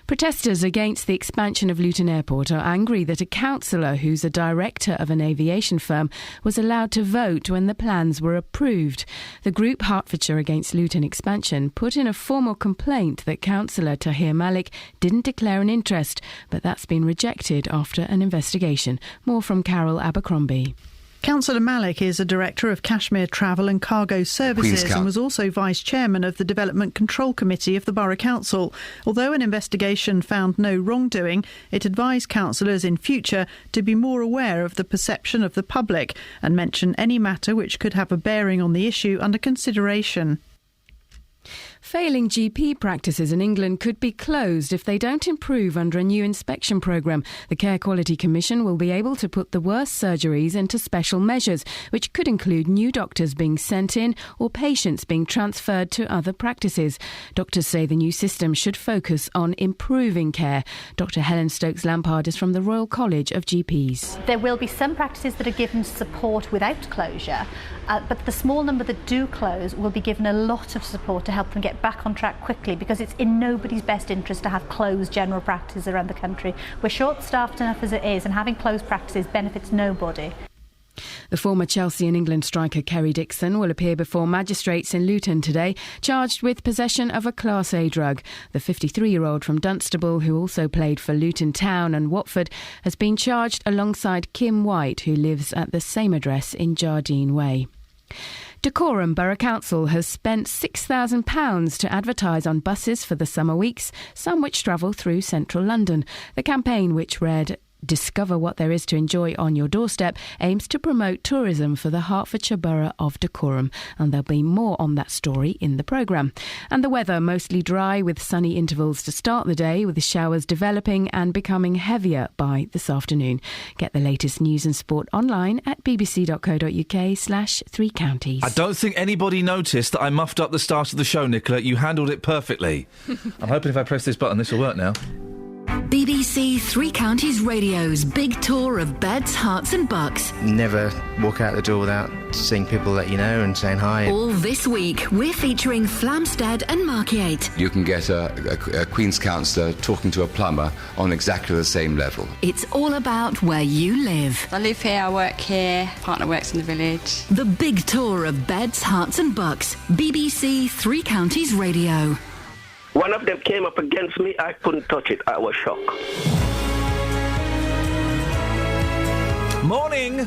Protesters against the expansion of Luton Airport are angry that a councillor who's a director of an aviation firm was allowed to vote when the plans were approved. The group Hertfordshire Against Luton Expansion put in a formal complaint that Councillor Tahir Malik didn't declare an interest, but that's been rejected after an investigation. More from Carol Abercrombie. Councillor Malik is a director of Kashmir Travel and Cargo Services and was also vice-chairman of the Development Control Committee of the Borough Council. Although an investigation found no wrongdoing, it advised councillors in future to be more aware of the perception of the public and mention any matter which could have a bearing on the issue under consideration. Failing GP practices in England could be closed if they don't improve under a new inspection programme. The Care Quality Commission will be able to put the worst surgeries into special measures, which could include new doctors being sent in or patients being transferred to other practices. Doctors say the new system should focus on improving care. Dr Helen Stokes-Lampard is from the Royal College of GPs. There will be some practices that are given support without closure, but the small number that do close will be given a lot of support to help them get back on track quickly, because it's in nobody's best interest to have closed general practices around the country. We're short-staffed enough as it is, and having closed practices benefits nobody. The former Chelsea and England striker Kerry Dixon will appear before magistrates in Luton today, charged with possession of a Class A drug. The 53-year-old from Dunstable, who also played for Luton Town and Watford, has been charged alongside Kim White, who lives at the same address in Jardine Way. Dacorum Borough Council has spent £6,000 to advertise on buses for the summer weeks, some which travel through central London. The campaign, which read "Discover what there is to enjoy on your doorstep," aims to promote tourism for the Hertfordshire Borough of Dacorum, and there'll be more on that story in the programme. And the weather, mostly dry with sunny intervals to start the day, with the showers developing and becoming heavier by this afternoon. Get the latest news and sport online at bbc.co.uk/3 counties. I don't think anybody noticed that I muffed up the start of the show, Nicola. You handled it perfectly. I'm hoping if I press this button, this will work now. BBC Three Counties Radio's big tour of beds, hearts and bucks. Never walk out the door without seeing people that you know and saying hi. All this week, we're featuring Flamstead and Markyate. You can get a Queen's counsellor talking to a plumber on exactly the same level. It's all about where you live. I live here, I work here, partner works in the village. The big tour of beds, hearts and bucks. BBC Three Counties Radio. One of them came up against me, I couldn't touch it, I was shocked. Morning!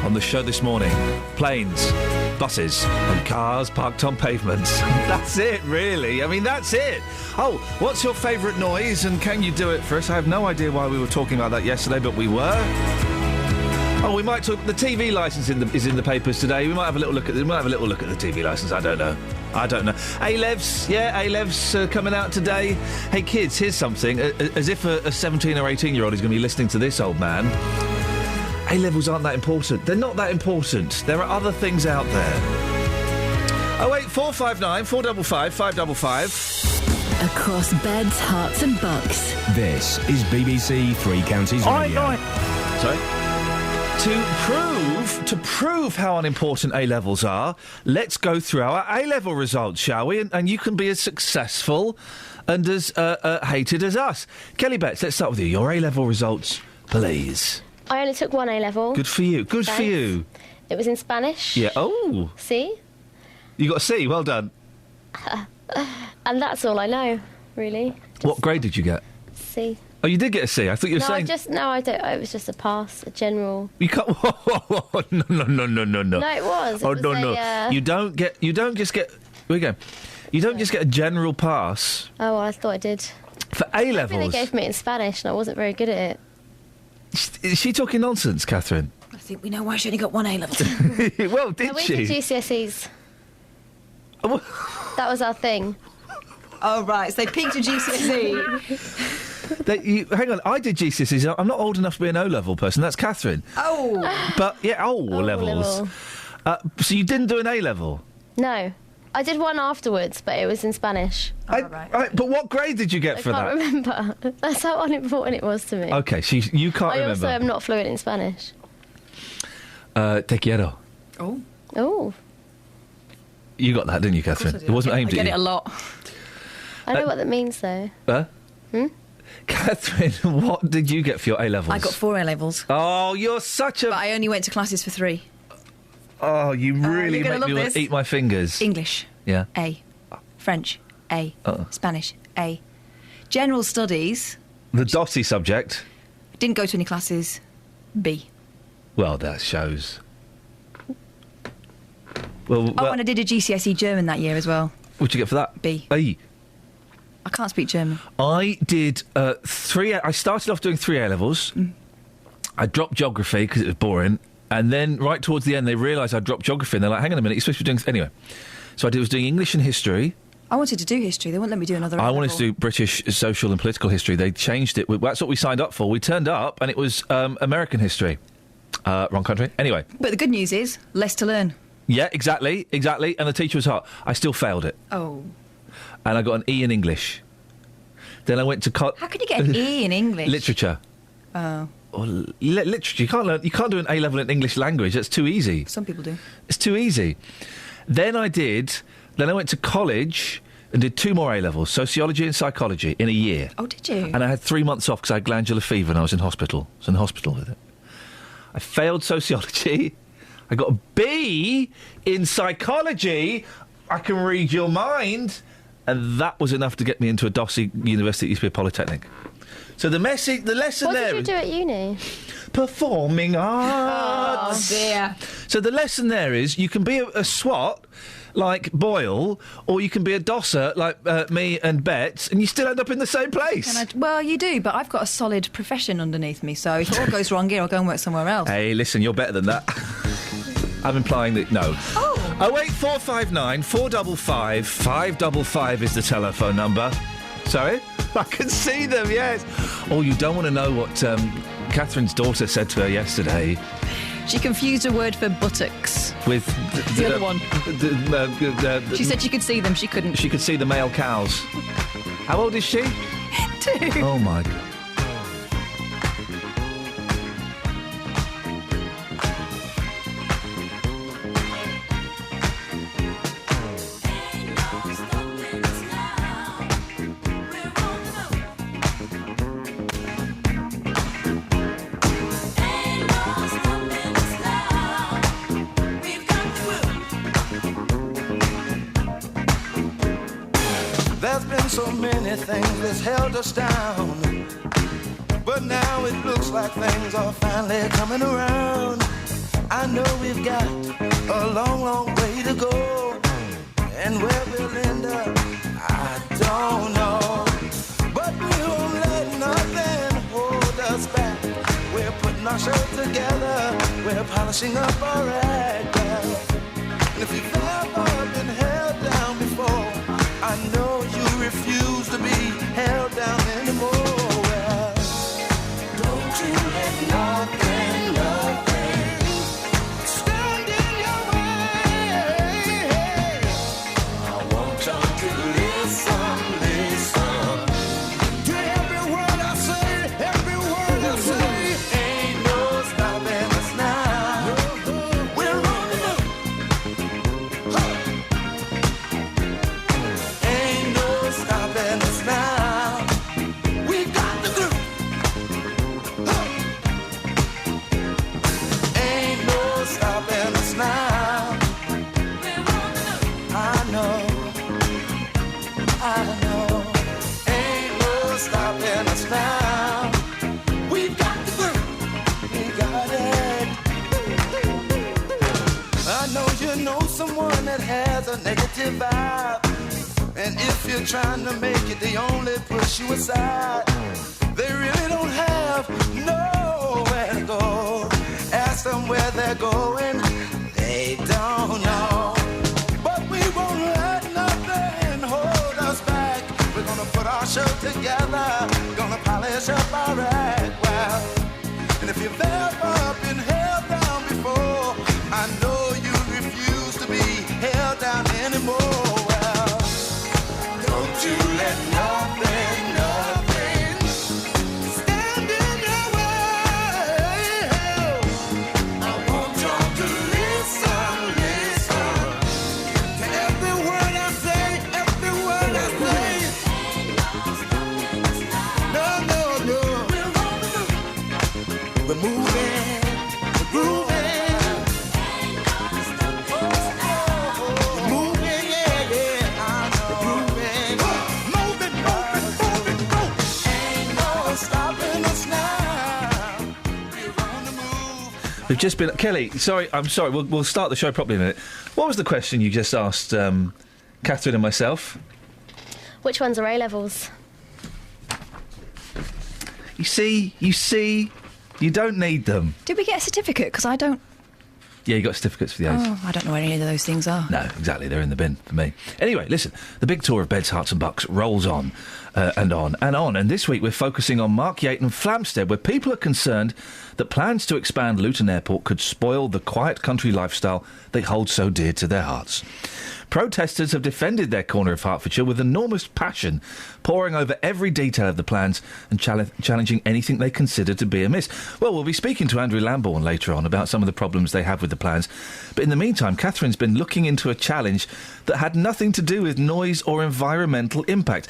On the show this morning, planes, buses and cars parked on pavements. That's it, really. I mean, that's it. Oh, what's your favourite noise and can you do it for us? I have no idea why we were talking about that yesterday, but we were. Oh, we might talk. The TV licence is in the papers today. We might have a little look at. We might have a little look at the TV licence. I don't know. A-Levs, A-Levs coming out today. Hey kids, here's something. As if a 17 or 18-year-old is going to be listening to this old man. A-levels aren't that important. They're not that important. There are other things out there. 08459 455 555. Across beds, hearts and bucks. This is BBC Three Counties Radio. Sorry. To prove how unimportant A-levels are, let's go through our A-level results, shall we? And you can be as successful and as hated as us. Kelly Betts, let's start with you. Your A-level results, please. I only took one A-level. Good for you. Good Thanks. for you. It was in Spanish. Yeah. Oh. C. You got a C. Well done. And that's all I know, really. What grade did you get? C. Oh, you did get a C. I thought you were saying... No, I don't. It was just a pass, a general... You can't... No. No, it was. It was no. You don't just get... Here we go. You don't just get a general pass. Oh, well, I thought I did. For A-levels? I think they gave me it in Spanish and I wasn't very good at it. Is she talking nonsense, Catherine? I think we know why she only got one A-level. Well, did she? We did GCSEs. That was our thing. Oh, right, so they peaked at GCSE. Hang on, I did GCSEs. I'm not old enough to be an O-level person. That's Catherine. Oh. But, yeah, levels. So you didn't do an A-level? No. I did one afterwards, but it was in Spanish. Right. But what grade did you get for that? I can't remember. That's how unimportant it was to me. OK, so you can't remember. I also am not fluent in Spanish. Te quiero. Oh. You got that, didn't you, Catherine? It wasn't aimed at you. I get it a lot. I know what that means, though. Catherine, what did you get for your A-levels? I got 4 A-levels. Oh, you're such a... But I only went to classes for 3. Oh, you really make me want to eat my fingers. English. Yeah. A. French. A. Spanish. A. General Studies. The DOSI subject. Didn't go to any classes. B. Well, that shows. Well, and I did a GCSE German that year as well. What'd you get for that? B. A. I can't speak German. I did 3... I started off doing 3 A-levels. I dropped geography because it was boring. And then right towards the end, they realised I dropped geography. And they're like, hang on a minute, you're supposed to be doing... Anyway. So I was doing English and history. I wanted to do history. They wouldn't let me do another I wanted to do British social and political history. They changed it. That's what we signed up for. We turned up and it was American history. Wrong country. Anyway. But the good news is, less to learn. Yeah, exactly. And the teacher was hot. I still failed it. Oh. And I got an E in English. Then I went to... How can you get an E in English? Literature. Oh. Or literature. You can't do an A-level in English language. That's too easy. Some people do. It's too easy. Then I went to college and did 2 more A-levels, sociology and psychology, in a year. Oh, did you? And I had 3 months off because I had glandular fever and I was in hospital. I was in hospital with it. I failed sociology. I got a B in psychology. I can read your mind. And that was enough to get me into a DOSI university. It used to be a polytechnic. So the lesson there... What did you do at uni? Performing arts. Oh, dear. So the lesson there is you can be a swat like Boyle, or you can be a dosser like me and Betts, and you still end up in the same place. Well, you do, but I've got a solid profession underneath me, so if it all goes wrong here, I'll go and work somewhere else. Hey, listen, you're better than that. I'm implying that, no. Oh. 08459 455 555 is the telephone number. Sorry? I can see them, yes. Oh, you don't want to know what Catherine's daughter said to her yesterday. She confused a word for buttocks with the other one. She said she could see them, she couldn't. She could see the male cows. How old is she? 2. Oh, my God. So many things that's held us down, but now it looks like things are finally coming around. I know we've got a long, long way to go, and where we'll end up, I don't know. But we won't let nothing hold us back. We're putting our show together, we're polishing up our act. And if you've ever been held down before, I know you refuse to be held down anymore. Well, don't you let nothing stand in your way. I want y'all to listen to every word I say, every word I say. Ain't no stopping us now. We're on the move. Stopping us now. We got the groove. Ain't no stopping us now. I know. Ain't no stopping us now. We got the groove. We got it. I know you know someone that has a negative vibe. And if you're trying to make it, they only push you aside. They really don't have nowhere to go. Ask them where they're going, they don't know. But we won't let nothing hold us back. We're gonna put our show together, gonna polish up our act. Well, and if you've ever been held down before, I know you refuse to be held down anymore. Don't you let nothing stand in your way. I want y'all to listen to every word I say, every word I say. we're moving, we're grooving. We've just been... Kelly, I'm sorry, we'll start the show properly in a minute. What was the question you just asked Catherine and myself? Which ones are A-levels? You see, you don't need them. Did we get a certificate? Because I don't... Yeah, you got certificates for the A's. Oh, I don't know where any of those things are. No, exactly, they're in the bin for me. Anyway, listen, the big tour of Beds, Hearts and Bucks rolls on and on and on. And this week we're focusing on Mark Yates and Flamstead, where people are concerned that plans to expand Luton Airport could spoil the quiet country lifestyle they hold so dear to their hearts. Protesters have defended their corner of Hertfordshire with enormous passion, poring over every detail of the plans and challenging anything they consider to be amiss. Well, we'll be speaking to Andrew Lambourne later on about some of the problems they have with the plans. But in the meantime, Catherine's been looking into a challenge that had nothing to do with noise or environmental impact.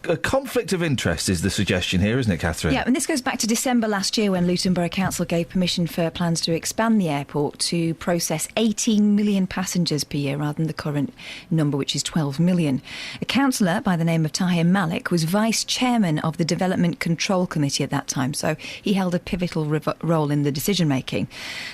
A conflict of interest is the suggestion here, isn't it, Catherine? Yeah, and this goes back to December last year when Luton Borough Council gave permission for plans to expand the airport to process 18 million passengers per year rather than the current number, which is 12 million. A councillor by the name of Tahir Malik was vice chairman of the Development Control Committee at that time, so he held a pivotal role in the decision-making.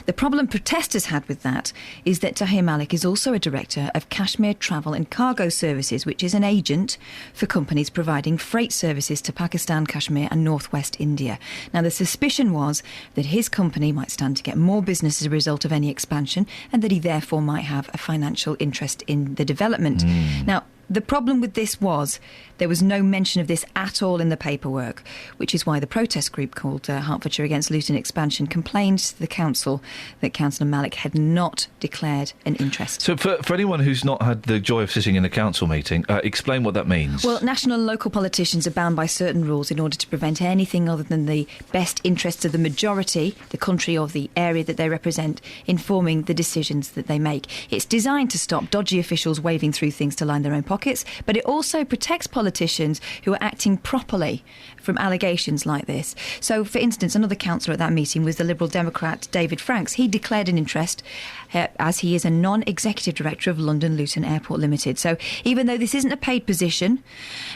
The problem protesters had with that is that Tahir Malik is also a director of Kashmir Travel and Cargo Services, which is an agent for companies providing freight services to Pakistan, Kashmir and northwest India. Now, the suspicion was that his company might stand to get more business as a result of any expansion and that he therefore might have a financial interest in the development. Now, the problem with this was there was no mention of this at all in the paperwork, which is why the protest group called Hertfordshire Against Luton Expansion complained to the council that Councillor Malik had not declared an interest. So for anyone who's not had the joy of sitting in a council meeting, explain what that means. Well, national and local politicians are bound by certain rules in order to prevent anything other than the best interests of the majority, the country or the area that they represent, informing the decisions that they make. It's designed to stop dodgy officials waving through things to line their own pockets, but it also protects politicians who are acting properly from allegations like this. So, for instance, another councillor at that meeting was the Liberal Democrat David Franks. He declared an interest as he is a non-executive director of London Luton Airport Limited. So, even though this isn't a paid position,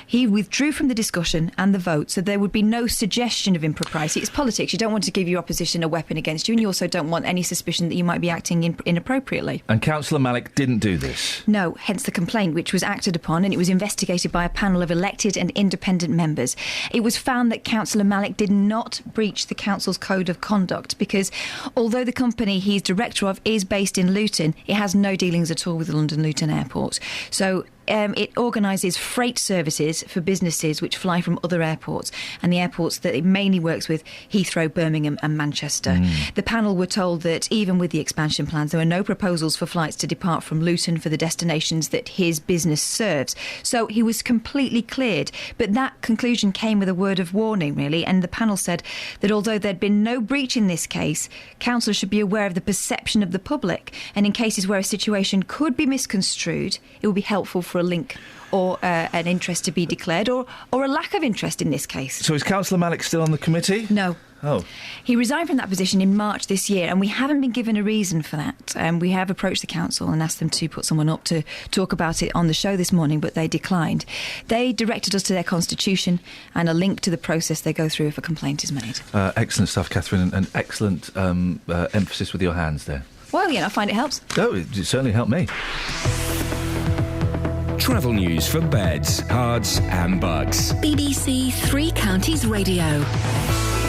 he withdrew from the discussion and the vote, so there would be no suggestion of impropriety. It's politics. You don't want to give your opposition a weapon against you, and you also don't want any suspicion that you might be acting inappropriately. And Councillor Malik didn't do this? No, hence the complaint, which was acted upon, and it was investigated by a panel of elected and independent members. It was found that Councillor Malik did not breach the council's code of conduct because although the company he's director of is based in Luton, it has no dealings at all with the London Luton Airport. So it organises freight services for businesses which fly from other airports, and the airports that it mainly works with, Heathrow, Birmingham and Manchester. The panel were told that even with the expansion plans, there were no proposals for flights to depart from Luton for the destinations that his business serves. So he was completely cleared. But that conclusion came with a word of warning, really, and the panel said that although there'd been no breach in this case, councillors should be aware of the perception of the public, and in cases where a situation could be misconstrued, it would be helpful for a link or an interest to be declared, or a lack of interest in this case. So is Councillor Malik still on the committee? No. Oh. He resigned from that position in March this year, and we haven't been given a reason for that. We have approached the council and asked them to put someone up to talk about it on the show this morning, but they declined. They directed us to their constitution and a link to the process they go through if a complaint is made. Excellent stuff, Catherine, and excellent emphasis with your hands there. Well, I find it helps. Oh, it certainly helped me. Travel news for beds, cards and bugs. BBC Three Counties Radio.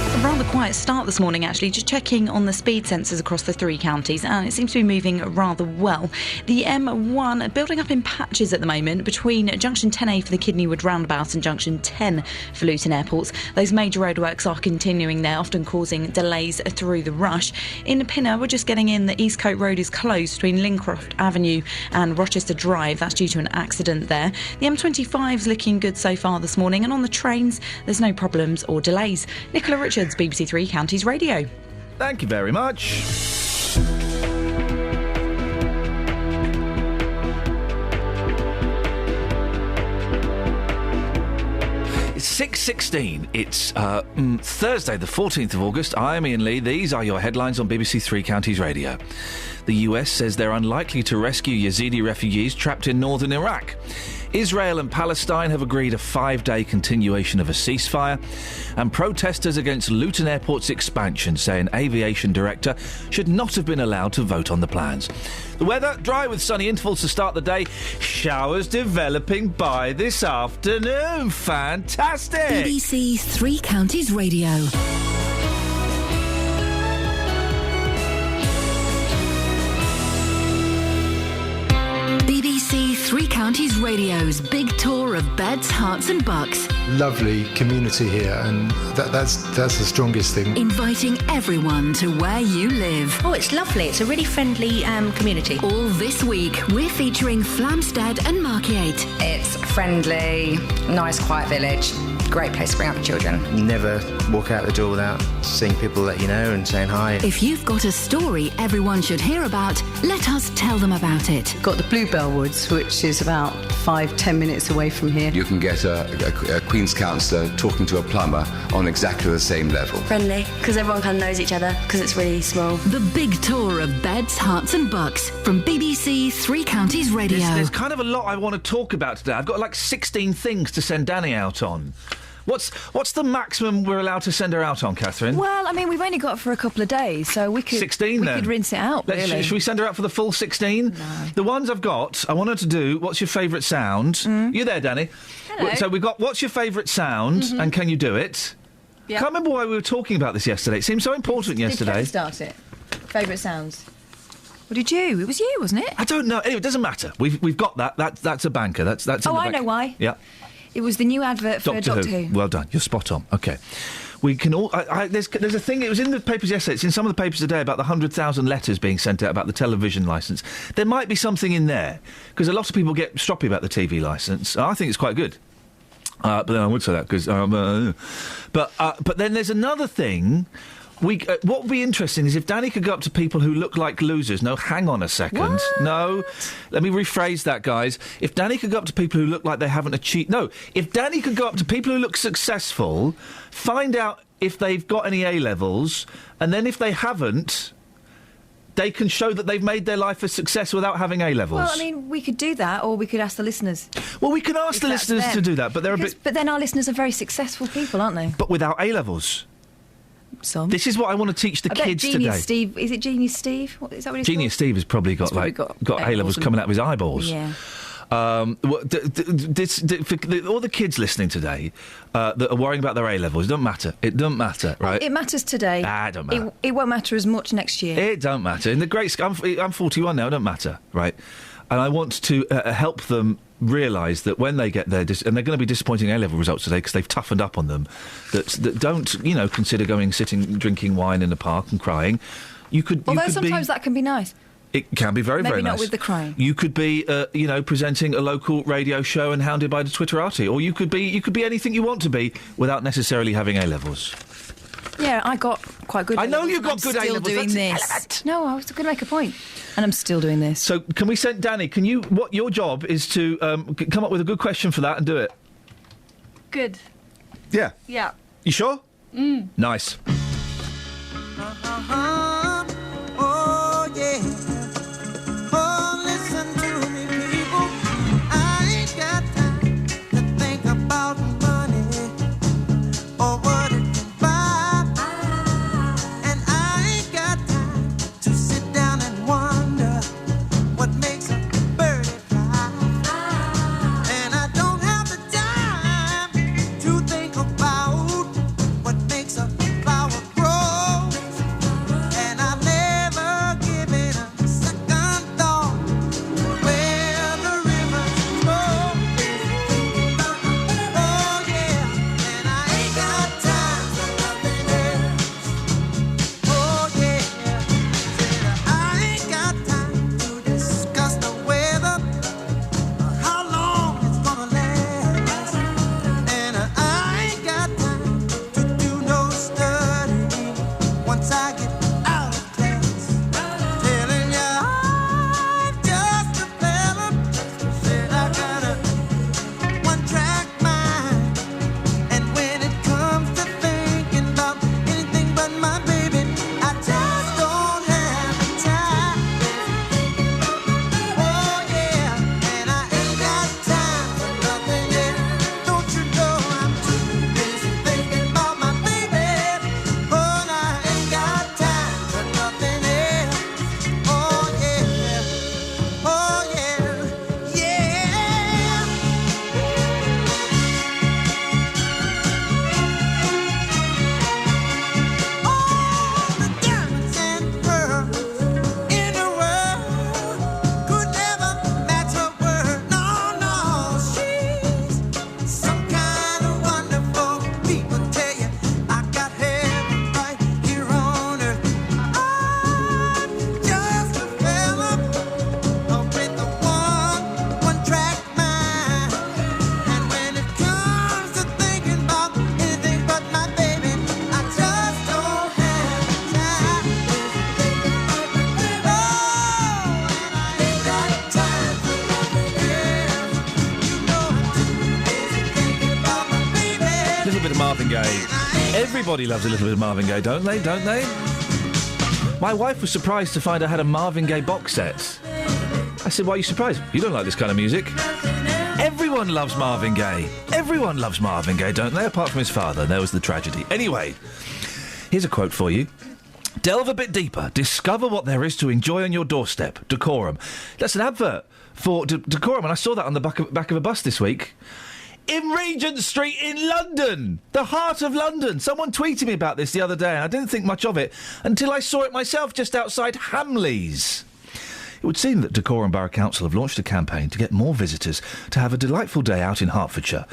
A rather quiet start this morning, actually, just checking on the speed sensors across the three counties, and it seems to be moving rather well. The M1 building up in patches at the moment between junction 10A for the Kidneywood roundabout and junction 10 for Luton Airports. Those major roadworks are continuing there, often causing delays through the rush. In Pinner, we're just getting in. The Eastcote Road is closed between Lincroft Avenue and Rochester Drive. That's due to an accident there. The M25's looking good so far this morning, and on the trains, there's no problems or delays. Nicola Richards, BBC Three Counties Radio. Thank you very much. 6:16. It's Thursday, the 14th of August. I'm Iain Lee. These are your headlines on BBC Three Counties Radio. The US says they're unlikely to rescue Yazidi refugees trapped in northern Iraq. Israel and Palestine have agreed a 5-day continuation of a ceasefire. And protesters against Luton Airport's expansion say an aviation director should not have been allowed to vote on the plans. The weather, dry with sunny intervals to start the day. Showers developing by this afternoon. Fantastic! BBC Three Counties Radio. BBC Three Counties Radio's big tour of beds, hearts and bucks. Lovely community here, and that's the strongest thing. Inviting everyone to where you live. Oh, it's lovely. It's a really friendly community. All this week, we're featuring Flamstead and Markyate. It's friendly, nice, quiet village. Great place to bring up your children. You never walk out the door without seeing people that you know and saying hi. If you've got a story everyone should hear about, let us tell them about it. Got the Bluebell Woods, which is about 5-10 minutes away from here. You can get a Queen's counsellor talking to a plumber on exactly the same level. Friendly, because everyone kind of knows each other, because it's really small. The big tour of beds, hearts and bucks from BBC Three Counties Radio. There's kind of a lot I want to talk about today. I've got like 16 things to send Danny out on. What's the maximum we're allowed to send her out on, Catherine? Well, I mean, we've only got it for a couple of days, so we could 16 then. We could rinse it out. Really. Should we send her out for the full 16? No. The ones I've got, I want her to do. What's your favourite sound? You there, Danny? Hello. So we've got. What's your favourite sound? And can you do it? Yeah. I can't remember why we were talking about this yesterday. It seemed so important yesterday. Did Kevin start it? Favourite sounds. What did you? It was you, wasn't it? I don't know. Anyway, it doesn't matter. We've got that. That's a banker. That's. Oh, in the I bank. know why. Yeah. It was the new advert for Doctor Who. Well done. You're spot on. OK. We can all... there's a thing... It was in the papers yesterday. It's in some of the papers today about the 100,000 letters being sent out about the television licence. There might be something in there, because a lot of people get stroppy about the TV licence. I think it's quite good. But then I would say that, because... But then there's another thing... what would be interesting is if Danny could go up to people who look like losers. No, hang on a second. What? No, let me rephrase that, guys. If Danny could go up to people who look like they haven't achieved... No, if Danny could go up to people who look successful, find out if they've got any A-levels, and then if they haven't, they can show that they've made their life a success without having A-levels. Well, I mean, we could do that, or we could ask the listeners. Well, we can ask the listeners to do that, but they're a bit... But then our listeners are very successful people, aren't they? But without A-levels. Some. This is what I want to teach the kids Genius today. Steve, is it Genius Steve? Is that what he's Genius called? Steve has probably got A-levels coming out of his eyeballs. Yeah. All the kids listening today that are worrying about their A-levels, it doesn't matter. It doesn't matter, right? It matters today. It don't matter. It won't matter as much next year. It don't matter. In the great... I'm 41 now, it don't matter, right? And I want to help them realise that when they get there, and they're going to be disappointing A-level results today because they've toughened up on them, that don't, consider sitting, drinking wine in the park and crying. Although sometimes that can be nice. It can be very, very nice. Maybe not with the crying. You could be, presenting a local radio show and hounded by the Twitterati, or you could be anything you want to be without necessarily having A-levels. Yeah, I got quite good. I know you got good A-levels. Doing this. No, I was going to make a point, and I'm still doing this. So, can we send Danny? What your job is to come up with a good question for that and do it. Good. Yeah. Yeah. You sure? Nice. Oh yeah. Oh, listen to me, people. I ain't got time to think about money or what it can buy, and I ain't got time to sit down and wonder what makes a birdie fly, and I don't have the time to think about what makes a flower grow, and little bit of Marvin Gaye. Everybody loves a little bit of Marvin Gaye, don't they? Don't they? My wife was surprised to find I had a Marvin Gaye box set. I said, why are you surprised? You don't like this kind of music. Everyone loves Marvin Gaye. Everyone loves Marvin Gaye, don't they? Apart from his father. There was the tragedy. Anyway, here's a quote for you. Delve a bit deeper. Discover what there is to enjoy on your doorstep. Decorum. That's an advert for Decorum, and I saw that on the back of a bus this week. In Regent Street in London. The heart of London. Someone tweeted me about this the other day, and I didn't think much of it until I saw it myself just outside Hamleys. It would seem that Decorum Borough Council have launched a campaign to get more visitors to have a delightful day out in Hertfordshire.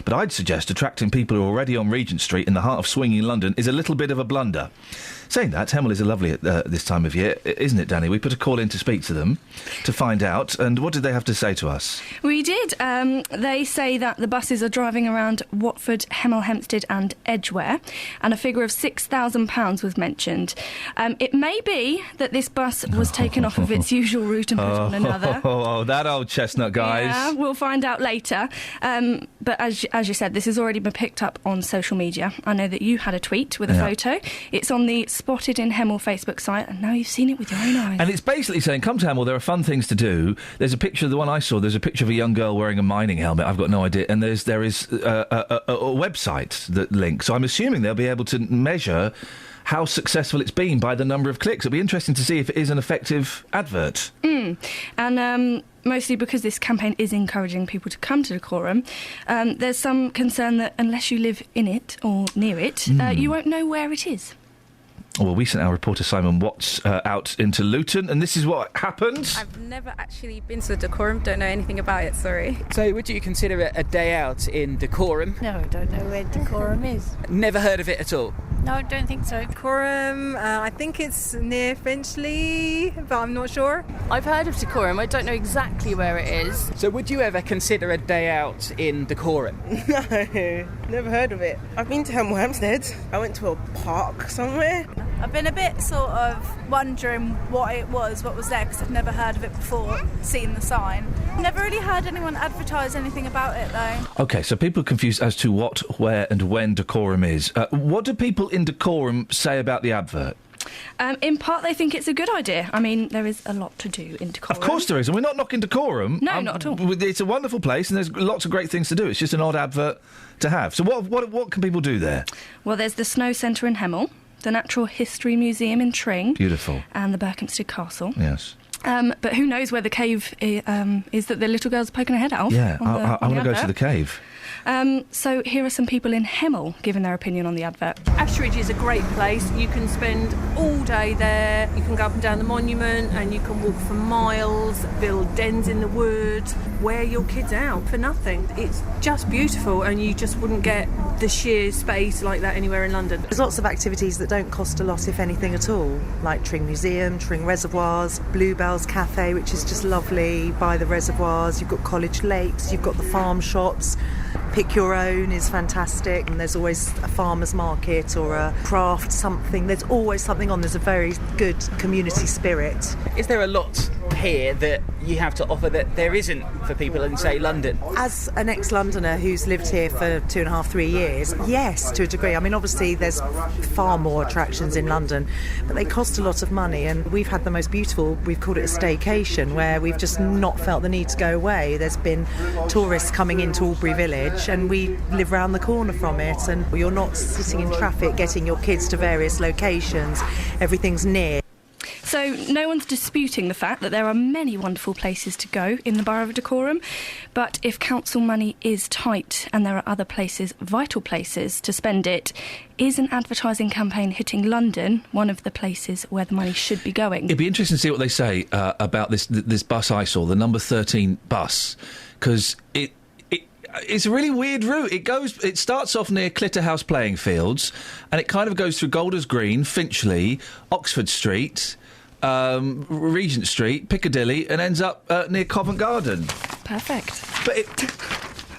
But I'd suggest attracting people who are already on Regent Street in the heart of swinging London is a little bit of a blunder. Saying that, Hamleys are lovely at this time of year, isn't it, Danny? We put a call in to speak to them to find out. And what did they have to say to us? We did. They say that the buses are driving around Watford, Hemel Hempstead and Edgware, and a figure of £6,000 was mentioned. It may be that this bus was taken off of its usual route and put on another. Oh, that old chestnut, guys. Yeah, we'll find out later. But as you said, this has already been picked up on social media. I know that you had a tweet with a photo. It's on the Spotted in Hemel Facebook site, and now you've seen it with your own eyes. And it's basically saying, come to Hemel, there are fun things to do. There's a picture, the one I saw, there's a picture of a young girl wearing a mining helmet. I've got no idea. And there is a website that links. So I'm assuming they'll be able to measure how successful it's been by the number of clicks. It'll be interesting to see if it is an effective advert. And mostly because this campaign is encouraging people to come to Decorum, there's some concern that unless you live in it or near it, you won't know where it is. Well, we sent our reporter Simon Watts out into Luton, and this is what happened. I've never actually been to Decorum, don't know anything about it, sorry. So would you consider it a day out in Decorum? No, I don't know where Decorum is. Never heard of it at all? No, I don't think so. Decorum, I think it's near Finchley, but I'm not sure. I've heard of Decorum, I don't know exactly where it is. So would you ever consider a day out in Decorum? No, never heard of it. I've been to Hemel Hempstead. I went to a park somewhere. I've been a bit sort of wondering what it was, what was there, because I've never heard of it before, seen the sign. Never really heard anyone advertise anything about it, though. OK, so people are confused as to what, where and when Decorum is. What do people in Decorum say about the advert? In part, they think it's a good idea. I mean, there is a lot to do in Decorum. Of course there is, and we're not knocking Decorum. No, not at all. It's a wonderful place, and there's lots of great things to do. It's just an odd advert to have. So what can people do there? Well, there's the Snow Centre in Hemel, the Natural History Museum in Tring. Beautiful. And the Berkhamsted Castle. Yes. But who knows where the cave is that the little girl's poking her head out? Yeah, I want to go to the cave. So here are some people in Hemel giving their opinion on the advert. Ashridge is a great place. You can spend all day there. You can go up and down the monument and you can walk for miles, build dens in the woods, wear your kids out for nothing. It's just beautiful, and you just wouldn't get the sheer space like that anywhere in London. There's lots of activities that don't cost a lot, if anything at all, like Tring Museum, Tring Reservoirs, Bluebells Cafe, which is just lovely by the reservoirs. You've got College Lakes, you've got the farm shops. Pick Your Own is fantastic, and there's always a farmer's market or a craft something. There's always something on. There's a very good community spirit. Is there a lot here that you have to offer that there isn't for people in, say, London? As an ex-Londoner who's lived here for 2.5, 3 years, yes, to a degree. I mean, obviously there's far more attractions in London, but they cost a lot of money, and we've had the most beautiful, we've called it a staycation, where we've just not felt the need to go away. There's been tourists coming into Albury Village, and we live round the corner from it, and you're not sitting in traffic getting your kids to various locations. Everything's near. So no one's disputing the fact that there are many wonderful places to go in the Borough of Decorum, but if council money is tight and there are other places, vital places, to spend it, is an advertising campaign hitting London one of the places where the money should be going? It'd be interesting to see what they say about this bus I saw, the number 13 bus, because it's a really weird route. It starts off near Clitterhouse playing fields, and it kind of goes through Golders Green, Finchley, Oxford Street, Regent Street, Piccadilly, and ends up near Covent Garden. Perfect. But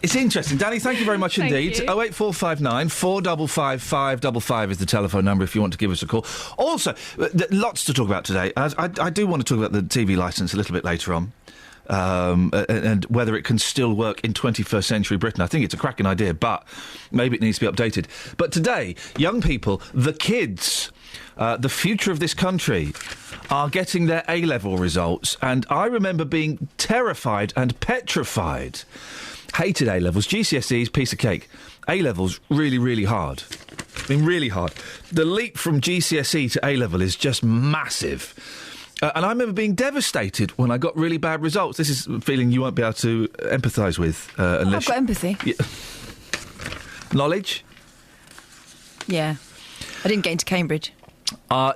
it's interesting. Danny, thank you very much indeed. 08459 455 555 is the telephone number if you want to give us a call. Also, lots to talk about today. I do want to talk about the TV licence a little bit later on. and whether it can still work in 21st century Britain. I think it's a cracking idea, but maybe it needs to be updated. But today, young people, the kids, the future of this country, are getting their A-level results, and I remember being terrified and petrified. Hated A-levels. GCSEs, piece of cake. A-levels, really, really hard. I mean, really hard. The leap from GCSE to A-level is just massive. And I remember being devastated when I got really bad results. This is a feeling you won't be able to empathise with unless... I've got empathy. Yeah. Knowledge? Yeah. I didn't get into Cambridge. I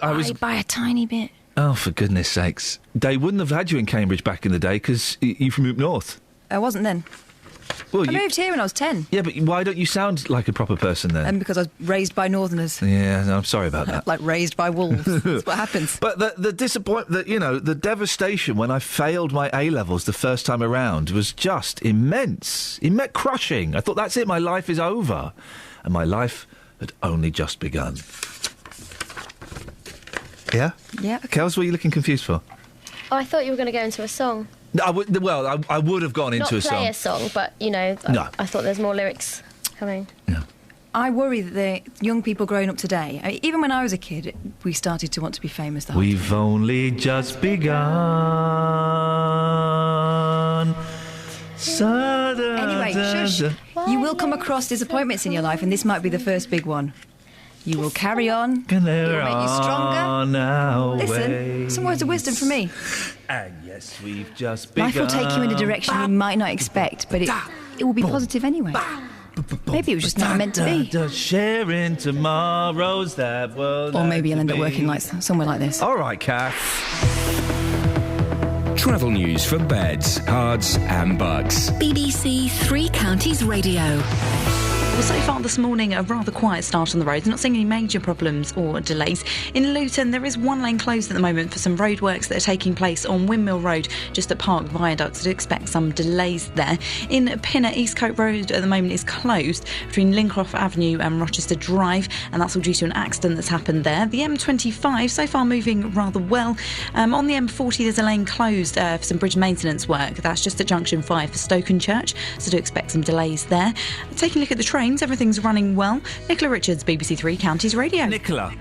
was... by a tiny bit. Oh, for goodness sakes. They wouldn't have had you in Cambridge back in the day because you're from up north. I wasn't then. Well, I moved here when I was 10. Yeah, but why don't you sound like a proper person then? Because I was raised by northerners. Yeah, no, I'm sorry about that. Like raised by wolves. That's what happens. But the disappointment, the devastation when I failed my A-levels the first time around was just immense. Crushing. I thought, that's it, my life is over. And my life had only just begun. Yeah? Yeah. Kels, what are you looking confused for? Oh, I thought you were going to go into a song. I would have gone into a song. Not play a song, but, No. I thought there's more lyrics coming. Yeah. I worry that the young people growing up today, even when I was a kid, we started to want to be famous. We've only just begun. Anyway, shush. You will come across disappointments in your life, and this might be the first big one. You will carry on. It will make you stronger. Listen, some words of wisdom from me. And yes, we've just begun. Life will take you in a direction you might not expect, but it will be positive anyway. Maybe it was just never meant to be. Sharing tomorrow's that world. Or maybe you'll end up working like somewhere like this. All right, Kath. Travel news for beds, cards and bugs. BBC Three Counties Radio. Well, so far this morning, a rather quiet start on the roads. Not seeing any major problems or delays. In Luton, there is one lane closed at the moment for some roadworks that are taking place on Windmill Road, just at Park Viaduct. So do expect some delays there. In Pinner, Eastcote Road at the moment is closed between Lincroft Avenue and Rochester Drive, and that's all due to an accident that's happened there. The M25, so far moving rather well. On the M40, there's a lane closed for some bridge maintenance work. That's just at Junction 5 for Stokenchurch, so do expect some delays there. Taking a look at the trains, everything's running well. Nicola Richards, BBC Three Counties Radio. Nicola.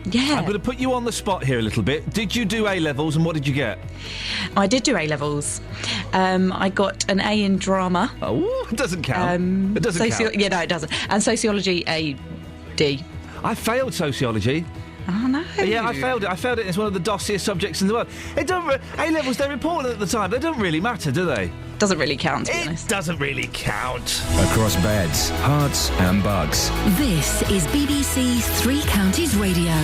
Yeah. I'm going to put you on the spot here a little bit. Did you do A-levels and what did you get? I did do A-levels. I got an A in drama. Oh, it doesn't count. It doesn't count. Yeah, no, it doesn't. And sociology, A, D. I failed sociology. Oh, no. Yeah, I failed it. I failed it. It's one of the dossiest subjects in the world. A-levels, they're important at the time. They don't really matter, do they? Doesn't really count, to be honest. It doesn't really count. Across beds, hearts and bugs. This is BBC Three Counties Radio.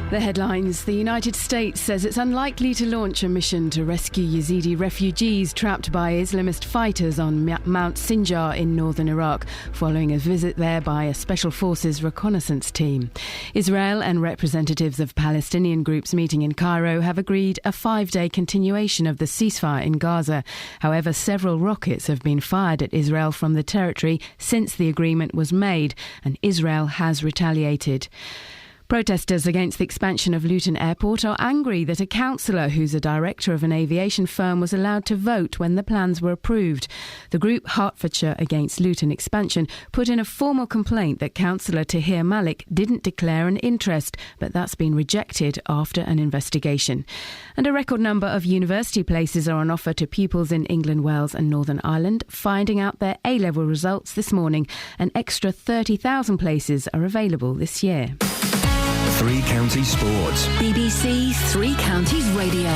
The headlines. The United States says it's unlikely to launch a mission to rescue Yazidi refugees trapped by Islamist fighters on Mount Sinjar in northern Iraq, following a visit there by a Special Forces reconnaissance team. Israel and representatives of Palestinian groups meeting in Cairo have agreed a 5-day continuation of the ceasefire in Gaza. However, several rockets have been fired at Israel from the territory since the agreement was made, and Israel has retaliated. Protesters against the expansion of Luton Airport are angry that a councillor who's a director of an aviation firm was allowed to vote when the plans were approved. The group Hertfordshire Against Luton Expansion put in a formal complaint that Councillor Tahir Malik didn't declare an interest, but that's been rejected after an investigation. And a record number of university places are on offer to pupils in England, Wales and Northern Ireland, finding out their A-level results this morning. An extra 30,000 places are available this year. Three Counties Sports. BBC Three Counties Radio.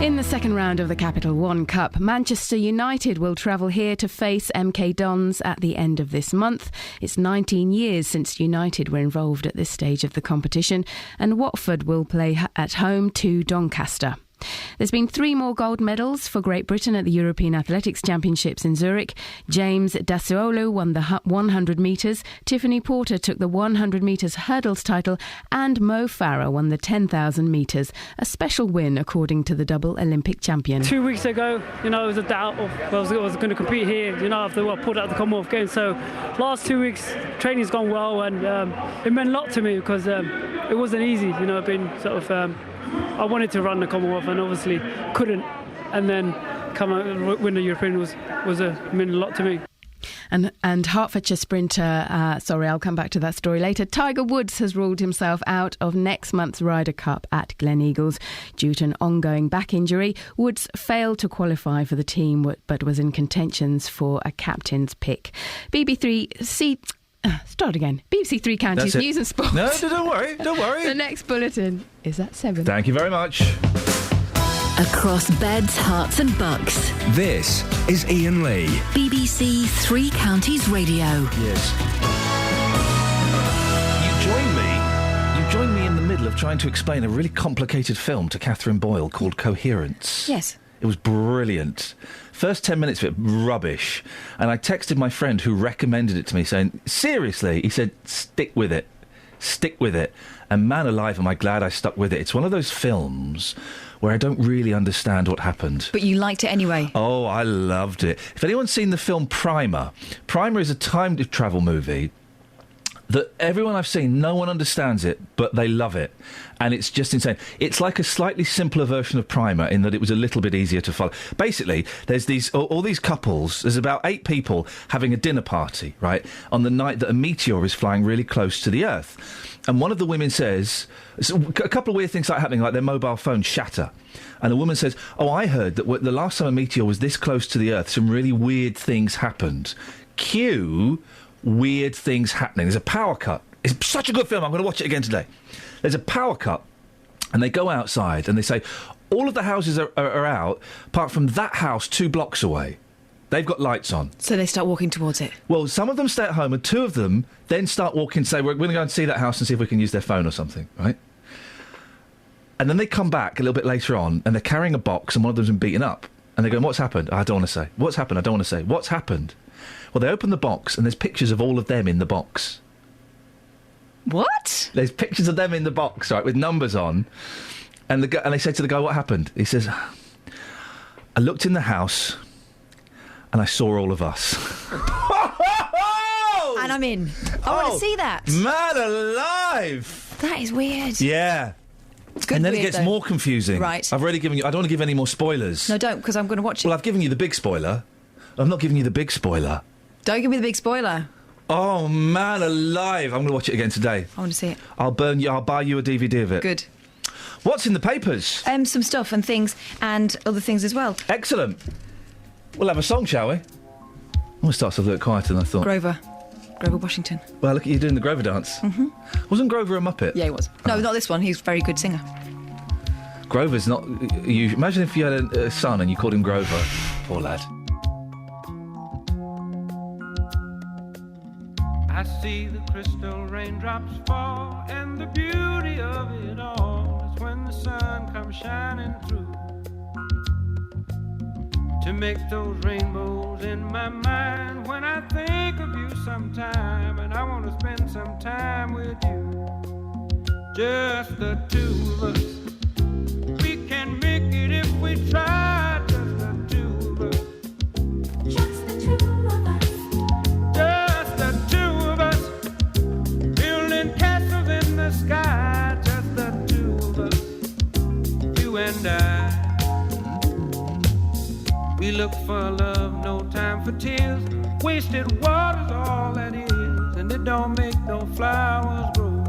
In the second round of the Capital One Cup, Manchester United will travel here to face MK Dons at the end of this month. It's 19 years since United were involved at this stage of the competition, and Watford will play at home to Doncaster. There's been 3 more gold medals for Great Britain at the European Athletics Championships in Zurich. James Dassuolo won the 100 metres, Tiffany Porter took the 100 metres hurdles title, and Mo Farah won the 10,000 metres, a special win according to the double Olympic champion. 2 weeks ago, it was a doubt of whether I was going to compete here, after I pulled out the Commonwealth Games. So last 2 weeks, training's gone well, and it meant a lot to me because it wasn't easy, being sort of... I wanted to run the Commonwealth and obviously couldn't, and then come out and win the European meant a lot to me. And Hertfordshire sprinter, I'll come back to that story later, Tiger Woods has ruled himself out of next month's Ryder Cup at Gleneagles due to an ongoing back injury. Woods failed to qualify for the team but was in contentions for a captain's pick. BBC Three Counties News and Sport. No, don't worry. The next bulletin is at 7. Thank you very much. Across beds, hearts and bucks. This is Iain Lee. BBC Three Counties Radio. Yes. You joined me in the middle of trying to explain a really complicated film to Catherine Boyle called Coherence. Yes. It was brilliant. First 10 minutes of it, rubbish. And I texted my friend who recommended it to me saying, seriously? He said, stick with it. Stick with it. And man alive, am I glad I stuck with it. It's one of those films where I don't really understand what happened. But you liked it anyway. Oh, I loved it. If anyone's seen the film Primer is a time travel movie that everyone I've seen, no one understands it, but they love it. And it's just insane. It's like a slightly simpler version of Primer in that it was a little bit easier to follow. Basically, there's all these couples, there's about 8 people having a dinner party, right, on the night that a meteor is flying really close to the Earth. And one of the women says, a couple of weird things start happening, like their mobile phones shatter. And the woman says, I heard that the last time a meteor was this close to the Earth, some really weird things happened. Cue weird things happening. There's a power cut. It's such a good film. I'm going to watch it again today. There's a power cut, and they go outside, and they say, all of the houses are out, apart from that house 2 blocks away. They've got lights on. So they start walking towards it? Well, some of them stay at home, and 2 of them then start walking, say, we're going to go and see that house and see if we can use their phone or something, right? And then they come back a little bit later on, and they're carrying a box, and one of them's been beaten up. And they're going, what's happened? I don't want to say. What's happened? I don't want to say. What's happened? Well, they open the box, and there's pictures of all of them in the box. What? There's pictures of them in the box, right, with numbers on. And they say to the guy, what happened? He says, I looked in the house, and I saw all of us. And I'm in. I want to see that. Man alive! That is weird. Yeah. It's good. And then weird, it gets though. more confusing. Right. I've already given you... I don't want to give any more spoilers. No, don't, because I'm going to watch it. Well, I've given you the big spoiler. I'm not giving you the big spoiler. Don't give me the big spoiler. Oh, man alive. I'm going to watch it again today. I want to see it. I'll buy you a DVD of it. Good. What's in the papers? Some stuff and things and other things as well. Excellent. We'll have a song, shall we? It starts off a little quieter than I thought. Grover Washington. Well, look at you doing the Grover dance. Mm-hmm. Wasn't Grover a Muppet? Yeah, he was. No, not this one. He's a very good singer. Grover's not... imagine if you had a son and you called him Grover. Poor lad. I see the crystal raindrops fall, and the beauty of it all is when the sun comes shining through to make those rainbows in my mind. When I think of you sometime, and I want to spend some time with you, just the 2 of us. We can make it if we try, just the 2 of us. Just the 2 of us. Just the 2 of us. Building castles in the sky, just the 2 of us. You and I. We look for love, no time for tears. Wasted water's all that is, and it don't make no flowers grow.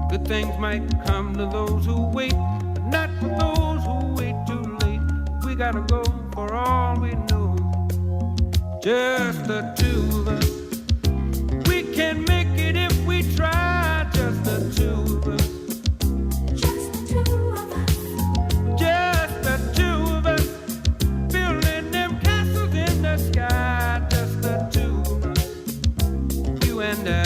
Good things might come to those who wait, but not for those who wait too late. We gotta go for all we know. Just the 2 of us. We can make it if we try. Just the 2 of us. Just the 2 of us. Just the 2 of us. Building them castles in the sky. Just the 2 of us. You and I.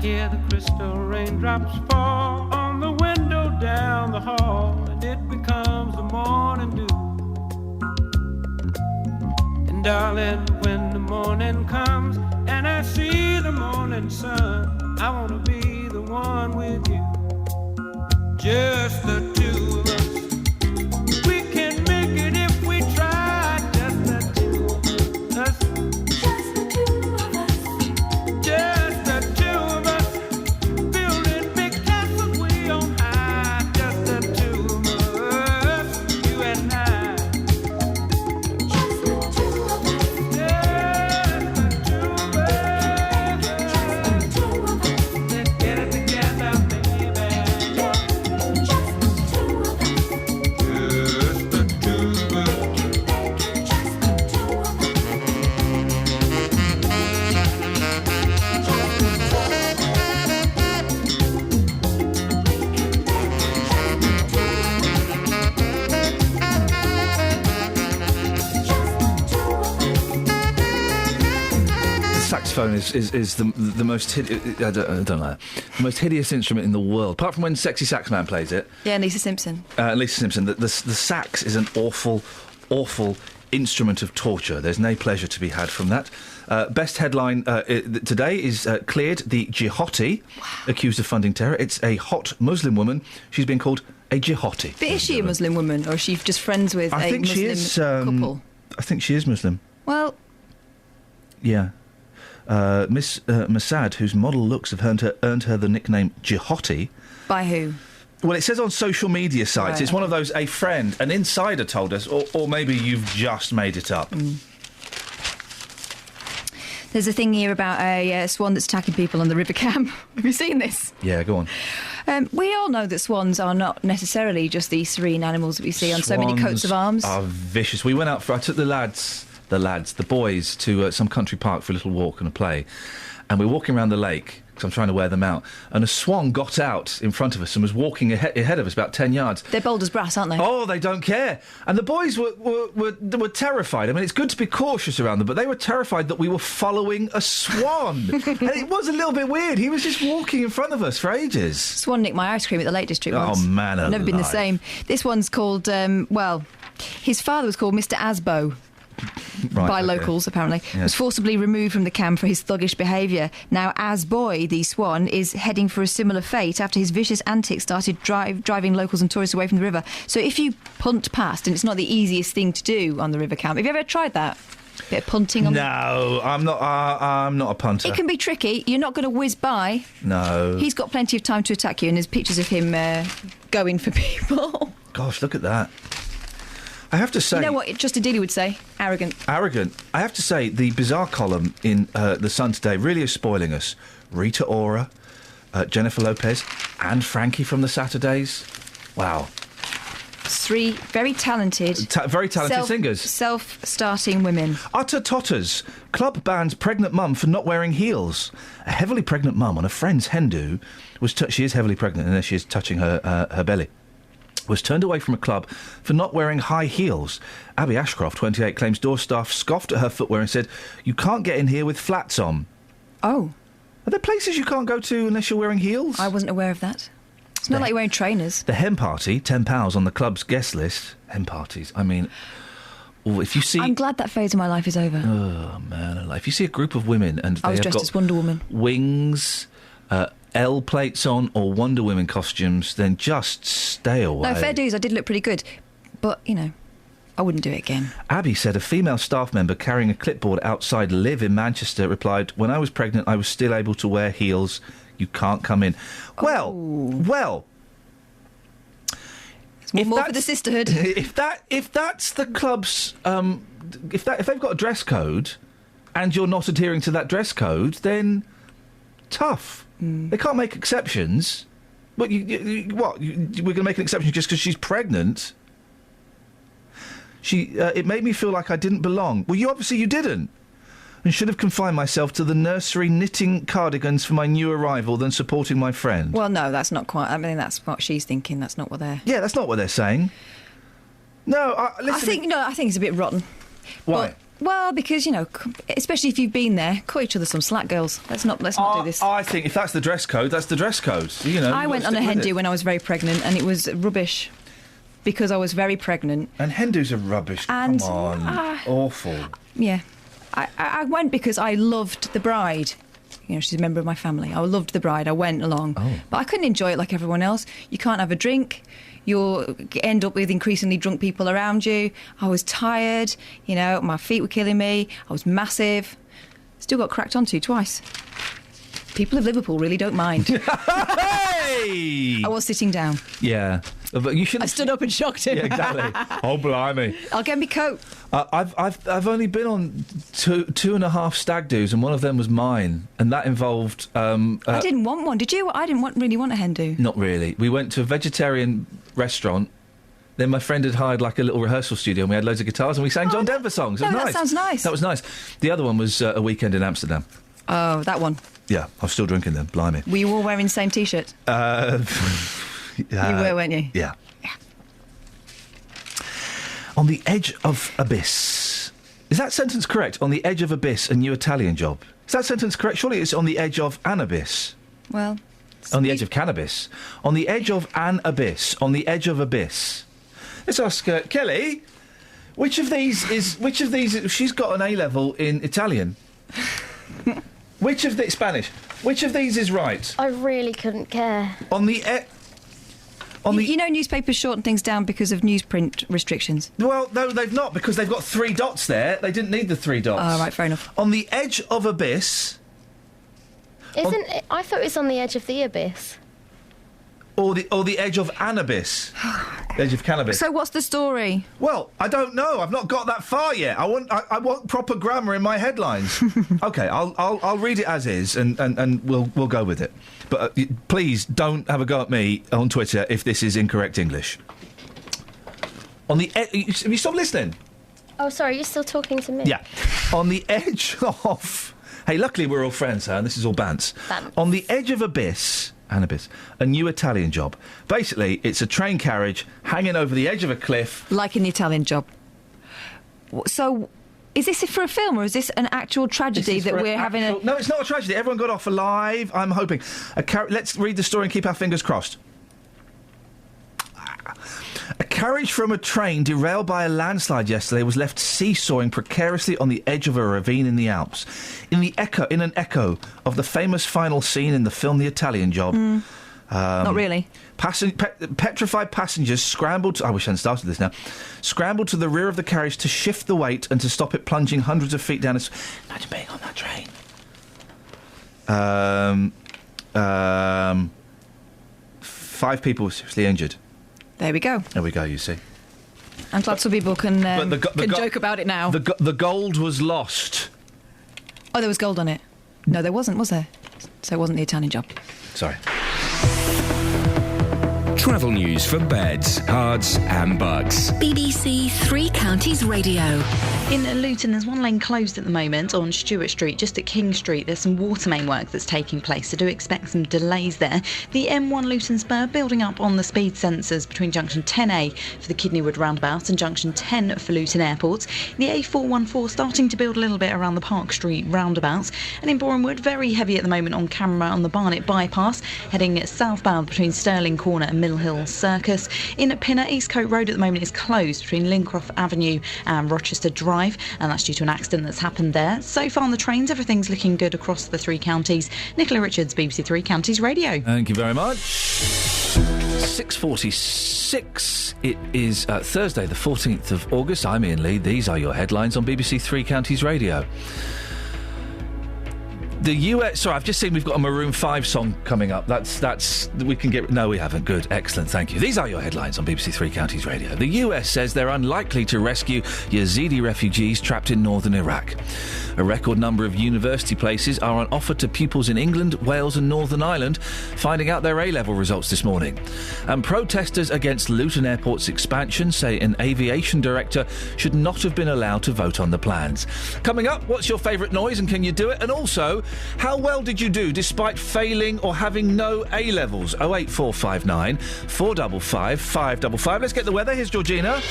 hear the crystal raindrops fall on the window down the hall, and it becomes the morning dew. And darling, when the morning comes and I see the morning sun, I wanna be the one with you, just the two of us. We can make it if we try, just the two of us. Just the two of us. Just the two of us. Building big castles way on high, just the two of us. You and I. Just the two of us. Just the two of us. Just the two of us. Let's get it together, baby. Just the two of us. Just the two of us. Saxophone is the most I don't know, the most hideous instrument in the world, apart from when Sexy Sax Man plays it. Yeah, and Lisa Simpson. The sax is an awful instrument of torture. There's no pleasure to be had from that. Best headline today is cleared the jihadi, accused of funding terror. It's a hot Muslim woman. She's been called a jihadi. But is she a Muslim woman, or is she just friends with I a think Muslim she is, couple? I think she is Muslim. Well, yeah. Miss Masad, whose model looks have earned her the nickname Jihati. by who? Well, it says on social media sites. Right, it's one of those, a friend, an insider told us, or maybe you've just made it up. There's a thing here about a swan that's attacking people on the River Cam. Have you seen this? Yeah, go on. We all know that swans are not necessarily just these serene animals that we see on so many coats of arms. Are vicious. We went out I took the boys, to some country park for a little walk and a play, and we're walking around the lake because I'm trying to wear them out, and a swan got out in front of us and was walking ahead of us about 10 yards. They're bold as brass, aren't they? Oh, they don't care. And the boys were terrified. I mean, it's good to be cautious around them, but they were terrified that we were following a swan. And it was a little bit weird. He was just walking in front of us for ages. Swan nicked my ice cream at the Lake District once. Oh, man alive. Never been the same. This one's called, his father was called Mr. Asbo. Right, by okay. locals, apparently, Yes. was forcibly removed from the camp for his thuggish behaviour. Now, Asboy, the swan, is heading for a similar fate after his vicious antics started driving locals and tourists away from the river. So if you punt past, and it's not the easiest thing to do on the river camp, have you ever tried that? Bit of punting on No, I'm not a punter. It can be tricky. You're not going to whiz by. No. He's got plenty of time to attack you, and there's pictures of him going for people. Gosh, look at that. I have to say... You know what Justin Dealey would say? Arrogant. Arrogant. I have to say, the bizarre column in The Sun today really is spoiling us. Rita Ora, Jennifer Lopez, and Frankie from the Saturdays. Wow. Three very talented... very talented singers. Self-starting women. Utter totters. Club bans pregnant mum for not wearing heels. A heavily pregnant mum on a friend's hen do was... she is heavily pregnant, and there she is touching her belly. Was turned away from a club for not wearing high heels. Abby Ashcroft, 28, claims door staff scoffed at her footwear and said, "You can't get in here with flats on." Oh. Are there places you can't go to unless you're wearing heels? I wasn't aware of that. It's not like you're wearing trainers. The hen party, £10 on the club's guest list. Hen parties, I mean... if you see... I'm glad that phase of my life is over. Oh, man. If you see a group of women and they I was have dressed got as Wonder Woman. wings... L plates on or Wonder Woman costumes, then just stay away. No, fair dues, I did look pretty good. But, I wouldn't do it again. Abby said a female staff member carrying a clipboard outside Live in Manchester replied, "When I was pregnant, I was still able to wear heels. You can't come in." Well... It's more for the sisterhood. If that's the club's... if they've got a dress code and you're not adhering to that dress code, then tough. They can't make exceptions. But we're going to make an exception just because she's pregnant? It made me feel like I didn't belong. Well, you didn't. And should have confined myself to the nursery knitting cardigans for my new arrival than supporting my friend. Well, no, that's not quite... I mean, that's what she's thinking. That's not what they're... Yeah, that's not what they're saying. No, listen... I think it's a bit rotten. Why? Well, because, especially if you've been there, cut each other some slack, girls. Let's not do this. I think if that's the dress code, that's the dress code. I went on a hen do when I was very pregnant, and it was rubbish because I was very pregnant. And hen dos are rubbish. And, come on, awful. Yeah, I went because I loved the bride. She's a member of my family. I loved the bride. I went along, but I couldn't enjoy it like everyone else. You can't have a drink. You'll end up with increasingly drunk people around you. I was tired, my feet were killing me. I was massive. Still got cracked onto twice. People of Liverpool really don't mind. Hey! I was sitting down. Yeah. But you shouldn't. I stood up and shocked him. Yeah, exactly. Oh, blimey. I'll get me coat. I've only been on two and a half stag do's, and one of them was mine, and that involved. I didn't want one. Did you? I didn't really want a hen do. Not really. We went to a vegetarian restaurant. Then my friend had hired like a little rehearsal studio, and we had loads of guitars, and we sang John Denver songs. It was nice. That sounds nice. That was nice. The other one was a weekend in Amsterdam. Oh, that one. Yeah, I was still drinking then. Blimey. Were you all wearing the same T-shirt? You were, weren't you? Yeah. On the edge of abyss. Is that sentence correct? On the edge of abyss, a new Italian job. Is that sentence correct? Surely it's on the edge of an abyss. Well... On the edge of cannabis. On the edge of an abyss. On the edge of abyss. Let's ask Kelly, which of these... She's got an A-level in Italian. Which of the... Spanish. Which of these is right? I really couldn't care. On the... newspapers shorten things down because of newsprint restrictions. Well, no, they've not, because they've got 3 dots there. They didn't need the 3 dots. Oh, right, fair enough. On the edge of abyss... Isn't it? I thought it was on the edge of the abyss. Or the edge of an abyss. The edge of cannabis. So what's the story? Well, I don't know. I've not got that far yet. I want proper grammar in my headlines. OK, I'll read it as is, and we'll go with it. But please don't have a go at me on Twitter if this is incorrect English. On the have you stopped listening? Oh, sorry, you're still talking to me. Yeah. On the edge of... Hey, luckily we're all friends, and this is all bants. On the edge of abyss... Annabis, a new Italian job. Basically, it's a train carriage hanging over the edge of a cliff. Like in the Italian Job. So, is this for a film, or is this an actual tragedy that we're having a... No, it's not a tragedy. Everyone got off alive, I'm hoping. Let's read the story and keep our fingers crossed. A carriage from a train derailed by a landslide yesterday was left seesawing precariously on the edge of a ravine in the Alps. In an echo of the famous final scene in the film The Italian Job. Not really. Petrified passengers scrambled... I wish I hadn't started this now. Scrambled to the rear of the carriage to shift the weight and to stop it plunging hundreds of feet down. Imagine being on that train. 5 people were seriously injured. There we go. There we go, you see. I'm glad some people can joke about it now. The gold was lost. Oh, there was gold on it. No, there wasn't, was there? So it wasn't the Italian Job. Sorry. Travel news for beds, cards and bugs. BBC Three Counties Radio. In Luton, there's one lane closed at the moment on Stewart Street, just at King Street. There's some water main work that's taking place, so do expect some delays there. The M1 Luton Spur building up on the speed sensors between junction 10A for the Kidneywood roundabout and junction 10 for Luton Airport. The A414 starting to build a little bit around the Park Street roundabout. And in Borehamwood, very heavy at the moment on camera on the Barnet bypass, heading southbound between Stirling Corner and Mill Hill Circus. In Pinner, Eastcote Road at the moment is closed between Lincroft Avenue and Rochester Drive, and that's due to an accident that's happened there. So far on the trains, everything's looking good across the 3 counties. Nicola Richards, BBC Three Counties Radio. Thank you very much. 6:46. It is Thursday, the 14th of August. I'm Iain Lee. These are your headlines on BBC Three Counties Radio. The US... Sorry, I've just seen we've got a Maroon 5 song coming up. That's... We can get... No, we haven't. Good. Excellent. Thank you. These are your headlines on BBC Three Counties Radio. The US says they're unlikely to rescue Yazidi refugees trapped in northern Iraq. A record number of university places are on offer to pupils in England, Wales and Northern Ireland, finding out their A-level results this morning. And protesters against Luton Airport's expansion say an aviation director should not have been allowed to vote on the plans. Coming up, what's your favourite noise and can you do it? And also... how well did you do despite failing or having no A-levels? 08459 455 555. Let's get the weather. Here's Georgina.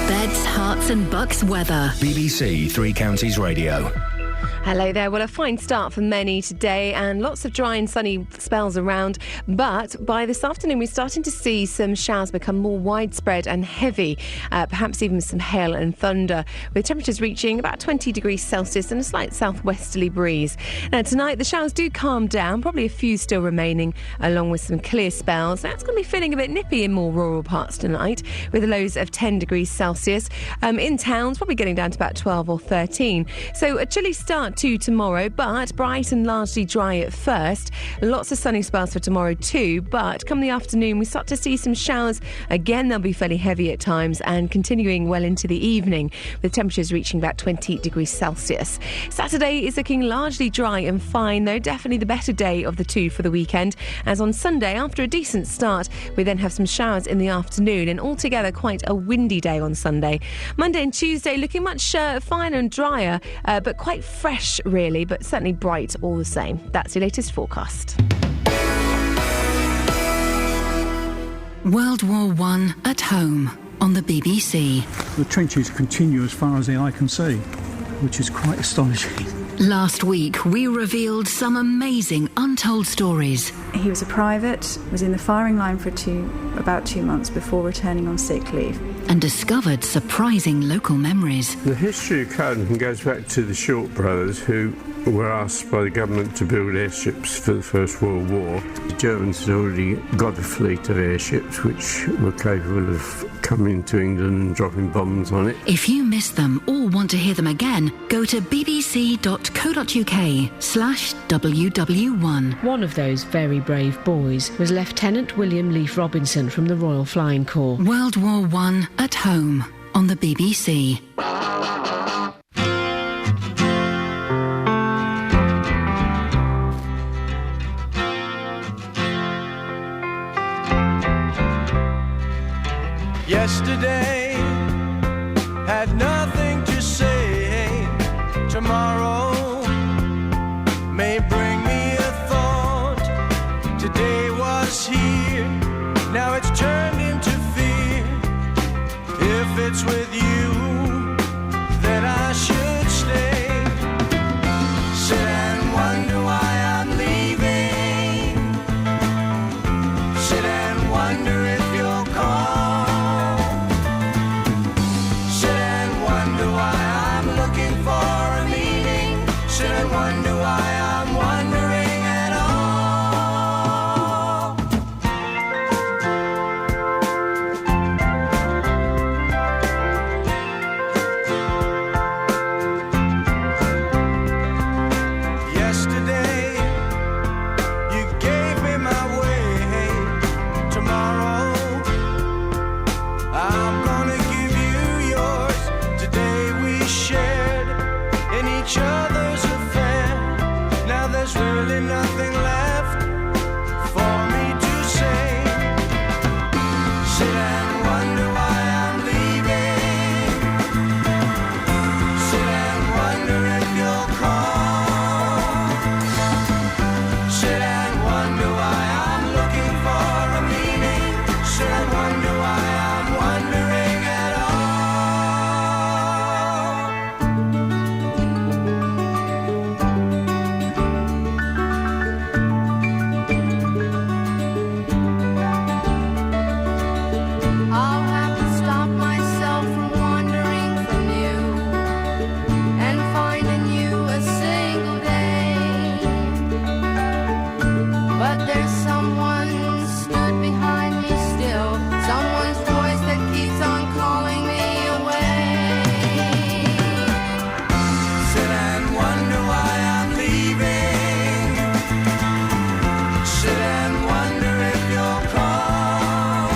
Beds, Hearts and Bucks weather. BBC Three Counties Radio. Hello there. Well, a fine start for many today and lots of dry and sunny spells around. But by this afternoon, we're starting to see some showers become more widespread and heavy, perhaps even some hail and thunder, with temperatures reaching about 20 degrees Celsius and a slight southwesterly breeze. Now, tonight, the showers do calm down, probably a few still remaining, along with some clear spells. Now, it's going to be feeling a bit nippy in more rural parts tonight, with lows of 10 degrees Celsius. In towns, probably getting down to about 12 or 13. So a chilly start to tomorrow, but bright and largely dry at first. Lots of sunny spells for tomorrow too, but come the afternoon we start to see some showers. Again, they'll be fairly heavy at times and continuing well into the evening, with temperatures reaching about 20 degrees Celsius. Saturday is looking largely dry and fine, though definitely the better day of the two for the weekend, as on Sunday, after a decent start, we then have some showers in the afternoon and altogether quite a windy day on Sunday. Monday and Tuesday looking much finer and drier, but quite fresh really, but certainly bright all the same. That's your latest forecast. World War I at home on the BBC. The trenches continue as far as the eye can see, which is quite astonishing. Last week, we revealed some amazing untold stories. He was a private, was in the firing line for about 2 months before returning on sick leave. And discovered surprising local memories. The history of Cardigan goes back to the Short brothers, who were asked by the government to build airships for the First World War. The Germans had already got a fleet of airships which were capable of coming to England and dropping bombs on it. If you missed them or want to hear them again, go to bbc.co.uk/WW1. One of those very brave boys was Lieutenant William Leaf Robinson from the Royal Flying Corps. World War I at home on the BBC. Yesterday had nothing to say. Tomorrow may bring me a thought. Today was here, now it's turned into fear. If it's with you, then I should stay. Sit and wonder why I'm leaving. Sit and wonder if you'll call. And wonder why I'm wondering at all. Yesterday you gave me my way. Tomorrow I'm gonna give you yours. Today we shared in each other's affair. Now there's really nothing left for me to say. Sit and wonder why I'm leaving. Sit and wonder if you'll call. Sit and wonder why I'm looking for a meaning. Sit and wonder why I'm wondering at all. I'll have to stop myself from wandering from you and finding you a single day. But there's someone stood behind me still, someone's voice that keeps on calling me away. Sit and wonder why I'm leaving. Sit and wonder if you'll call.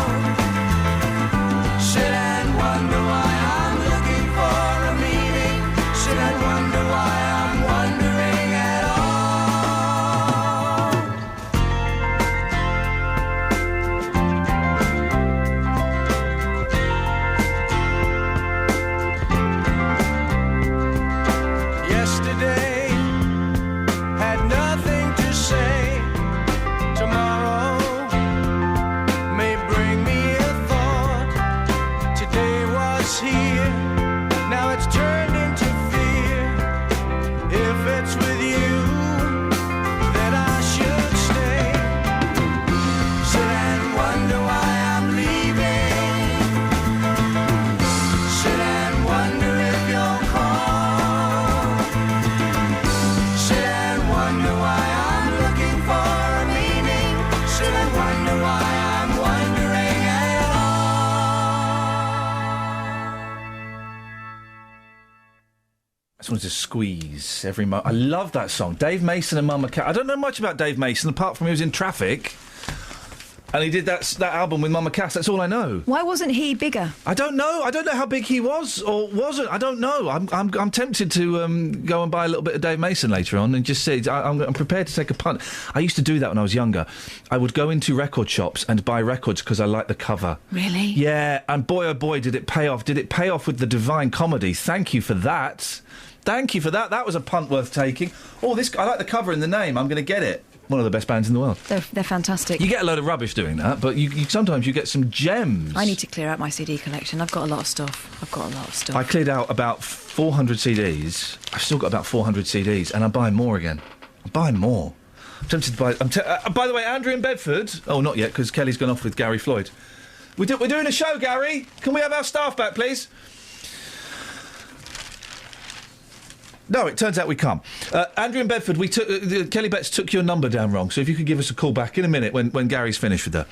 Sit and wonder why I'm looking for a meaning. Sit and wonder why I'm wondering at all. wanted to squeeze every moment. I love that song. Dave Mason and Mama Cass. I don't know much about Dave Mason, apart from he was in Traffic. And he did that album with Mama Cass. That's all I know. Why wasn't he bigger? I don't know. I don't know how big he was or wasn't. I don't know. I'm tempted to go and buy a little bit of Dave Mason later on and just say I'm prepared to take a punt. I used to do that when I was younger. I would go into record shops and buy records because I liked the cover. Really? Yeah. And boy, oh boy, did it pay off. Did it pay off with the Divine Comedy? Thank you for that. Thank you for that. That was a punt worth taking. Oh, I like the cover and the name. I'm going to get it. One of the best bands in the world. They're fantastic. You get a load of rubbish doing that, but you sometimes you get some gems. I need to clear out my CD collection. I've got a lot of stuff. I cleared out about 400 CDs. I've still got about 400 CDs, and I'm buying more again. I'm buying more. I'm tempted to buy... by the way, Andrew in Bedford... Oh, not yet, because Kelly's gone off with Gary Floyd. We're doing a show, Gary. Can we have our staff back, please? No, it turns out we can't. Andrew in Bedford, Kelly Betts took your number down wrong, so if you could give us a call back in a minute when Gary's finished with her.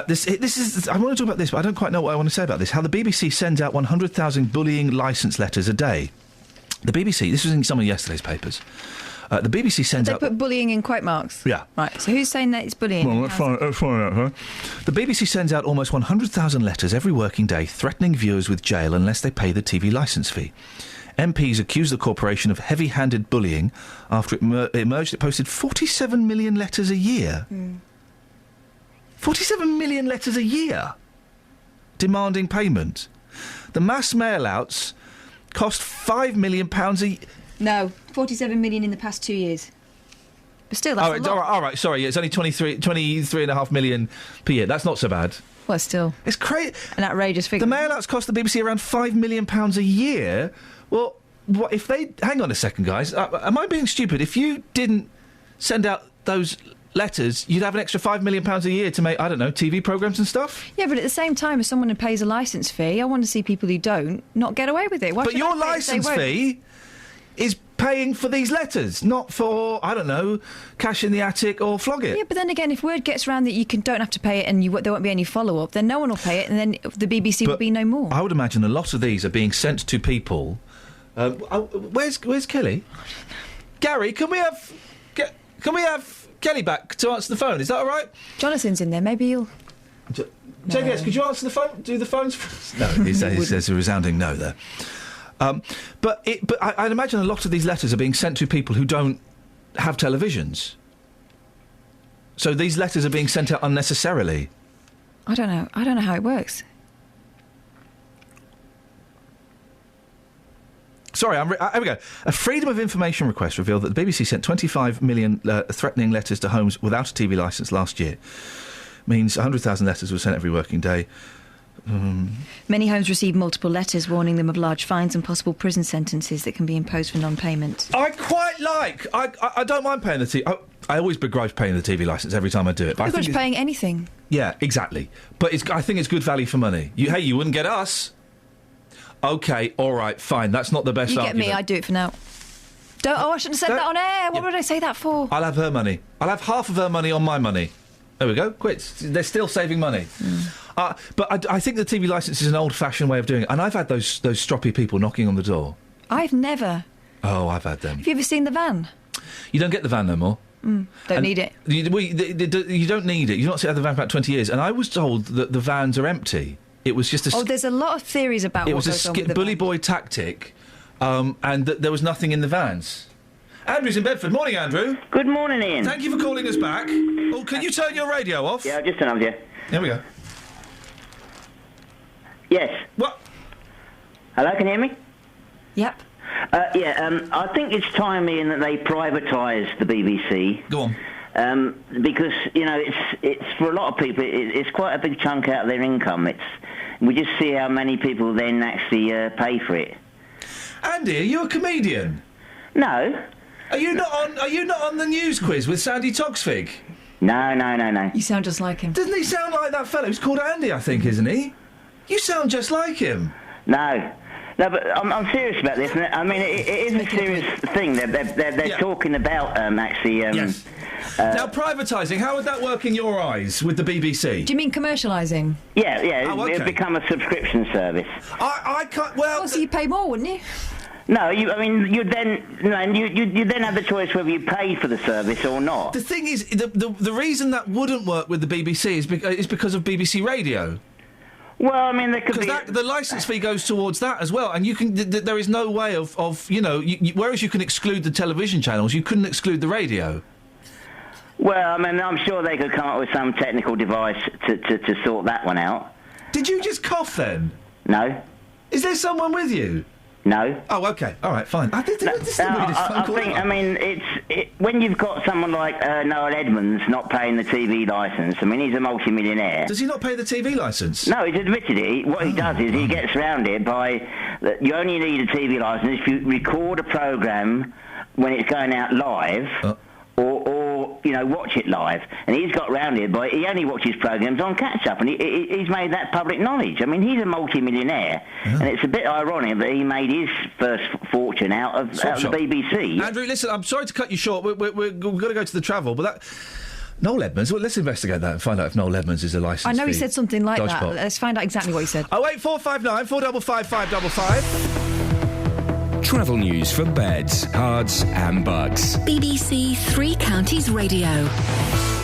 This is... I want to talk about this, but I don't quite know what I want to say about this. How the BBC sends out 100,000 bullying licence letters a day. The BBC... This was in some of yesterday's papers. The BBC sends out... They put bullying in quote marks? Yeah. Right, so who's saying that it's bullying? Well, let's find out, huh? The BBC sends out almost 100,000 letters every working day threatening viewers with jail unless they pay the TV licence fee. MPs accuse the corporation of heavy-handed bullying after it emerged it posted 47 million letters a year. 47 million letters a year demanding payment. The mass mail-outs cost £5 million a year. No, 47 million in the past 2 years. But still, that's a lot. All right, sorry, it's only 23.5 million per year. That's not so bad. Well, still. It's crazy. An outrageous figure. The mail-outs cost the BBC around £5 million a year. Well, what if they... Hang on a second, guys. Am I being stupid? If you didn't send out those letters, you'd have an extra £5 million a year to make, I don't know, TV programmes and stuff? Yeah, but at the same time, as someone who pays a licence fee, I want to see people who don't not get away with it. Why but your licence fee is paying for these letters, not for, I don't know, cash in the attic or flog it. Yeah, but then again, if word gets around that you don't have to pay it and there won't be any follow-up, then no one will pay it and then the BBC will be no more. I would imagine a lot of these are being sent to people... where's Kelly? Gary, can we have Kelly back to answer the phone? Is that all right? Jonathan's in there. Maybe he'll... JVS, could you answer the phone? Do the phones first? No, he says a resounding no there. But I'd imagine a lot of these letters are being sent to people who don't have televisions. So these letters are being sent out unnecessarily. I don't know how it works. Sorry, here we go. A Freedom of Information request revealed that the BBC sent 25 million threatening letters to homes without a TV licence last year. Means 100,000 letters were sent every working day. Many homes receive multiple letters warning them of large fines and possible prison sentences that can be imposed for non-payment. I quite like... I don't mind paying the TV... I always begrudge paying the TV licence every time I do it. But begrudge paying anything. Yeah, exactly. But I think it's good value for money. You wouldn't get us. OK, all right, fine. That's not the best argument. You get me, I'd do it for now. I shouldn't have said that on air. What would I say that for? I'll have her money. I'll have half of her money on my money. There we go. Quit. They're still saving money. But I think the TV licence is an old-fashioned way of doing it. And I've had those stroppy people knocking on the door. I've never. Oh, I've had them. Have you ever seen the van? You don't get the van no more. Don't need it. You don't need it. You've not seen the van for about 20 years. And I was told that the vans are empty. It was just a... there's a lot of theories about what goes on with the van. Bully boy tactic, and that there was nothing in the vans. Andrew's in Bedford. Morning, Andrew. Good morning, Ian. Thank you for calling us back. Oh, can you turn your radio off? Yeah, I'll just turn off, yeah. There we go. Yes. What? Hello, can you hear me? Yep. I think it's time, Ian, that they privatise the BBC. Go on. Because, you know, it's for a lot of people, it's quite a big chunk out of their income. We just see how many people then actually pay for it. Andy, are you a comedian? No. Are you not on the news quiz with Sandy Toksvig? No. You sound just like him. Doesn't he sound like that fellow? He's called Andy, I think, isn't he? You sound just like him. No, but I'm serious about this. I mean, it is a serious thing. They're talking about actually. Yes. Now, privatising, how would that work in your eyes with the BBC? Do you mean commercialising? Yeah. It'd become a subscription service. I can't. Well, so you pay more, wouldn't you? No, you then have the choice whether you pay for the service or not. The thing is, the reason that wouldn't work with the BBC is because of BBC Radio. Well, I mean, there could be... Because the licence fee goes towards that as well, and you can. There is no way of whereas you can exclude the television channels, you couldn't exclude the radio. Well, I mean, I'm sure they could come up with some technical device to sort that one out. Did you just cough then? No. Is there someone with you? No. Oh, okay. All right, fine. I think when you've got someone like Noel Edmonds not paying the TV licence, I mean, he's a multi-millionaire. Does he not pay the TV licence? No, he's admitted it. What he does is he gets around it by... You only need a TV licence if you record a programme when it's going out live... Or watch it live. And he's got round it by... He only watches programmes on catch-up, and he's made that public knowledge. I mean, he's a multi-millionaire, and it's a bit ironic that he made his first fortune out of the BBC. Andrew, listen, I'm sorry to cut you short. We've got to go to the travel, but that... Noel Edmonds, well, let's investigate that and find out if Noel Edmonds is a licensed I know he said something like that. Dodgeball. Let's find out exactly what he said. 08459 455 555. Travel news for beds, cards and bugs. BBC Three Counties Radio.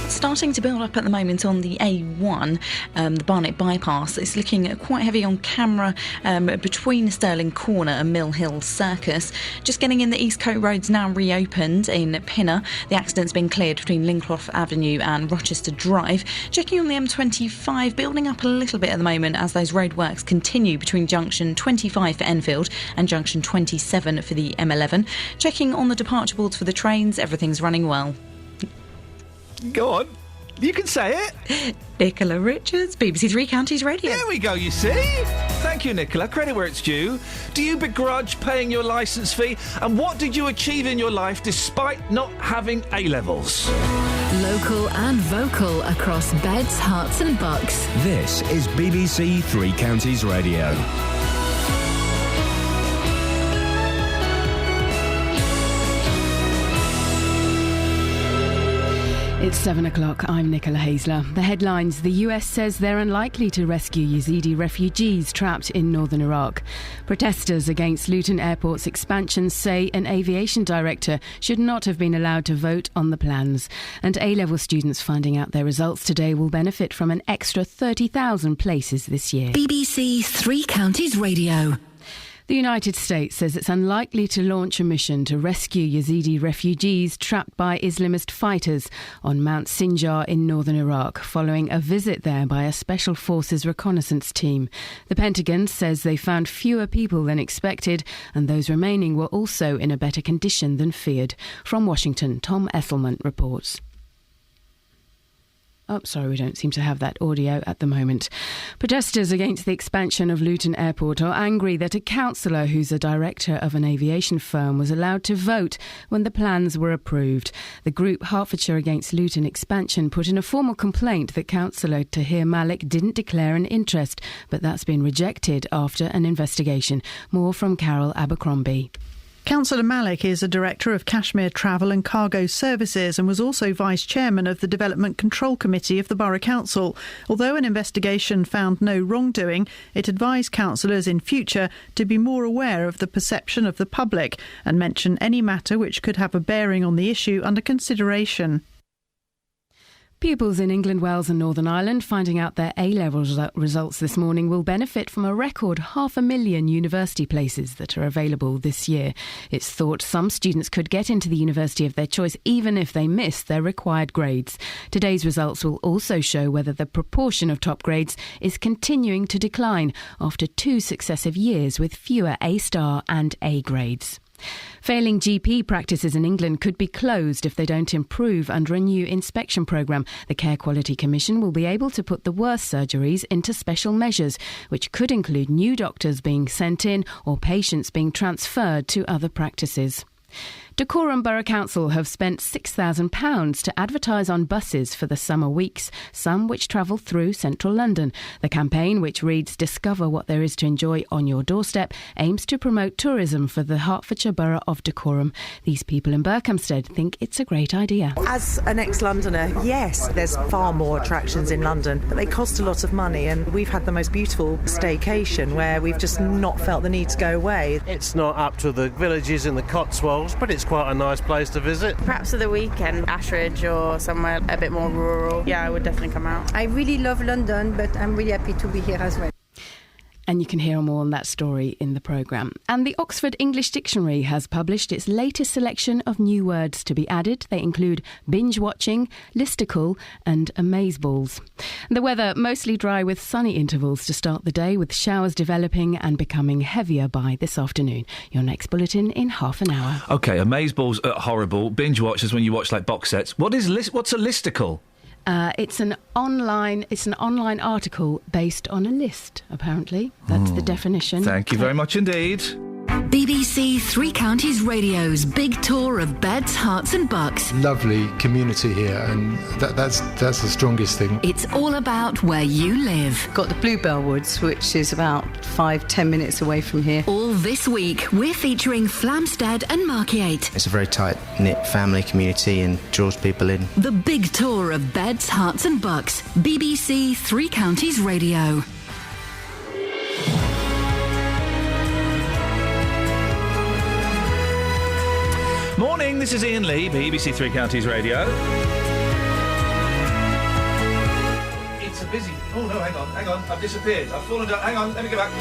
Starting to build up at the moment on the A1, the Barnet bypass. It's looking quite heavy on camera between Stirling Corner and Mill Hill Circus. Just getting in, the East Coast Road's now reopened in Pinner. The accident's been cleared between Lincroft Avenue and Rochester Drive. Checking on the M25, building up a little bit at the moment as those roadworks continue between junction 25 for Enfield and junction 27 for the M11. Checking on the departure boards for the trains, everything's running well. Go on. You can say it. Nicola Richards, BBC Three Counties Radio. There we go, you see? Thank you, Nicola. Credit where it's due. Do you begrudge paying your licence fee? And what did you achieve in your life despite not having A-levels? Local and vocal across beds, hearts and bucks. This is BBC Three Counties Radio. It's 7 o'clock. I'm Nicola Haisler. The headlines. The US says they're unlikely to rescue Yazidi refugees trapped in northern Iraq. Protesters against Luton Airport's expansion say an aviation director should not have been allowed to vote on the plans. And A-level students finding out their results today will benefit from an extra 30,000 places this year. BBC Three Counties Radio. The United States says it's unlikely to launch a mission to rescue Yazidi refugees trapped by Islamist fighters on Mount Sinjar in northern Iraq, following a visit there by a Special Forces reconnaissance team. The Pentagon says they found fewer people than expected, and those remaining were also in a better condition than feared. From Washington, Tom Esselman reports. Oh, sorry, we don't seem to have that audio at the moment. Protesters against the expansion of Luton Airport are angry that a councillor who's a director of an aviation firm was allowed to vote when the plans were approved. The group Hertfordshire Against Luton Expansion put in a formal complaint that Councillor Tahir Malik didn't declare an interest, but that's been rejected after an investigation. More from Carol Abercrombie. Councillor Malik is a director of Kashmir Travel and Cargo Services and was also vice chairman of the Development Control Committee of the Borough Council. Although an investigation found no wrongdoing, it advised councillors in future to be more aware of the perception of the public and mention any matter which could have a bearing on the issue under consideration. Pupils in England, Wales and Northern Ireland finding out their A-level results this morning will benefit from a record 500,000 university places that are available this year. It's thought some students could get into the university of their choice even if they miss their required grades. Today's results will also show whether the proportion of top grades is continuing to decline after 2 successive years with fewer A-star and A grades. Failing GP practices in England could be closed if they don't improve under a new inspection programme. The Care Quality Commission will be able to put the worst surgeries into special measures, which could include new doctors being sent in or patients being transferred to other practices. Dacorum Borough Council have spent £6,000 to advertise on buses for the summer weeks, some which travel through central London. The campaign, which reads "Discover what there is to enjoy on your doorstep," aims to promote tourism for the Hertfordshire Borough of Dacorum. These people in Berkhamsted think it's a great idea. As an ex-Londoner, yes, there's far more attractions in London, but they cost a lot of money, and we've had the most beautiful staycation where we've just not felt the need to go away. It's not up to the villages in the Cotswolds, but it's quite a nice place to visit. Perhaps for the weekend, Ashridge or somewhere a bit more rural. Yeah, I would definitely come out. I really love London, but I'm really happy to be here as well. And you can hear more on that story in the programme. And the Oxford English Dictionary has published its latest selection of new words to be added. They include binge-watching, listicle and amazeballs. The weather mostly dry with sunny intervals to start the day, with showers developing and becoming heavier by this afternoon. Your next bulletin in half an hour. OK, amazeballs are horrible. Binge-watchers when you watch, like, box sets. What's a listicle? It's an online article based on a list, apparently. That's the definition. Thank you very much indeed. BBC Three Counties Radio's big tour of beds, hearts and bucks. Lovely community here, and that's the strongest thing. It's all about where you live. Got the Bluebell Woods, which is about 5-10 minutes away from here. All this week, we're featuring Flamstead and Markyate. It's a very tight-knit family community and draws people in. The big tour of beds, hearts and bucks. BBC Three Counties Radio. Morning, this is Iain Lee, BBC Three Counties Radio. It's a busy... Oh, no, hang on, I've disappeared. I've fallen down. Hang on, let me go back.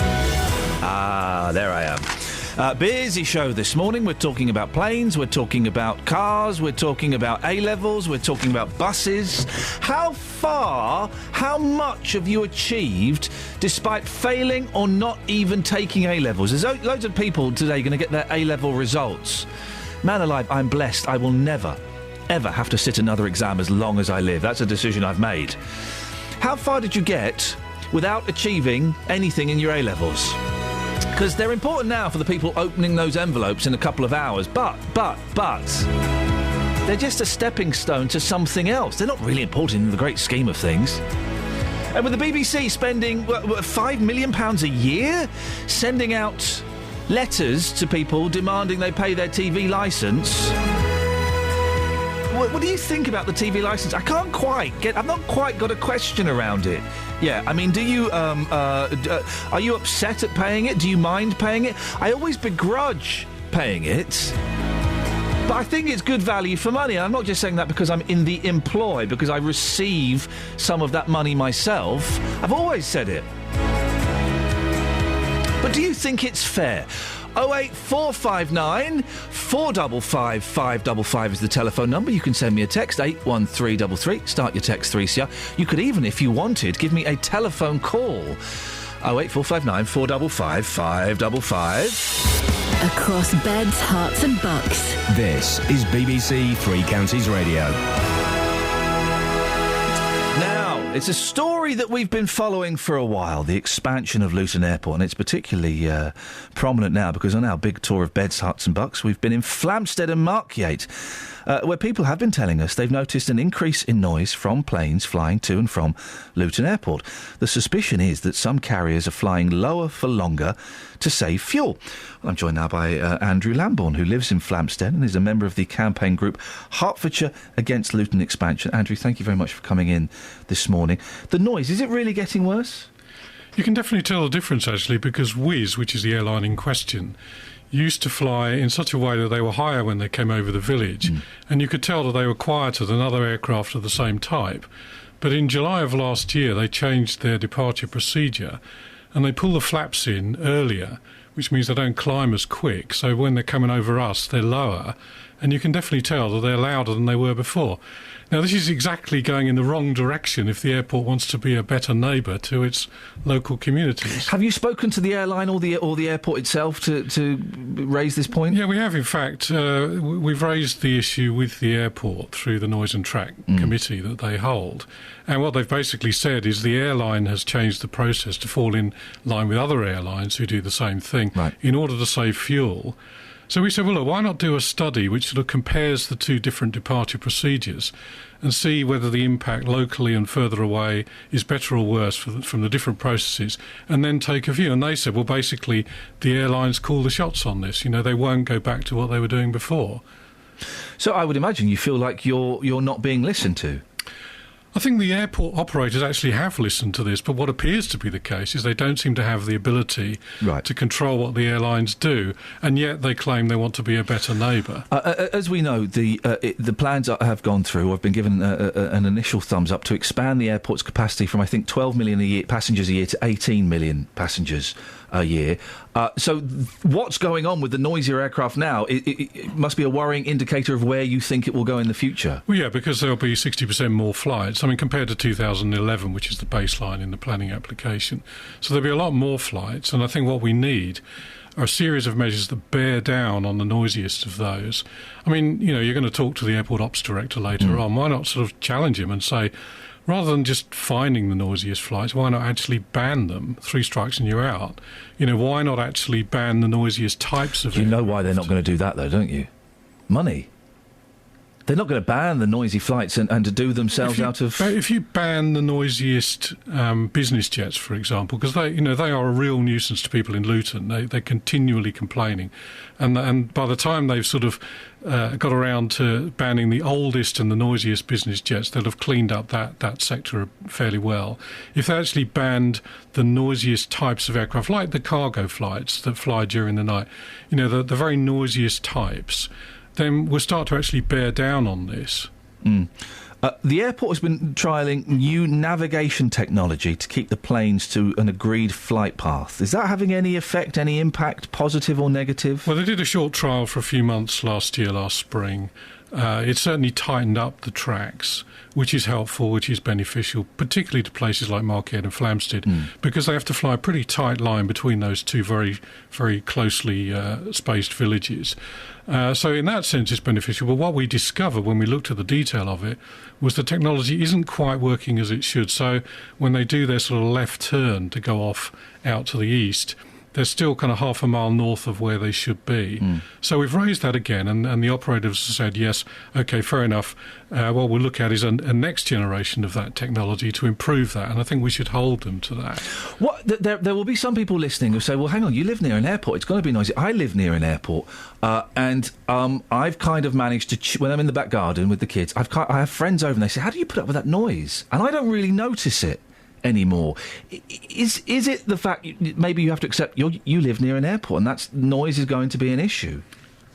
Ah, there I am. Busy show this morning. We're talking about planes, we're talking about cars, we're talking about A-levels, we're talking about buses. How much have you achieved despite failing or not even taking A-levels? There's loads of people today going to get their A-level results. Man alive, I'm blessed. I will never, ever have to sit another exam as long as I live. That's a decision I've made. How far did you get without achieving anything in your A-levels? Because they're important now for the people opening those envelopes in a couple of hours. But, they're just a stepping stone to something else. They're not really important in the great scheme of things. And with the BBC spending £5 million a year sending out letters to people demanding they pay their TV licence. What do you think about the TV licence? I've not quite got a question around it. Yeah, I mean, do you, are you upset at paying it? Do you mind paying it? I always begrudge paying it, but I think it's good value for money. And I'm not just saying that because I'm in the employ, because I receive some of that money myself. I've always said it. But do you think it's fair? 08459 455 555 is the telephone number. You can send me a text, 81333. Start your text 3CR. You could even, if you wanted, give me a telephone call. 08459 455 555. Across beds, hearts and bucks. This is BBC Three Counties Radio. It's a story that we've been following for a while, the expansion of Luton Airport, and it's particularly prominent now because on our big tour of beds, hearts and bucks, we've been in Flamstead and Markyate, where people have been telling us they've noticed an increase in noise from planes flying to and from Luton Airport. The suspicion is that some carriers are flying lower for longer to save fuel. Well, I'm joined now by Andrew Lambourne, who lives in Flamstead and is a member of the campaign group Hertfordshire Against Luton Expansion. Andrew, thank you very much for coming in this morning. The noise, is it really getting worse? You can definitely tell the difference, actually, because Wizz, which is the airline in question, used to fly in such a way that they were higher when they came over the village, and you could tell that they were quieter than other aircraft of the same type. But in July of last year, they changed their departure procedure, and they pull the flaps in earlier, which means they don't climb as quick. So when they're coming over us, they're lower, and you can definitely tell that they're louder than they were before. Now, this is exactly going in the wrong direction if the airport wants to be a better neighbour to its local communities. Have you spoken to the airline or the airport itself to raise this point? Yeah, we have. In fact, we've raised the issue with the airport through the Noise and Track committee that they hold. And what they've basically said is the airline has changed the process to fall in line with other airlines who do the same thing in order to save fuel. So we said, well, look, why not do a study which sort of compares the two different departure procedures and see whether the impact locally and further away is better or worse from the different processes, and then take a view. And they said, well, basically, the airlines call the shots on this. They won't go back to what they were doing before. So I would imagine you feel like you're not being listened to. I think the airport operators actually have listened to this, but what appears to be the case is they don't seem to have the ability to control what the airlines do, and yet they claim they want to be a better neighbour. As we know, the plans have gone through, or have been given an initial thumbs up to expand the airport's capacity from, I think, 12 million passengers a year to 18 million passengers a year. So what's going on with the noisier aircraft now? It must be a worrying indicator of where you think it will go in the future. Well, yeah, because there'll be 60% more flights. I mean, compared to 2011, which is the baseline in the planning application. So there'll be a lot more flights, and I think what we need are a series of measures that bear down on the noisiest of those. I mean, you're going to talk to the airport ops director later on. Why not sort of challenge him and say, rather than just finding the noisiest flights, why not actually ban them? 3 strikes and you're out. Why not actually ban the noisiest types of... You know why they're not going to do that, though, don't you? Money. They're not going to ban the noisy flights and to do themselves out of... If you ban the noisiest business jets, for example, because they are a real nuisance to people in Luton. They're continually complaining. And by the time they've sort of got around to banning the oldest and the noisiest business jets, they'll have cleaned up that sector fairly well. If they actually banned the noisiest types of aircraft, like the cargo flights that fly during the night, the very noisiest types, then we'll start to actually bear down on this. The airport has been trialling new navigation technology to keep the planes to an agreed flight path. Is that having any effect, any impact, positive or negative? Well, they did a short trial for a few months last spring. It certainly tightened up the tracks, which is helpful, which is beneficial, particularly to places like Marquette and Flamstead, because they have to fly a pretty tight line between those two very, very closely spaced villages. So in that sense, it's beneficial. But what we discovered when we looked at the detail of it was the technology isn't quite working as it should. So when they do their sort of left turn to go off out to the east, they're still kind of half a mile north of where they should be. So we've raised that again, and the operators said, yes, OK, fair enough. What we'll look at is a next generation of that technology to improve that, and I think we should hold them to that. There will be some people listening who say, well, hang on, you live near an airport, it's got to be noisy. I live near an airport, and I've kind of managed to, when I'm in the back garden with the kids, I have friends over and they say, how do you put up with that noise? And I don't really notice it anymore. Is it the fact maybe you have to accept you live near an airport and that noise is going to be an issue?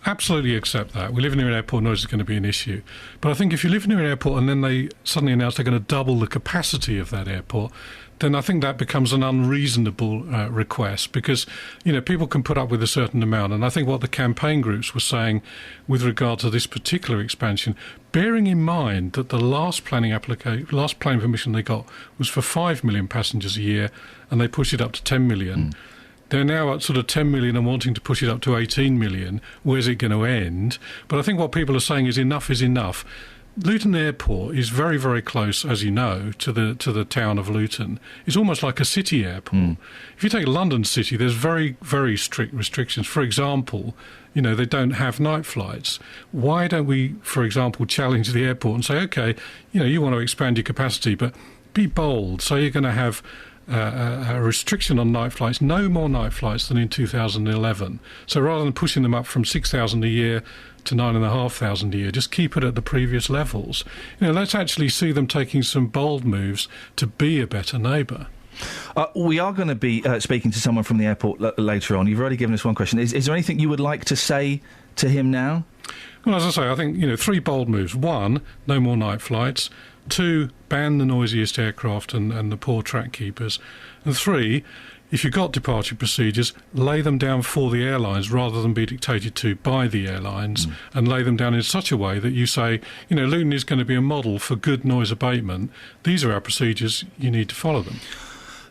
Absolutely accept that. We live near an airport, noise is going to be an issue. But I think if you live near an airport and then they suddenly announce they're going to double the capacity of that airport, then I think that becomes an unreasonable request, because, people can put up with a certain amount. And I think what the campaign groups were saying with regard to this particular expansion, bearing in mind that the last planning permission they got was for 5 million passengers a year, and they pushed it up to 10 million. They're now at sort of 10 million and wanting to push it up to 18 million. Where's it going to end? But I think what people are saying is enough is enough. Luton Airport is very, very close, as you know, to the town of Luton. It's almost like a city airport. If you take London City, there's very, very strict restrictions. For example, they don't have night flights. Why don't we, for example, challenge the airport and say, OK, you want to expand your capacity, but be bold. So you're going to have a restriction on night flights, no more night flights than in 2011. So rather than pushing them up from 6,000 a year to 9,500 a year, just keep it at the previous levels. Let's actually see them taking some bold moves to be a better neighbour. We are going to be speaking to someone from the airport later on. You've already given us one question. Is there anything you would like to say to him now? Well, as I say, I think, 3 bold moves. 1, no more night flights. 2, ban the noisiest aircraft and the poor track keepers. And 3, if you've got departure procedures, lay them down for the airlines rather than be dictated to by the airlines, and lay them down in such a way that you say, Luton is going to be a model for good noise abatement. These are our procedures. You need to follow them.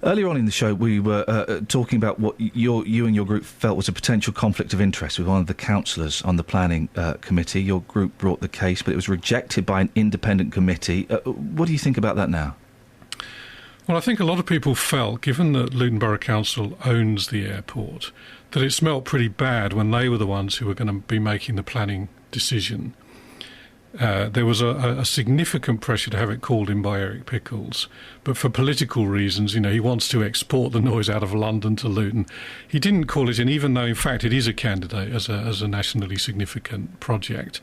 Earlier on in the show, we were talking about what you and your group felt was a potential conflict of interest with one of the councillors on the planning committee. Your group brought the case, but it was rejected by an independent committee. What do you think about that now? Well, I think a lot of people felt, given that Luton Borough Council owns the airport, that it smelt pretty bad when they were the ones who were going to be making the planning decision. There was a significant pressure to have it called in by Eric Pickles, but for political reasons, he wants to export the noise out of London to Luton. He didn't call it in, even though, in fact, it is a candidate as a nationally significant project.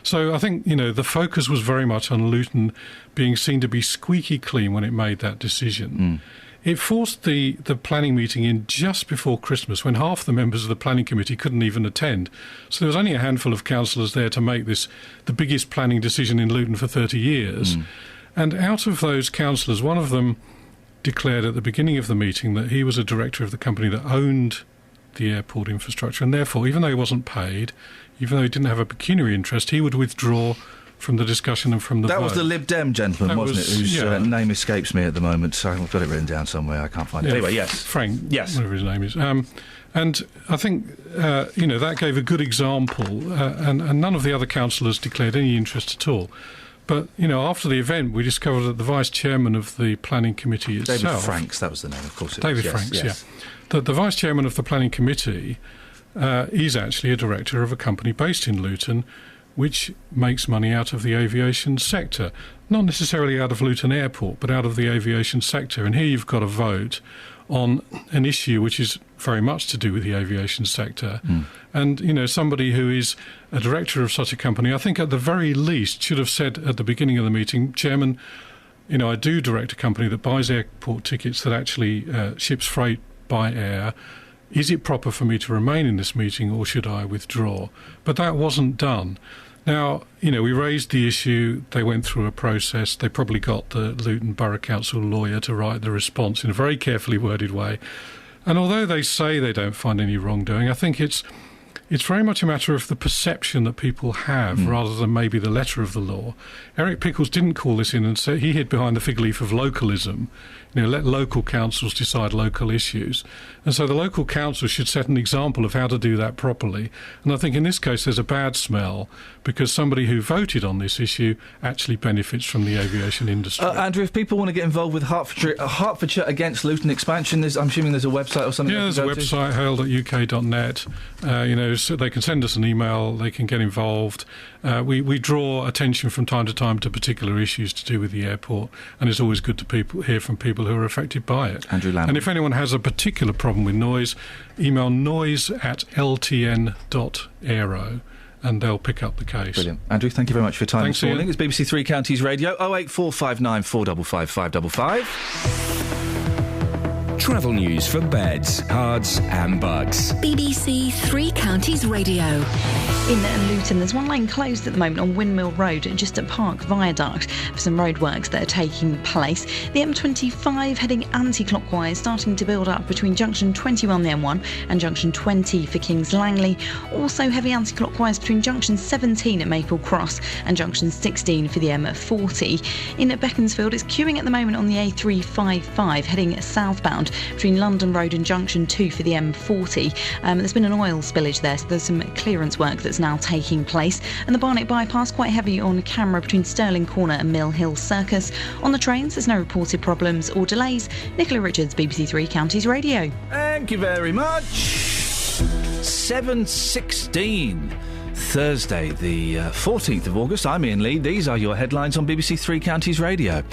So I think, the focus was very much on Luton being seen to be squeaky clean when it made that decision. It forced the planning meeting in just before Christmas, when half the members of the planning committee couldn't even attend. So there was only a handful of councillors there to make this the biggest planning decision in Luton for 30 years. And out of those councillors, one of them declared at the beginning of the meeting that he was a director of the company that owned the airport infrastructure, and therefore, even though he wasn't paid, even though he didn't have a pecuniary interest, he would withdraw from the discussion and from the vote. That was the Lib Dem gentleman, wasn't it? Whose name escapes me at the moment. So I've got it written down somewhere. I can't find it. Anyway, yes. Frank. Yes. Whatever his name is. And I think, that gave a good example, and none of the other councillors declared any interest at all. But, after the event, we discovered that the vice-chairman of the planning committee itself... David Franks, that was the name, of course it David was. Franks, yes. That the vice-chairman of the planning committee is actually a director of a company based in Luton, which makes money out of the aviation sector. Not necessarily out of Luton Airport, but out of the aviation sector. And here you've got a vote on an issue which is very much to do with the aviation sector. And, somebody who is a director of such a company, I think at the very least should have said at the beginning of the meeting, Chairman, I do direct a company that buys airport tickets that actually ships freight by air. Is it proper for me to remain in this meeting or should I withdraw? But that wasn't done. Now, we raised the issue, they went through a process, they probably got the Luton Borough Council lawyer to write the response in a very carefully worded way. And although they say they don't find any wrongdoing, I think it's very much a matter of the perception that people have rather than maybe the letter of the law. Eric Pickles didn't call this in and say he hid behind the fig leaf of localism. Let local councils decide local issues. And so the local council should set an example of how to do that properly. And I think in this case there's a bad smell because somebody who voted on this issue actually benefits from the aviation industry. Andrew, if people want to get involved with Hertfordshire Against Luton Expansion, I'm assuming there's a website or something? Yeah, there's a website, hail.uk.net. So they can send us an email, they can get involved. We draw attention from time to time to particular issues to do with the airport, and it's always good to hear from people who are affected by it. Andrew Lambert. And if anyone has a particular problem with noise, email noise@ltn.aero and they'll pick up the case. Brilliant. Andrew, thank you very much for your time this morning. Iain. It's BBC Three Counties Radio, 08459 455 555. Travel news for beds, cards and bugs. BBC Three Counties Radio. In Luton, there's one lane closed at the moment on Windmill Road, just at Park Viaduct, for some roadworks that are taking place. The M25 heading anti-clockwise, starting to build up between junction 21, the M1, and junction 20 for Kings Langley. Also heavy anti-clockwise between junction 17 at Maple Cross and junction 16 for the M40. In Beaconsfield, it's queuing at the moment on the A355 heading southbound between London Road and junction 2 for the M40. There's been an oil spillage there, so there's some clearance work that's now taking place. And the Barnet bypass quite heavy on camera between Stirling Corner and Mill Hill Circus. On the trains, there's no reported problems or delays. Nicola Richards, BBC Three Counties Radio. Thank you very much. 7:16. Thursday, the 14th of August. I'm Iain Lee. These are your headlines on BBC Three Counties Radio.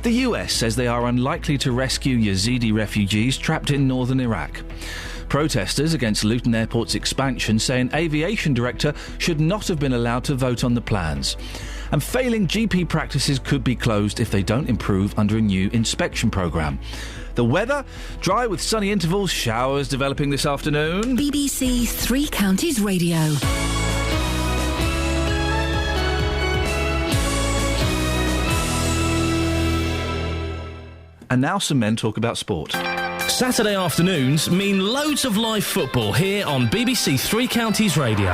The US says they are unlikely to rescue Yazidi refugees trapped in northern Iraq. Protesters against Luton Airport's expansion say an aviation director should not have been allowed to vote on the plans. And failing GP practices could be closed if they don't improve under a new inspection programme. The weather, dry with sunny intervals, showers developing this afternoon. BBC Three Counties Radio. And now some men talk about sport. Saturday afternoons mean loads of live football here on BBC Three Counties Radio.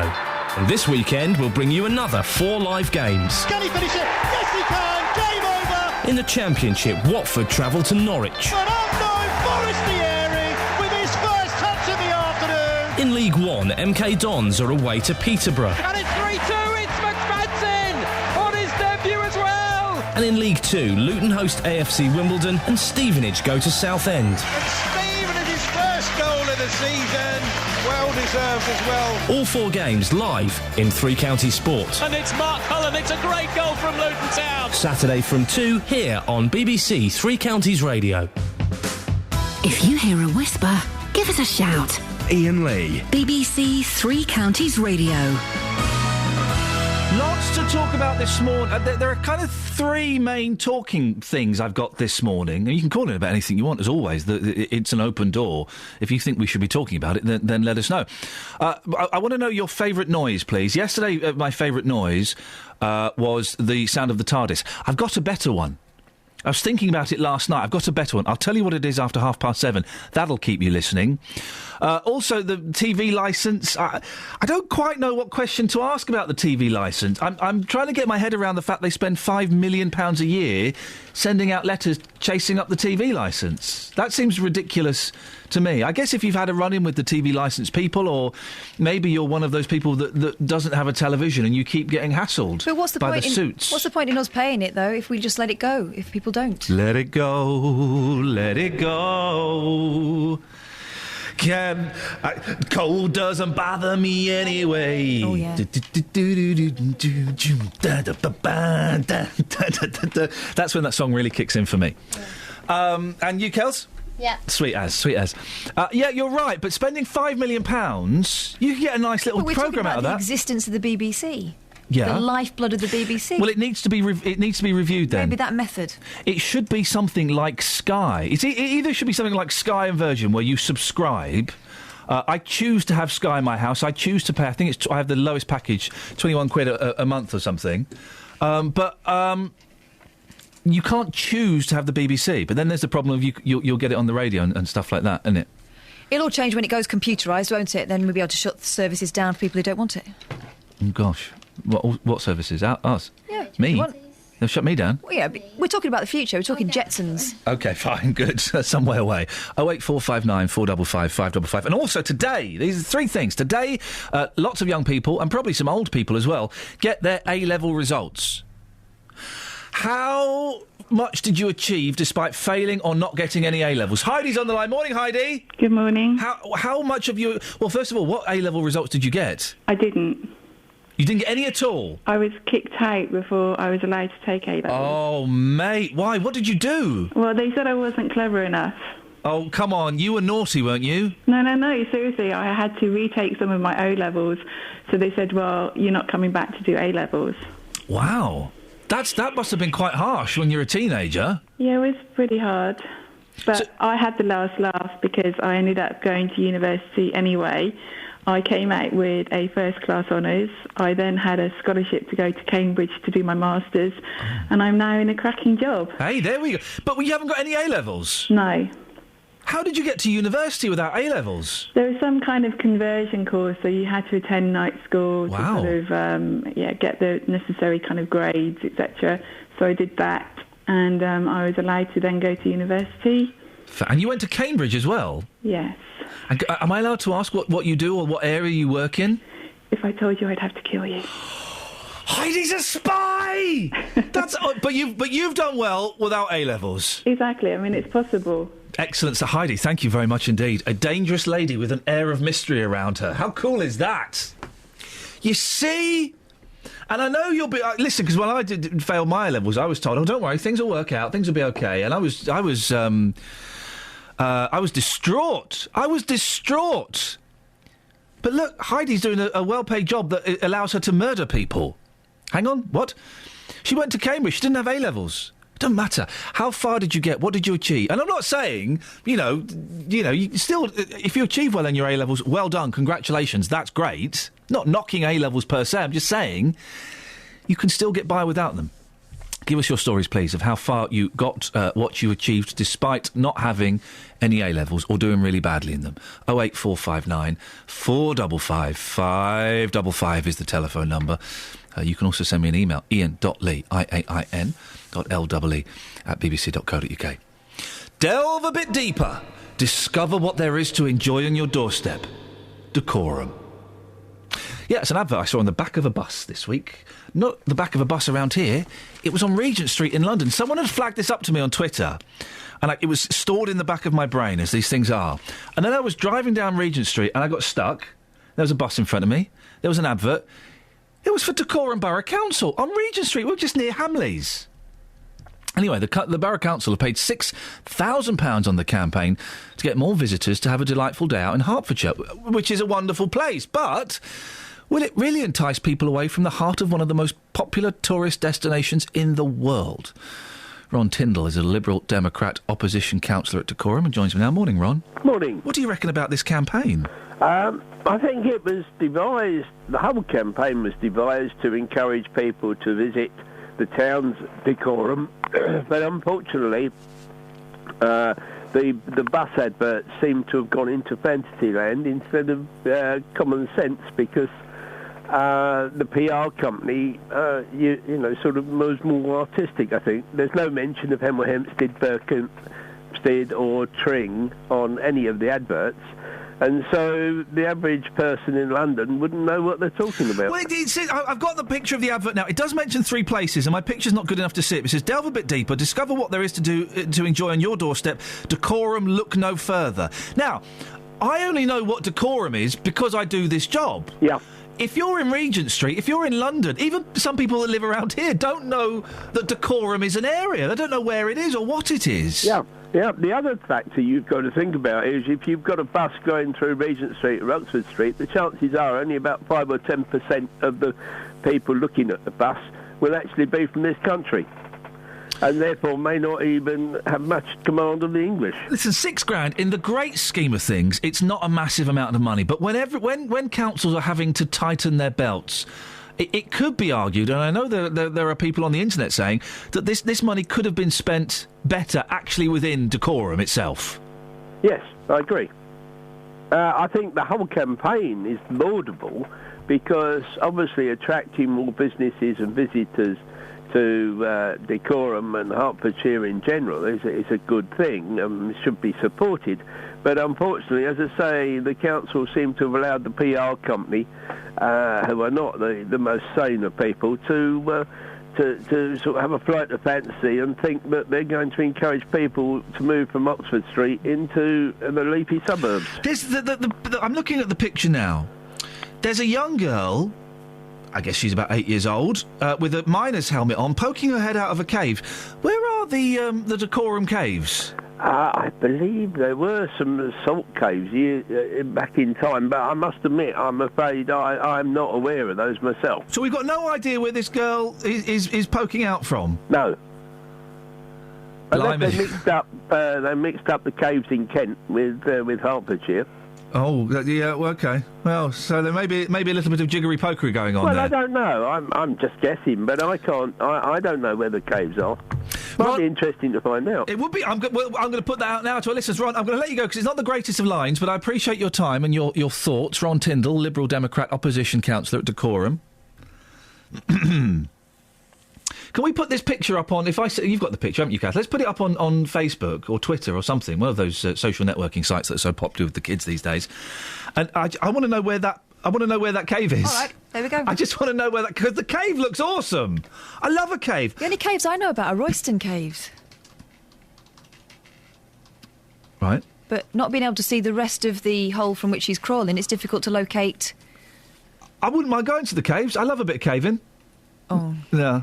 And this weekend we'll bring you another 4 live games. Can he finish it? Yes, he can! Game over! In the Championship, Watford travel to Norwich. An unknown Forestieri with his first touch of the afternoon! In League One, MK Dons are away to Peterborough. And it's 3-2, it's McFadden on his debut as well! And in League 2, Luton host AFC Wimbledon and Stevenage go to Southend. Stevenage's first goal of the season, well deserved as well. All 4 games live in Three Counties Sport. And it's Mark Cullen, it's a great goal from Luton Town. Saturday from 2 here on BBC Three Counties Radio. If you hear a whisper, give us a shout. Iain Lee. BBC Three Counties Radio. Lots to talk about this morning. There are kind of 3 main talking things I've got this morning. You can call it about anything you want, as always. It's an open door. If you think we should be talking about it, then let us know. I want to know your favourite noise, please. Yesterday, my favourite noise was the sound of the TARDIS. I've got a better one. I was thinking about it last night. I've got a better one. I'll tell you what it is after 7:30. That'll keep you listening. Also, the TV licence. I don't quite know what question to ask about the TV licence. I'm trying to get my head around the fact they spend £5 million a year sending out letters chasing up the TV licence. That seems ridiculous to me. I guess if you've had a run-in with the TV licence people, or maybe you're one of those people that doesn't have a television and you keep getting hassled But what's the by point the suits. What's the point in us paying it, though, if we just let it go, if people don't? Let it go, let it go. Cold doesn't bother me anyway. Oh, yeah. That's when that song really kicks in for me. And you, Kels? Yeah. Sweet as. Yeah, you're right, but spending £5 million, you can get a nice little programme out of that. The existence of the BBC. Yeah. The lifeblood of the BBC. Well, it needs to be reviewed then. Maybe that method. It should be something like Sky. It either should be something like Sky and Virgin, where you subscribe. I choose to have Sky in my house. I choose to pay. I think I have the lowest package, £21 a month or something. But you can't choose to have the BBC. But then there's the problem of you'll get it on the radio and stuff like that, isn't it? It'll all change when it goes computerised, won't it? Then we'll be able to shut the services down for people who don't want it. Oh, gosh. What services? Us? Yeah. Me? They'll shut me down? Well, yeah, but we're talking about the future. We're talking Jetsons. OK, fine, good. Some way away. 08459 455 555. And also today, these are 3 things. Today, lots of young people, and probably some old people as well, get their A-level results. How much did you achieve despite failing or not getting any A-levels? Heidi's on the line. Morning, Heidi. Good morning. How much of you... Well, first of all, what A-level results did you get? I didn't. You didn't get any at all? I was kicked out before I was allowed to take A-levels. Oh, mate. Why? What did you do? Well, they said I wasn't clever enough. Oh, come on. You were naughty, weren't you? No. Seriously, I had to retake some of my O-levels. So they said, well, you're not coming back to do A-levels. Wow. That must have been quite harsh when you were a teenager. Yeah, it was pretty hard. But I had the last laugh because I ended up going to university anyway. I came out with a first-class honours. I then had a scholarship to go to Cambridge to do my masters, and I'm now in a cracking job. Hey, there we go. But you haven't got any A-levels? No. How did you get to university without A-levels? There was some kind of conversion course, so you had to attend night school to Wow. sort of get the necessary kind of grades, etc. So I did that, and I was allowed to then go to university. And you went to Cambridge as well? Yes. And, am I allowed to ask what you do or what area you work in? If I told you, I'd have to kill you. Heidi's a spy! But you've done well without A-levels. Exactly. I mean, it's possible. Excellent. So, Heidi, thank you very much indeed. A dangerous lady with an air of mystery around her. How cool is that? You see? And I know you'll be... listen, because when I did fail my A-levels, I was told, oh, don't worry, things will work out, things will be OK. And I was distraught. I was distraught. But look, Heidi's doing a well-paid job that allows her to murder people. Hang on, what? She went to Cambridge. She didn't have A-levels. It doesn't matter. How far did you get? What did you achieve? And I'm not saying, you still, if you achieve well in your A-levels, well done, congratulations, that's great. Not knocking A-levels per se, I'm just saying you can still get by without them. Give us your stories, please, of how far you got, what you achieved despite not having any A-levels or doing really badly in them. 08459 455 555 is the telephone number. You can also send me an email, Iain.lee, IAIN.LEE @bbc.co.uk. Delve a bit deeper. Discover what there is to enjoy on your doorstep. Decorum. Yeah, it's an advert I saw on the back of a bus this week. Not the back of a bus around here. It was on Regent Street in London. Someone had flagged this up to me on Twitter, and it was stored in the back of my brain, as these things are. And then I was driving down Regent Street, and I got stuck. There was a bus in front of me. There was an advert. It was for Dacorum Borough Council on Regent Street. We're just near Hamleys. Anyway, the Borough Council have paid £6,000 on the campaign to get more visitors to have a delightful day out in Hertfordshire, which is a wonderful place. But will it really entice people away from the heart of one of the most popular tourist destinations in the world? Ron Tyndall is a Liberal Democrat opposition councillor at Dacorum and joins me now. Morning, Ron. Morning. What do you reckon about this campaign? I think it was devised, the whole campaign was devised to encourage people to visit the town's Dacorum, but unfortunately the bus adverts seem to have gone into Fantasyland instead of common sense, because the PR company, sort of was more artistic, I think. There's no mention of Hemel Hempstead, Berkhamsted or Tring on any of the adverts. And so the average person in London wouldn't know what they're talking about. Well, I've got the picture of the advert now. It does mention 3 places, and my picture's not good enough to see it. It says, delve a bit deeper, discover what there is to do to enjoy on your doorstep. Dacorum, look no further. Now, I only know what Dacorum is because I do this job. Yeah. If you're in Regent Street, if you're in London, even some people that live around here don't know that Dacorum is an area. They don't know where it is or what it is. Yeah. Yeah, the other factor you've got to think about is if you've got a bus going through Regent Street or Oxford Street, the chances are only about 5 or 10% of the people looking at the bus will actually be from this country, and therefore may not even have much command of the English. Listen, £6,000, in the great scheme of things, it's not a massive amount of money, but when councils are having to tighten their belts, it could be argued, and I know there are people on the internet saying that this money could have been spent better actually within Dacorum itself. Yes, I agree. I think the whole campaign is laudable because obviously attracting more businesses and visitors to Dacorum and Hertfordshire in general is a good thing and should be supported. But unfortunately, as I say, the council seem to have allowed the PR company, who are not the most sane of people, to sort of have a flight of fancy and think that they're going to encourage people to move from Oxford Street into the leafy suburbs. I'm looking at the picture now. There's a young girl, I guess she's about 8 years old, with a miner's helmet on, poking her head out of a cave. Where are the Dacorum caves? I believe there were some salt caves back in time, but I must admit, I'm afraid I'm not aware of those myself. So we've got no idea where this girl is poking out from? No. Unless they mixed up the caves in Kent with Hertfordshire. Oh, yeah, well, OK. Well, so there may be a little bit of jiggery-pokery going on there. Well, I don't know. I'm just guessing, but I don't know where the caves are. Might be interesting to find out. It would be. I'm going to put that out now to our listeners. Ron, I'm going to let you go because it's not the greatest of lines, but I appreciate your time and your thoughts. Ron Tyndall, Liberal Democrat opposition councillor at Dacorum. Can we put this picture up on... You've got the picture, haven't you, Kath? Let's put it up on Facebook or Twitter or something, one of those social networking sites that are so popular with the kids these days. And I want to know where that... I want to know where that cave is. All right, there we go. I just want to know where that... Because the cave looks awesome. I love a cave. The only caves I know about are Royston Caves. Right. But not being able to see the rest of the hole from which he's crawling, it's difficult to locate. I wouldn't mind going to the caves. I love a bit of caving. Oh. Yeah.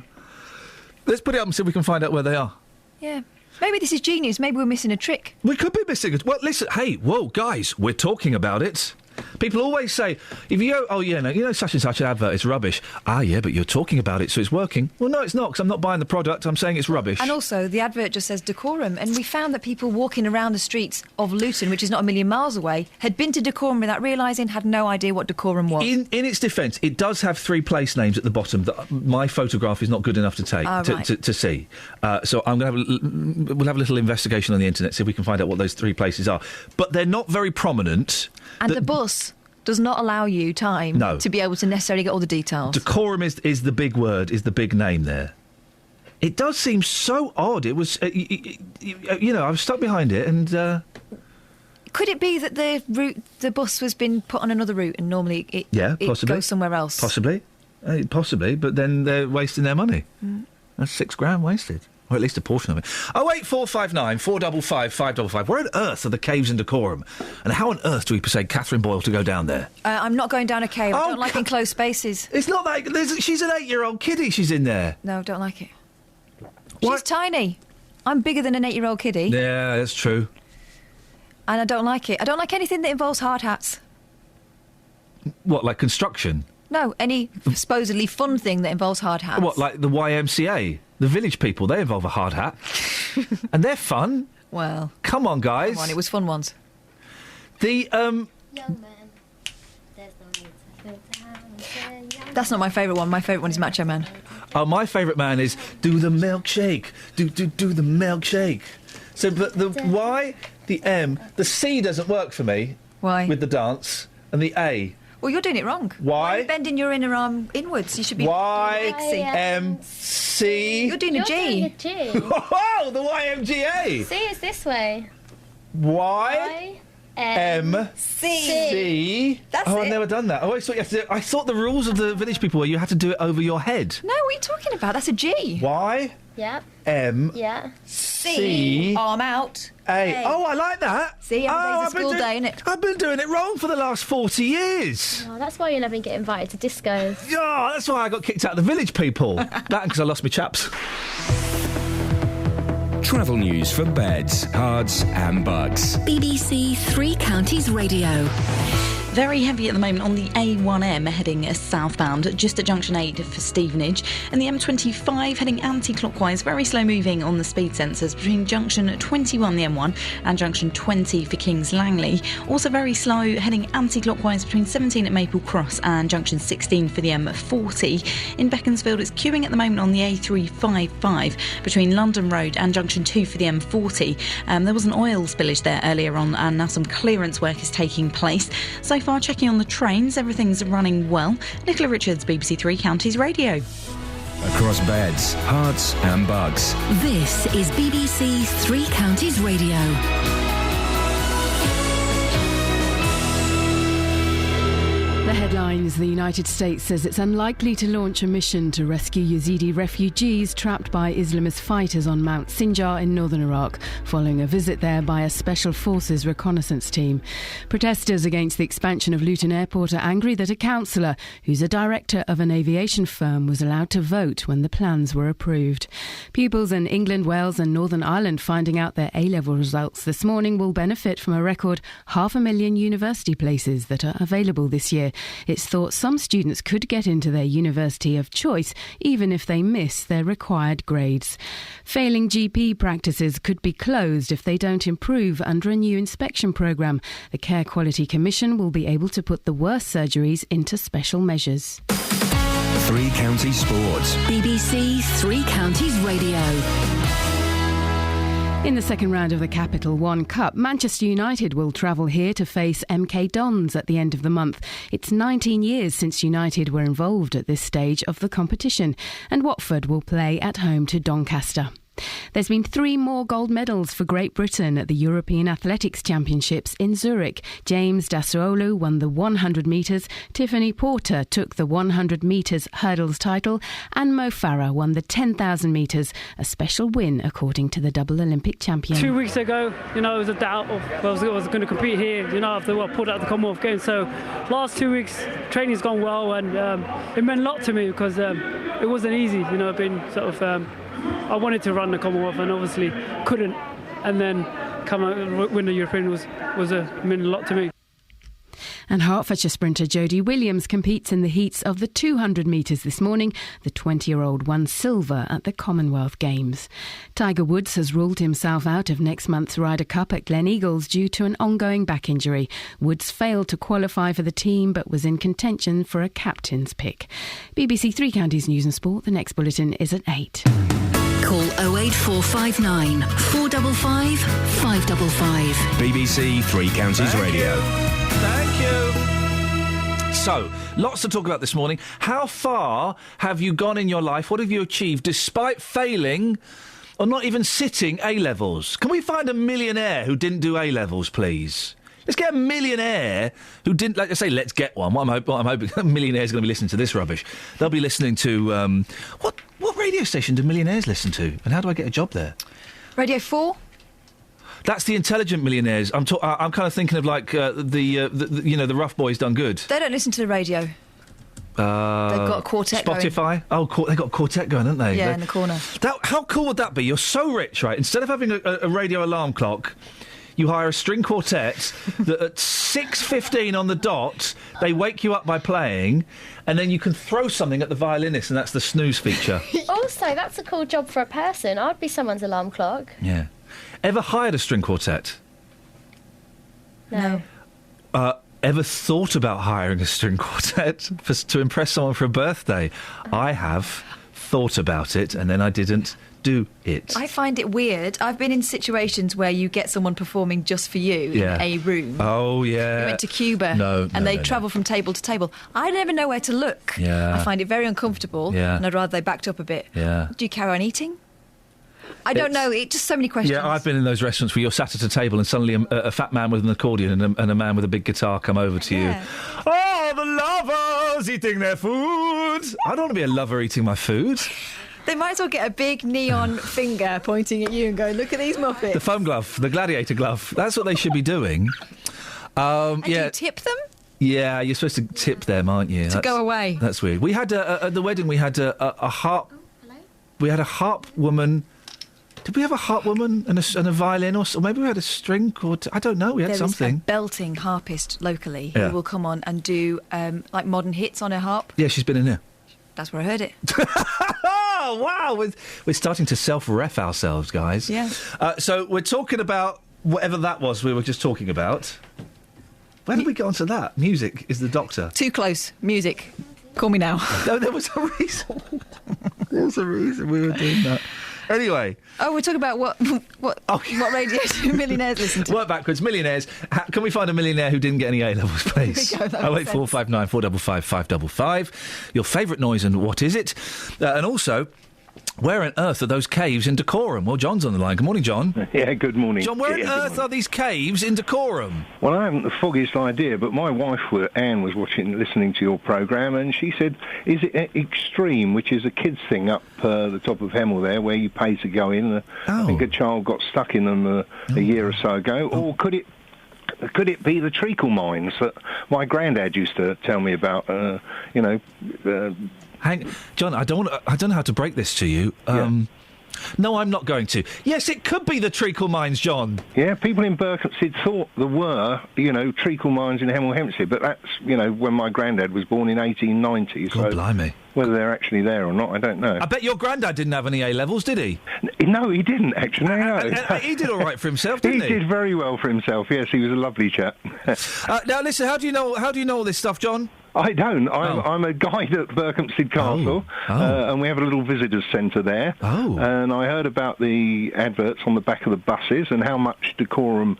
Let's put it up and see if we can find out where they are. Yeah. Maybe this is genius. Maybe we're missing a trick. We could be missing it. Well, listen, hey, whoa, guys, we're talking about it. People always say, if you go, oh, yeah, no, you know, such and such an advert is rubbish. Ah, yeah, but you're talking about it, so it's working. Well, no, it's not, because I'm not buying the product. I'm saying it's rubbish. And also, the advert just says Dacorum, and we found that people walking around the streets of Luton, which is not a million miles away, had been to Dacorum without realising, had no idea what Dacorum was. In its defence, it does have 3 place names at the bottom that my photograph is not good enough to take, to see. So I'm going to we'll have a little investigation on the internet, see if we can find out what those 3 places are. But they're not very prominent. And the bus does not allow you time to be able to necessarily get all the details. Dacorum is the big word, is the big name there. It does seem so odd. It was, I was stuck behind it and... Could it be that the bus has been put on another route and normally it goes somewhere else? Possibly, but then they're wasting their money. That's £6,000 wasted. Or at least a portion of it. 08459 455 555. Where on earth are the caves in Dacorum? And how on earth do we persuade Catherine Boyle to go down there? I'm not going down a cave. I don't like enclosed spaces. It's not that... She's an 8-year-old kiddie. She's in there. No, don't like it. She's tiny. I'm bigger than an 8-year-old kiddie. Yeah, that's true. And I don't like it. I don't like anything that involves hard hats. What, like construction? No, any supposedly fun thing that involves hard hats. What, like the YMCA? The village people, they involve a hard hat. And they're fun. Well. Come on, guys. Come on, it was fun ones. The, Young man, there's no need to feel down. That's not my favourite one. My favourite one is Macho Man. Oh, my favourite man is do the milkshake. Do the milkshake. So, but the Y, the M, the C doesn't work for me. Why? With the dance. And the A. Well, you're doing it wrong. Why? Are you bending your inner arm inwards? You should be... Y-M-C. You're doing a G. Doing a G. Oh, the YMGA. C is this way. Y-M-C. That's I've it. never done that. I always thought you had to do it. I thought the rules of the village people were you had to do it over your head. No, what are you talking about? That's a G. Y. Yep. M. Yeah. C. Arm out. A. Oh, I like that. See, every day's a school day, innit? I've been doing it wrong for the last 40 years. Oh, that's why you'll never get invited to discos. Yeah, that's why I got kicked out of the village people. That and because I lost my chaps. Travel news for beds, cards and bugs. BBC Three Counties Radio. Very heavy at the moment on the A1M heading southbound, just at junction 8 for Stevenage, and the M25 heading anti-clockwise, very slow moving on the speed sensors between junction 21, the M1, and junction 20 for Kings Langley. Also very slow heading anti-clockwise between 17 at Maple Cross and junction 16 for the M40. In Beaconsfield, it's queuing at the moment on the A355 between London Road and junction 2 for the M40. There was an oil spillage there earlier on, and now some clearance work is taking place. So far, checking on the trains, everything's running well. Nicola Richards, BBC Three Counties Radio. Across beds, hearts and bugs. This is BBC Three Counties Radio. The headlines: the United States says it's unlikely to launch a mission to rescue Yazidi refugees trapped by Islamist fighters on Mount Sinjar in northern Iraq, following a visit there by a Special Forces reconnaissance team. Protesters against the expansion of Luton Airport are angry that a councillor, who's a director of an aviation firm, was allowed to vote when the plans were approved. Pupils in England, Wales and Northern Ireland finding out their A-level results this morning will benefit from a record 500,000 university places that are available this year. It's thought some students could get into their university of choice even if they miss their required grades. Failing GP practices could be closed if they don't improve under a new inspection programme. The Care Quality Commission will be able to put the worst surgeries into special measures. Three Counties Sports. BBC Three Counties Radio. In the second round of the Capital One Cup, Manchester United will travel here to face MK Dons at the end of the month. It's 19 years since United were involved at this stage of the competition, and Watford will play at home to Doncaster. There's been 3 more gold medals for Great Britain at the European Athletics Championships in Zurich. James Dassaulu won the 100 metres, Tiffany Porter took the 100 metres hurdles title, and Mo Farah won the 10,000 metres, a special win according to the double Olympic champion. 2 weeks ago, it was a doubt of whether I was going to compete here, after I pulled out the Commonwealth Games. So last 2 weeks, training's gone well, and it meant a lot to me because it wasn't easy, been sort of... I wanted to run the Commonwealth and obviously couldn't, and then come out and win the European meant a lot to me. And Hertfordshire sprinter Jodie Williams competes in the heats of the 200 metres this morning. The 20-year-old won silver at the Commonwealth Games. Tiger Woods has ruled himself out of next month's Ryder Cup at Gleneagles due to an ongoing back injury. Woods failed to qualify for the team but was in contention for a captain's pick. BBC Three Counties News and Sport. The next bulletin is at 8. Call 08459 455 555. BBC Three Counties Radio. Thank you. So, lots to talk about this morning. How far have you gone in your life? What have you achieved despite failing or not even sitting A-levels? Can we find a millionaire who didn't do A-levels, please? Let's get a millionaire who didn't, like I say, let's get one. What I'm hoping millionaires are going to be listening to this rubbish. They'll be listening to, what radio station do millionaires listen to? And how do I get a job there? Radio 4? That's the intelligent millionaires. I'm kind of thinking of like the rough boys done good. They don't listen to the radio. They've got a quartet Spotify? going. Oh, they've got a quartet going, haven't they? Yeah, in the corner. How cool would that be? You're so rich, right? Instead of having a radio alarm clock, you hire a string quartet that at 6:15 on the dot, they wake you up by playing, and then you can throw something at the violinist, and that's the snooze feature. Also, that's a cool job for a person. I'd be someone's alarm clock. Yeah. Ever hired a string quartet? No. Ever thought about hiring a string quartet to impress someone for a birthday? I have thought about it, and then I didn't do it. I find it weird. I've been in situations where you get someone performing just for you in a room. Oh, yeah. We went to Cuba and they travel from table to table. I never know where to look. Yeah. I find it very uncomfortable, and I'd rather they backed up a bit. Yeah. Do you carry on eating? I don't know. It's just so many questions. Yeah, I've been in those restaurants where you're sat at a table and suddenly a fat man with an accordion and a man with a big guitar come over to you. Oh, the lovers eating their food. I don't want to be a lover eating my food. They might as well get a big neon finger pointing at you and go, look at these muppets. The foam glove, the gladiator glove. That's what they should be doing. And do you tip them? Yeah, you're supposed to tip them, aren't you? To go away. That's weird. We had at the wedding. We had a harp. We had a harp woman. Did we have a harp woman and a violin, or maybe we had a string quartet? I don't know. We had something. There is a belting harpist locally who will come on and do like modern hits on her harp. Yeah, she's been in here. That's where I heard it. Oh, wow. We're starting to self-ref ourselves, guys. Yeah. So we're talking about whatever that was we were just talking about. When did we get onto that? Music is the doctor. Too close. Music. Call me now. No, there was a reason. There was a reason we were doing that. Anyway. Oh, we're talking about what radio do millionaires listen to? Work backwards. Millionaires. Can we find a millionaire who didn't get any A-levels, please? 08459 455 555. Your favourite noise and what is it? And also, where on earth are those caves in Dacorum? Well, John's on the line. Good morning, John. Yeah, good morning. John, where on earth are these caves in Dacorum? Well, I haven't the foggiest idea, but my wife, Anne, was listening to your programme, and she said, is it Extreme, which is a kids' thing up the top of Hemel there, where you pay to go in? I think a child got stuck in them a year or so ago. Or could it be the treacle mines that my granddad used to tell me about, John, I don't know how to break this to you. No, I'm not going to. Yes, it could be the treacle mines, John. Yeah, people in Berkhamsted thought there were, treacle mines in Hemel Hempstead, but that's, when my granddad was born in 1890. God, blimey. Whether they're actually there or not, I don't know. I bet your granddad didn't have any A-levels, did he? No, he didn't, actually, no. He did all right for himself, didn't he? He did very well for himself, yes, he was a lovely chap. Now, listen, how do you know all this stuff, John? I don't. I'm a guide at Berkhamsted Castle, and we have a little visitors centre there. Oh. And I heard about the adverts on the back of the buses and how much Dacorum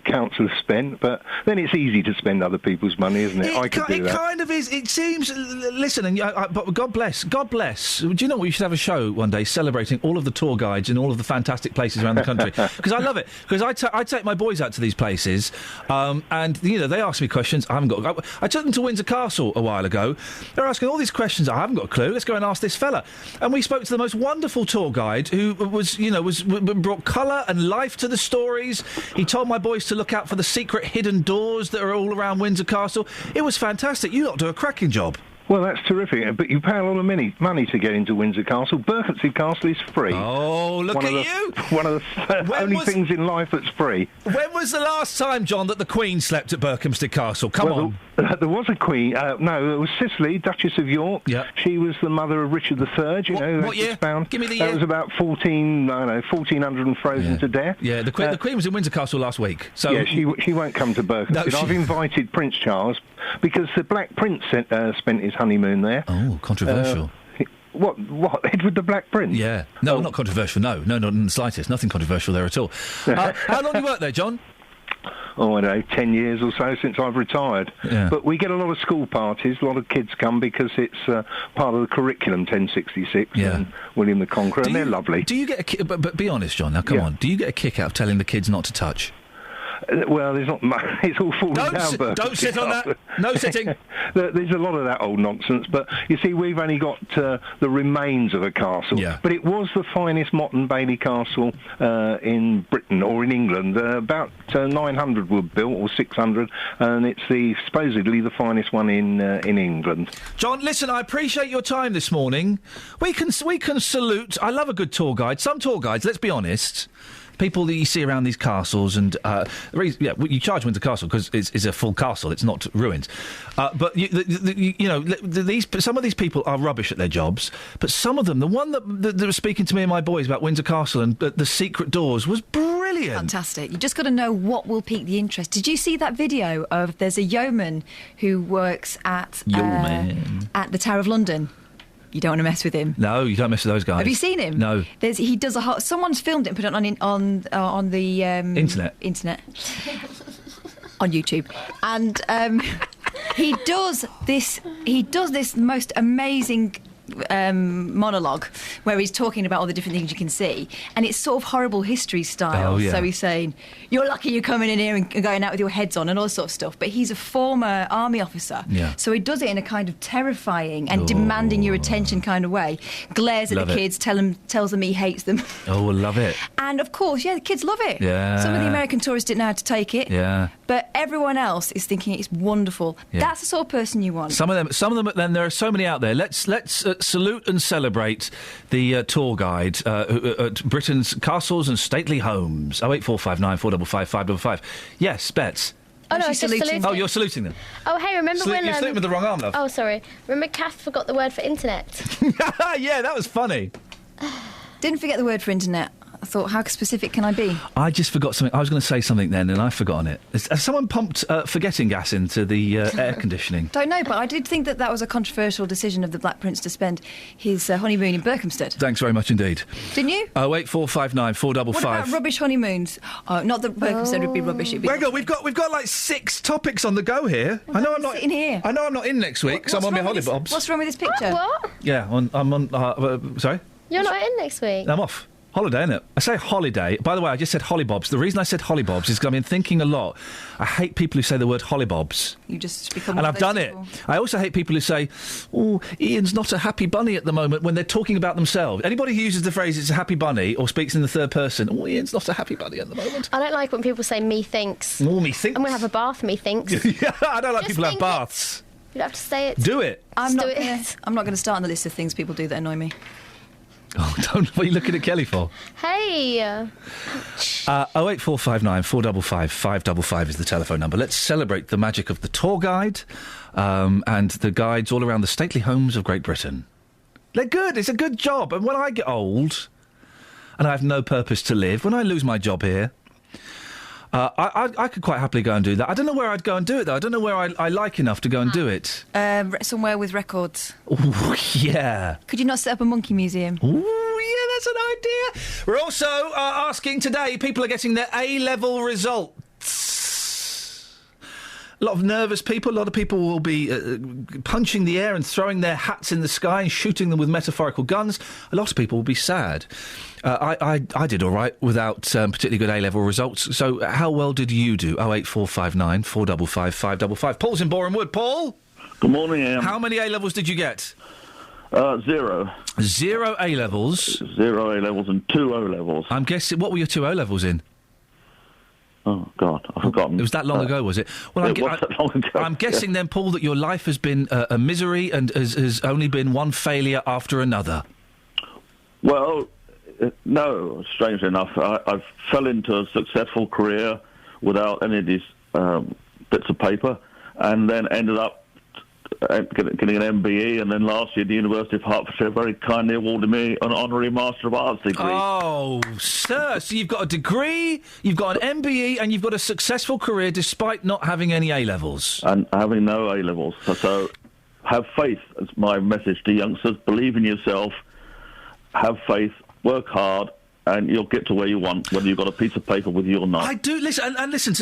Council have spent. But then it's easy to spend other people's money, isn't it? I could do that. It kind of is. It seems. Listen, but God bless. God bless. Do you know what? We should have a show one day celebrating all of the tour guides in all of the fantastic places around the country. Because I love it. Because I take my boys out to these places, and they ask me questions. I took them to Windsor Castle a while ago. They're asking all these questions. I haven't got a clue. Let's go and ask this fella. And we spoke to the most wonderful tour guide who brought colour and life to the stories. He told my boys to look out for the secret hidden doors that are all around Windsor Castle. It was fantastic. You lot do a cracking job. Well, that's terrific, but you pay a lot of money to get into Windsor Castle. Berkhamsted Castle is free. Oh, look at you! One of the only things in life that's free. When was the last time, John, that the Queen slept at Berkhamsted Castle? Come on. There was a Queen. No, it was Cicely, Duchess of York. Yeah. She was the mother of Richard III. What year? Give me the year. That was about 1400 and frozen to death. Yeah, the Queen was in Windsor Castle last week. So yeah, she won't come to Berkhamsted. No, I've invited Prince Charles because the Black Prince spent his honeymoon there. Oh, controversial. What? Edward the Black Prince? Yeah. No, not controversial. No, not in the slightest. Nothing controversial there at all. How long do you work there, John? Oh, I don't know, 10 years or so since I've retired. Yeah. But we get a lot of school parties, a lot of kids come because it's part of the curriculum, 1066 and William the Conqueror, and they're lovely. Do you get a kick, but be honest, John, now come on, do you get a kick out of telling the kids not to touch? Well, there's not much. It's all falling down. Don't sit on that. No sitting. There's a lot of that old nonsense. But you see, we've only got the remains of a castle. Yeah. But it was the finest Motte and Bailey castle in Britain or in England. About 900 were built, or 600, and it's supposedly the finest one in England. John, listen, I appreciate your time this morning. We can salute. I love a good tour guide. Some tour guides, let's be honest. People that you see around these castles, and you charge Windsor Castle because it's a full castle; it's not ruined. But some of these people are rubbish at their jobs. But some of them, the one that was speaking to me and my boys about Windsor Castle and the secret doors was brilliant. Fantastic! You just got to know what will pique the interest. Did you see that video of there's a yeoman who works at the Tower of London? You don't want to mess with him. No, you don't mess with those guys. Have you seen him? No. He does someone's filmed it and put it on the internet on YouTube, and he does this most amazing monologue where he's talking about all the different things you can see, and it's sort of horrible history style. Oh, yeah. So he's saying, you're lucky you're coming in here and going out with your heads on and all sort of stuff, but he's a former army officer, so he does it in a kind of terrifying and demanding your attention kind of way, glares at the kids, tells them he hates them. Oh, I love it. And of course, the kids love it. Yeah. Some of the American tourists didn't know how to take it. Yeah. But everyone else is thinking it's wonderful. Yeah. That's the sort of person you want. Some of them. Then there are so many out there. Let's salute and celebrate the tour guide at Britain's castles and stately homes. 08459 455 555. Yes, Bets. Oh, no, I was just saluting. Oh, you're saluting them. Oh, hey, remember when... You're saluting with the wrong arm, love. Oh, sorry. Remember Kath forgot the word for internet? Yeah, that was funny. Didn't forget the word for internet. I thought, how specific can I be? I just forgot something. I was going to say something then, and I've forgotten it. Has someone pumped forgetting gas into the air conditioning? Don't know, but I did think that was a controversial decision of the Black Prince to spend his honeymoon in Berkhamsted. Thanks very much indeed. Didn't you? 08459 455. What about rubbish honeymoons? Oh, not that Berkhamsted would be rubbish. It'd be Hang on, we've got like 6 topics on the go here. Well, I know I'm not in here. I know I'm not in next week because I'm on my hollybobs. What's wrong with this picture? What? Yeah, I'm on. Sorry. You're not in next week. I'm off. Holiday, innit? I say holiday. By the way, I just said hollybobs. The reason I said hollybobs is because I've been thinking a lot. I hate people who say the word hollybobs. You just become. And I've done it. I also hate people who say, "Oh, Iain's not a happy bunny at the moment," when they're talking about themselves. Anybody who uses the phrase "it's a happy bunny" or speaks in the third person, "Oh, Iain's not a happy bunny at the moment." I don't like when people say "me thinks." Oh, me thinks. I'm going to have a bath. Me thinks. Yeah, I don't like Just people who have baths. You don't have to say it. Do it. I'm not going to start on the list of things people do that annoy me. Oh, don't. What are you looking at Kelly for? Hey. 08459 455 555 is the telephone number. Let's celebrate the magic of the tour guide and the guides all around the stately homes of Great Britain. They're good. It's a good job. And when I get old and I have no purpose to live, when I lose my job here, I could quite happily go and do that. I don't know where I'd go and do it, though. I don't know where I like enough to go and do it. Somewhere with records. Ooh, yeah. Could you not set up a monkey museum? Ooh, yeah, that's an idea. We're also asking today, people are getting their A-level results. A lot of nervous people. A lot of people will be punching the air and throwing their hats in the sky and shooting them with metaphorical guns. A lot of people will be sad. I did all right without particularly good A-level results. So how well did you do? 08459 455 555. Paul's in Boreham Wood. Paul? Good morning, Iain. How many A-levels did you get? 0. 0 A-levels? 0 A-levels and 2 O-levels. I'm guessing... What were your 2 O-levels in? Oh, God, I've forgotten. It was that long ago, was it? Well, it was that long ago. I'm guessing then, Paul, that your life has been a misery and has only been one failure after another. Well... No, strangely enough, I fell into a successful career without any of these bits of paper, and then ended up getting an MBE, and then last year the University of Hertfordshire very kindly awarded me an honorary Master of Arts degree. Oh, sir, so you've got a degree, you've got an MBE, and you've got a successful career despite not having any A-levels. And having no A-levels. So have faith, is my message to youngsters. Believe in yourself, have faith, work hard, and you'll get to where you want, whether you've got a piece of paper with you or not. I do listen, and listen.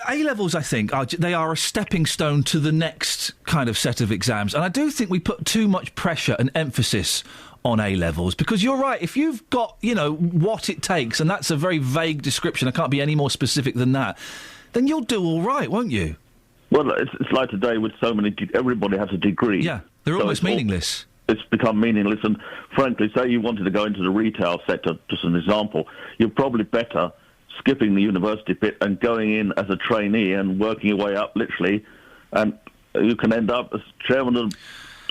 A-levels, I think, they are a stepping stone to the next kind of set of exams, and I do think we put too much pressure and emphasis on A-levels? Because you're right, if you've got, what it takes, and that's a very vague description, I can't be any more specific than that, then you'll do all right, won't you? Well, it's like today with so many... everybody has a degree. Yeah, they're almost meaningless. It's become meaningless, and frankly, say you wanted to go into the retail sector, just an example, you're probably better skipping the university bit and going in as a trainee and working your way up, literally, and you can end up as chairman of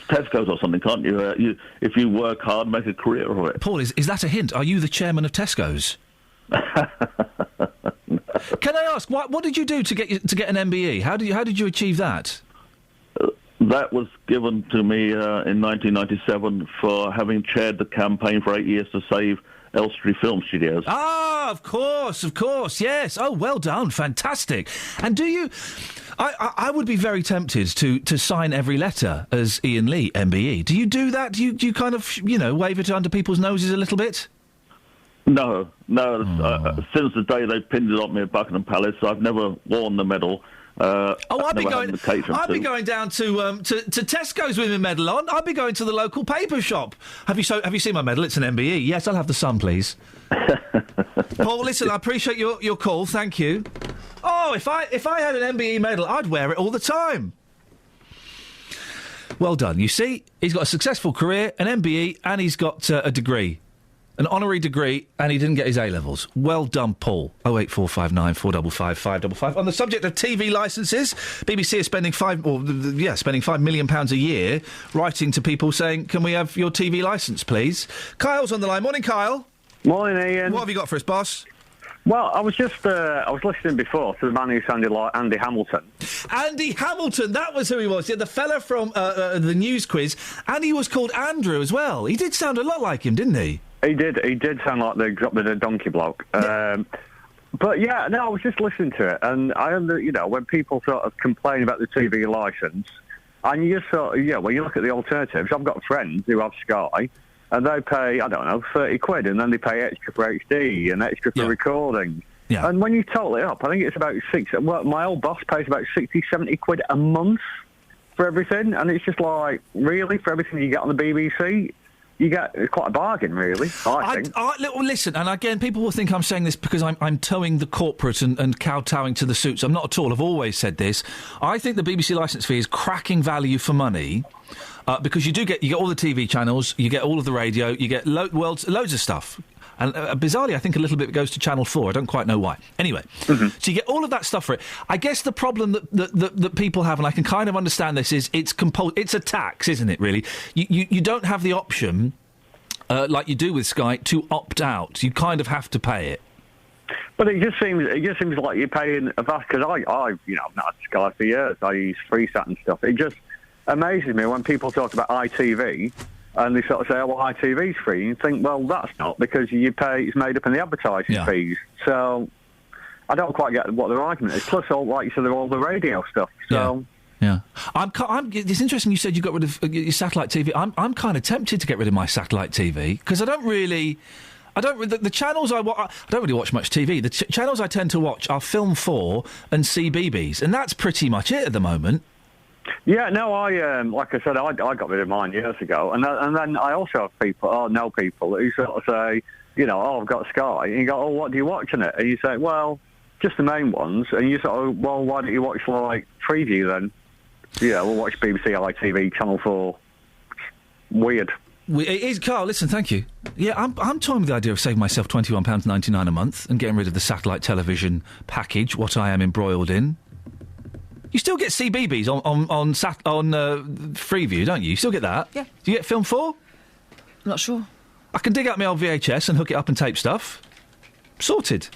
Tesco's or something, can't you? If you work hard, make a career of it. Paul, is that a hint? Are you the chairman of Tesco's? Can I ask, what did you do to get an MBE? How did you achieve that? That was given to me in 1997 for having chaired the campaign for 8 years to save Elstree Film Studios. Ah, of course, yes. Oh, well done, fantastic. And do you... I would be very tempted to sign every letter as Iain Lee, MBE. Do you do that? Do you kind of, wave it under people's noses a little bit? No. Since the day they pinned it on me at Buckingham Palace, I've never worn the medal. I'd be going down to Tesco's with my medal on. I'd be going to the local paper shop. Have you seen my medal? It's an MBE. Yes, I'll have the Sun, please. Paul, listen, I appreciate your call. Thank you. Oh, if I had an MBE medal, I'd wear it all the time. Well done. You see, he's got a successful career, an MBE, and he's got a degree. An honorary degree, and he didn't get his A-levels. Well done, Paul. 08459 455 555. On the subject of TV licences, BBC is spending £5 million a year writing to people saying, can we have your TV licence, please? Kyle's on the line. Morning, Kyle. Morning, Ian. What have you got for us, boss? Well, I was listening before to the man who sounded like Andy Hamilton. Andy Hamilton, that was who he was. Yeah, the fella from the news quiz. And he was called Andrew as well. He did sound a lot like him, didn't he? He did sound like the donkey bloke. But yeah, no, I was just listening to it, and when people sort of complain about the TV licence, and you just when you look at the alternatives, I've got friends who have Sky, and they pay, I don't know, 30 quid, and then they pay extra for HD and extra for recording. Yeah. And when you total it up, I think it's about my old boss pays about 60, 70 quid a month for everything, and it's just like, really, for everything you get on the BBC? You get quite a bargain, really, I think. Listen, and again, people will think I'm saying this because I'm towing the corporate and kowtowing to the suits. I'm not at all. I've always said this. I think the BBC licence fee is cracking value for money because you get all the TV channels, you get all of the radio, you get loads of stuff. And bizarrely, I think a little bit goes to Channel 4. I don't quite know why. Anyway, so you get all of that stuff for it. I guess the problem that people have, and I can kind of understand this, is it's a tax, isn't it, really? You don't have the option, like you do with Sky, to opt out. You kind of have to pay it. But it just seems like you're paying a vast... Because I've not had Sky for years. I use FreeSat and stuff. It just amazes me when people talk about ITV... And they sort of say, well, ITV's free. And you think, well, that's not, because you pay, it's made up in the advertising fees. So I don't quite get what their argument is. Plus, like you said, all the radio stuff. So... Yeah. It's interesting you said you got rid of your satellite TV. I'm kind of tempted to get rid of my satellite TV, because the channels I don't really watch much TV. The channels I tend to watch are Film 4 and CBeebies, and that's pretty much it at the moment. Yeah, no, like I said, I got rid of mine years ago, and then I also have know people who sort of say, I've got Sky, and you go, what do you watch on it? And you say, well, just the main ones, and you sort of, well, why don't you watch like Freeview then? We'll watch BBC ITV, Channel 4. Weird. It is, Carl, listen, thank you. Yeah, I'm toying with the idea of saving myself £21.99 a month and getting rid of the satellite television package, what I am embroiled in. You still get CBeebies on Freeview, don't you? You still get that? Yeah. Do you get Film 4? I'm not sure. I can dig out my old VHS and hook it up and tape stuff. Sorted.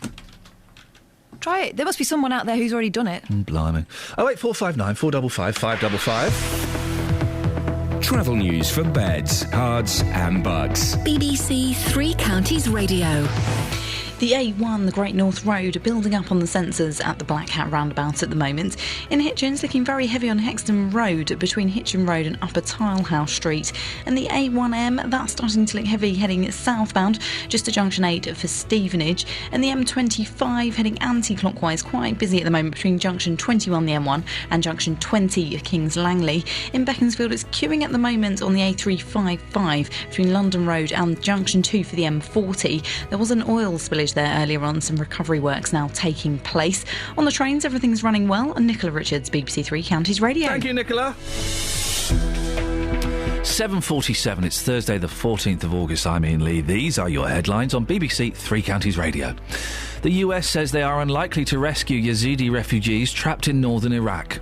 Try it. There must be someone out there who's already done it. Blimey. 08459 455 555. Travel news for beds, cards and bugs. BBC Three Counties Radio. The A1, the Great North Road, building up on the sensors at the Black Hat roundabout at the moment. In Hitchin's, looking very heavy on Hexton Road between Hitchin Road and Upper Tilehouse Street. And the A1M, that's starting to look heavy heading southbound, just to Junction 8 for Stevenage. And the M25 heading anti-clockwise, quite busy at the moment between Junction 21, the M1, and Junction 20, Kings Langley. In Beaconsfield, it's queuing at the moment on the A355 between London Road and Junction 2 for the M40. There was an oil spillage there earlier on, some recovery works now taking place. On the trains, everything's running well. And Nicola Richards, BBC Three Counties Radio. Thank you, Nicola. 7:47, it's Thursday the 14th of August. I'm Iain Lee. These are your headlines on BBC Three Counties Radio. The US says they are unlikely to rescue Yazidi refugees trapped in northern Iraq.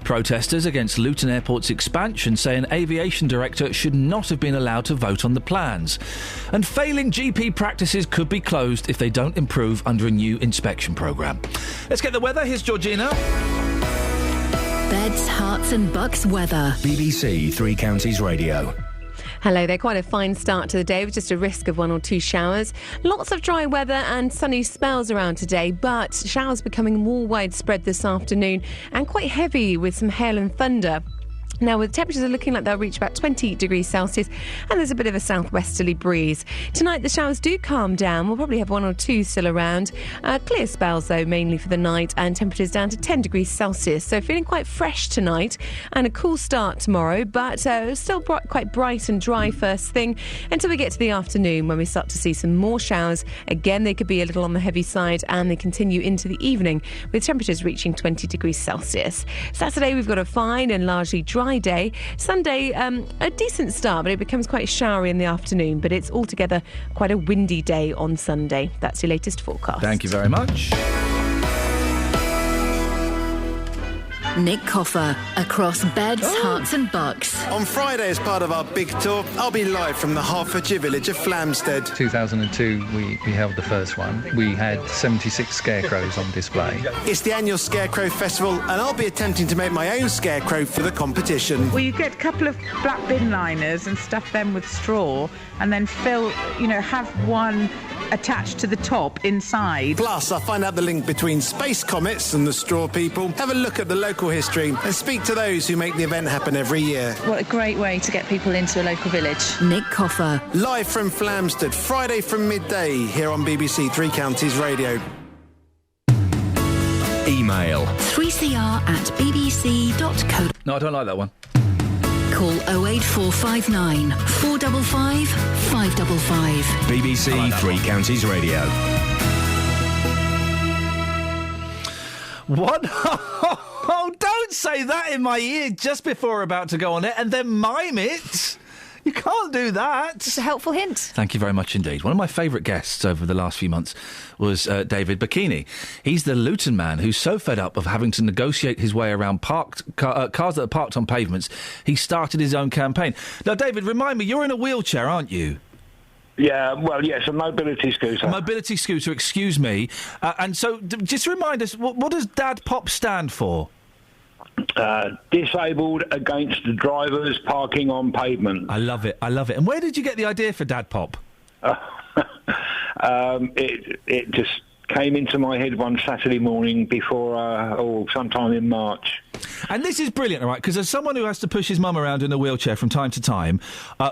Protesters against Luton Airport's expansion say an aviation director should not have been allowed to vote on the plans. And failing GP practices could be closed if they don't improve under a new inspection programme. Let's get the weather. Here's Georgina. Beds, Hearts and Bucks weather. BBC Three Counties Radio. Hello there. Quite a fine start to the day with just a risk of 1 or 2 showers. Lots of dry weather and sunny spells around today, but showers becoming more widespread this afternoon and quite heavy with some hail and thunder. Now, with temperatures are looking like they'll reach about 20 degrees Celsius and there's a bit of a southwesterly breeze. Tonight, the showers do calm down. We'll probably have 1 or 2 still around. Clear spells, though, mainly for the night, and temperatures down to 10 degrees Celsius. So feeling quite fresh tonight and a cool start tomorrow, but still quite bright and dry first thing until we get to the afternoon when we start to see some more showers. Again, they could be a little on the heavy side and they continue into the evening with temperatures reaching 20 degrees Celsius. Saturday, we've got a fine and largely dry day. Sunday, a decent start, but it becomes quite showery in the afternoon. But it's altogether quite a windy day on Sunday. That's your latest forecast. Thank you very much. Nick Coffer, across Beds, Hearts and Bucks. On Friday, as part of our big tour, I'll be live from the Hertfordshire village of Flamstead. 2002, we held the first one. We had 76 scarecrows on display. It's the annual Scarecrow Festival, and I'll be attempting to make my own scarecrow for the competition. Well, you get a couple of black bin liners and stuff them with straw, and then have one attached to the top inside. Plus, I'll find out the link between space comets and the straw people, have a look at the local history, and speak to those who make the event happen every year. What a great way to get people into a local village. Nick Coffer. Live from Flamstead, Friday from midday, here on BBC Three Counties Radio. Email 3cr@bbc.co. No, I don't like that one. Call 08459 455 555. BBC Three Counties Radio. What? Oh, don't say that in my ear just before we're about to go on it and then mime it. You can't do that. Just a helpful hint. Thank you very much indeed. One of my favourite guests over the last few months was David Bikini. He's the Luton man who's so fed up of having to negotiate his way around cars that are parked on pavements, he started his own campaign. Now, David, remind me, you're in a wheelchair, aren't you? Yeah, well, yes, a mobility scooter. Mobility scooter, excuse me. And so, just remind us, what does Dad Pop stand for? Disabled against the drivers parking on pavement. I love it. And where did you get the idea for Dad Pop? It just came into my head one Saturday morning before, sometime in March. And this is brilliant, all right, because as someone who has to push his mum around in a wheelchair from time to time,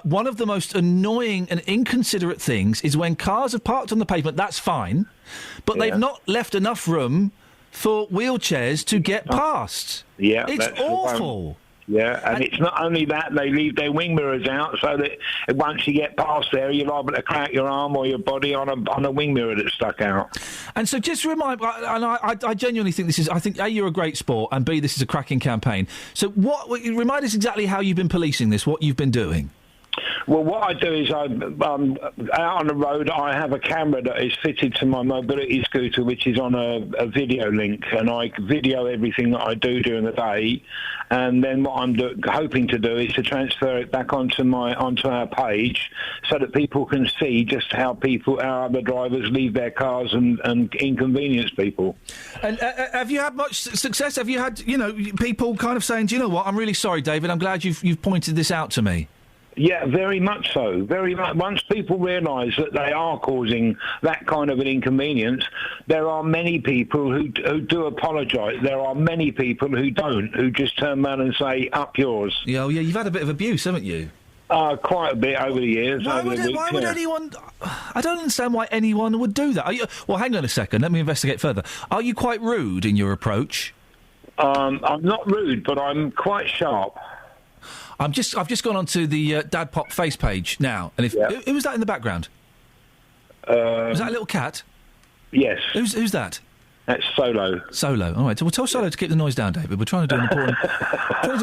one of the most annoying and inconsiderate things is when cars are parked on the pavement, that's fine, but they've not left enough room for wheelchairs to get past. Yeah, it's that's awful. Yeah, and it's not only that, they leave their wing mirrors out so that once you get past there, you're liable to crack your arm or your body on a wing mirror that's stuck out. And so just remind, and I genuinely think this is, I think, A, you're a great sport, and B, this is a cracking campaign. So remind us exactly how you've been policing this, what you've been doing. Well, what I do is out on the road, I have a camera that is fitted to my mobility scooter, which is on a video link, and I video everything that I do during the day. And then what I'm hoping to do is to transfer it back onto our page so that people can see just how other drivers leave their cars and inconvenience people. And have you had much success? Have you had, people kind of saying, do you know what, I'm really sorry, David, I'm glad you've pointed this out to me? Yeah, very much so. Very much. Once people realise that they are causing that kind of an inconvenience, there are many people who do apologise. There are many people who don't, who just turn around and say, up yours. Yeah, you've had a bit of abuse, haven't you? Quite a bit over the years. Why would anyone... I don't understand why anyone would do that. Well, hang on a second. Let me investigate further. Are you quite rude in your approach? I'm not rude, but I'm quite sharp. I've just gone onto the Dad Pop face page now, and who was that in the background? Was that a little cat? Yes. Who's that? That's Solo. Solo. All right. So we'll tell Solo to keep the noise down, David. We're trying to do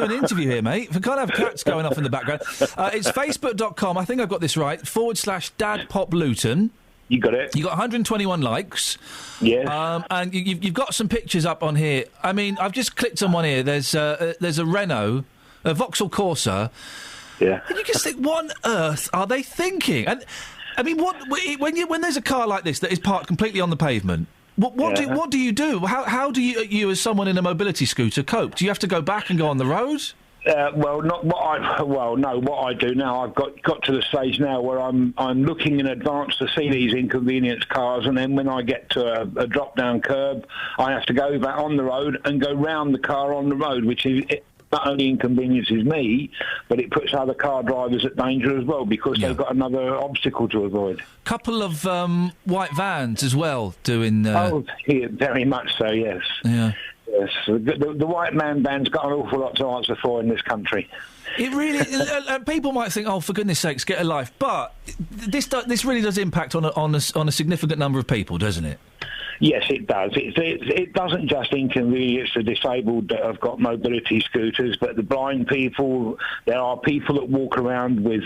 an interview here, mate. We can't have cats going off in the background. It's facebook.com. I think I've got this right. /Dad Pop Luton. You got it. You got 121 likes. Yes. And you've got some pictures up on here. I mean, I've just clicked on one here. There's a Renault. A Vauxhall Corsa. Yeah. And you just think, what on earth are they thinking? And I mean, when there's a car like this that is parked completely on the pavement, what do you do? How do you as someone in a mobility scooter cope? Do you have to go back and go on the road? What I do now, I've got to the stage now where I'm looking in advance to see these inconvenience cars, and then when I get to a drop-down curb, I have to go back on the road and go round the car on the road, which is... not only inconveniences me, but it puts other car drivers at danger as well because they've got another obstacle to avoid. Couple of white vans as well doing... very much so, yes. Yeah. Yes. The white man band's got an awful lot to answer for in this country. It really... people might think, oh, for goodness sakes, get a life. But this really does impact on a significant number of people, doesn't it? Yes, it does. It doesn't just inconvenience the disabled that have got mobility scooters, but the blind people. There are people that walk around with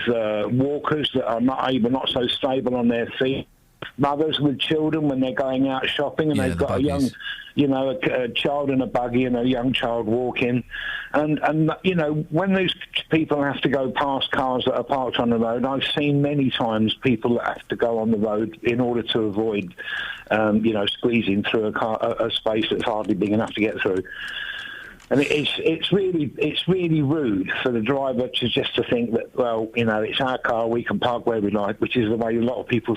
walkers that are not so stable on their feet. Mothers with children when they're going out shopping and they've got a young, a child in a buggy and a young child walking. And when those people have to go past cars that are parked on the road, I've seen many times people that have to go on the road in order to avoid, squeezing through a space that's hardly big enough to get through. And it's really rude for the driver to think that, it's our car, we can park where we like, which is the way a lot of people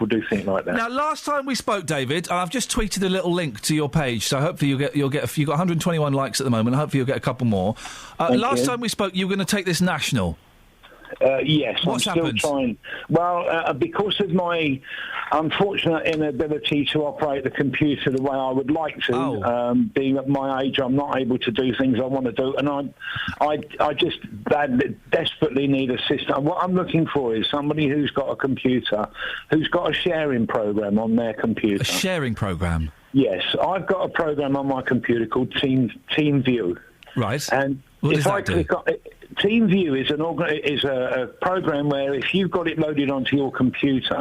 do think like that. Now, last time we spoke, David, I've just tweeted a little link to your page, so hopefully you'll get you've got 121 likes at the moment. Hopefully you'll get a couple more. Last time we spoke, you were going to take this national. Yes, What's I'm still happened? trying. Well, because of my unfortunate inability to operate the computer the way I would like to, being at my age, I'm not able to do things I want to do, and I just desperately need assistance. What I'm looking for is somebody who's got a computer, who's got a sharing program on their computer. A sharing program? Yes, I've got a program on my computer called TeamView. Right. And what does that do? TeamView is a program where if you've got it loaded onto your computer,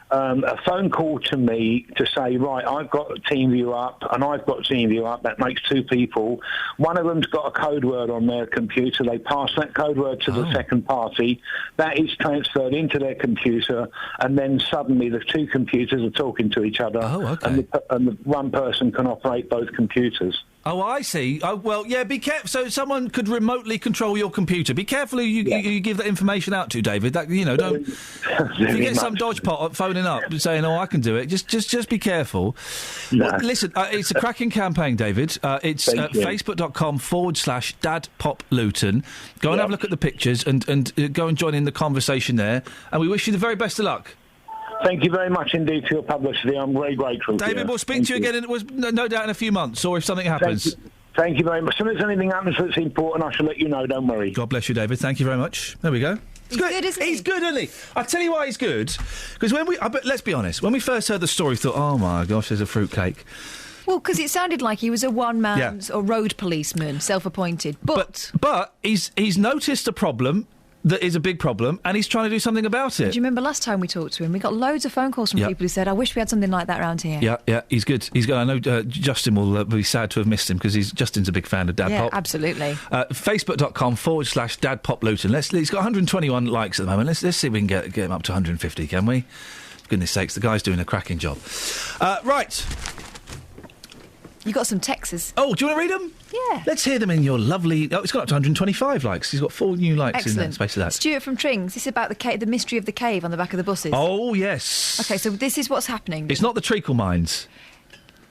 a phone call to me to say, right, I've got TeamView up and I've got TeamView up, that makes two people. One of them's got a code word on their computer. They pass that code word to the second party. That is transferred into their computer, and then suddenly the two computers are talking to each other. Oh, okay. And the one person can operate both computers. Oh, I see. Oh, well, yeah, be careful. So someone could remotely control your computer. Be careful who you give that information out to, David. That, don't... if you get some dodgepot phoning up saying, oh, I can do it, just be careful. No. Well, listen, it's a cracking campaign, David. It's facebook.com/Dad Pop Luton. Go and have a look at the pictures and go and join in the conversation there. And we wish you the very best of luck. Thank you very much indeed for your publicity. I'm very grateful. David, we'll speak to you again, no doubt in a few months, or if something happens. Thank you very much. As soon as anything happens that's important, I shall let you know, don't worry. God bless you, David. Thank you very much. There we go. He's good, isn't he? He's good, isn't he? I'll tell you why he's good. Because let's be honest, when we first heard the story, we thought, oh my gosh, there's a fruitcake. Well, because it sounded like he was a one-man or road policeman, self-appointed. But he's noticed a problem that is a big problem, and he's trying to do something about it. Do you remember last time we talked to him? We got loads of phone calls from people who said, I wish we had something like that around here. Yeah, he's good. He's good. I know Justin will be sad to have missed him, because Justin's a big fan of Dad Pop. Yeah, absolutely. Facebook.com/Dad Pop Luton. He's got 121 likes at the moment. Let's see if we can get him up to 150, can we? For goodness sakes, the guy's doing a cracking job. Right. You got some texts. Oh, do you want to read them? Yeah. Let's hear them in your lovely... Oh, it's got up to 125 likes. He's got 4 new likes in the space of that. Stuart from Trings, this is about the mystery of the cave on the back of the buses. Oh, yes. OK, so this is what's happening. It's not the treacle mines.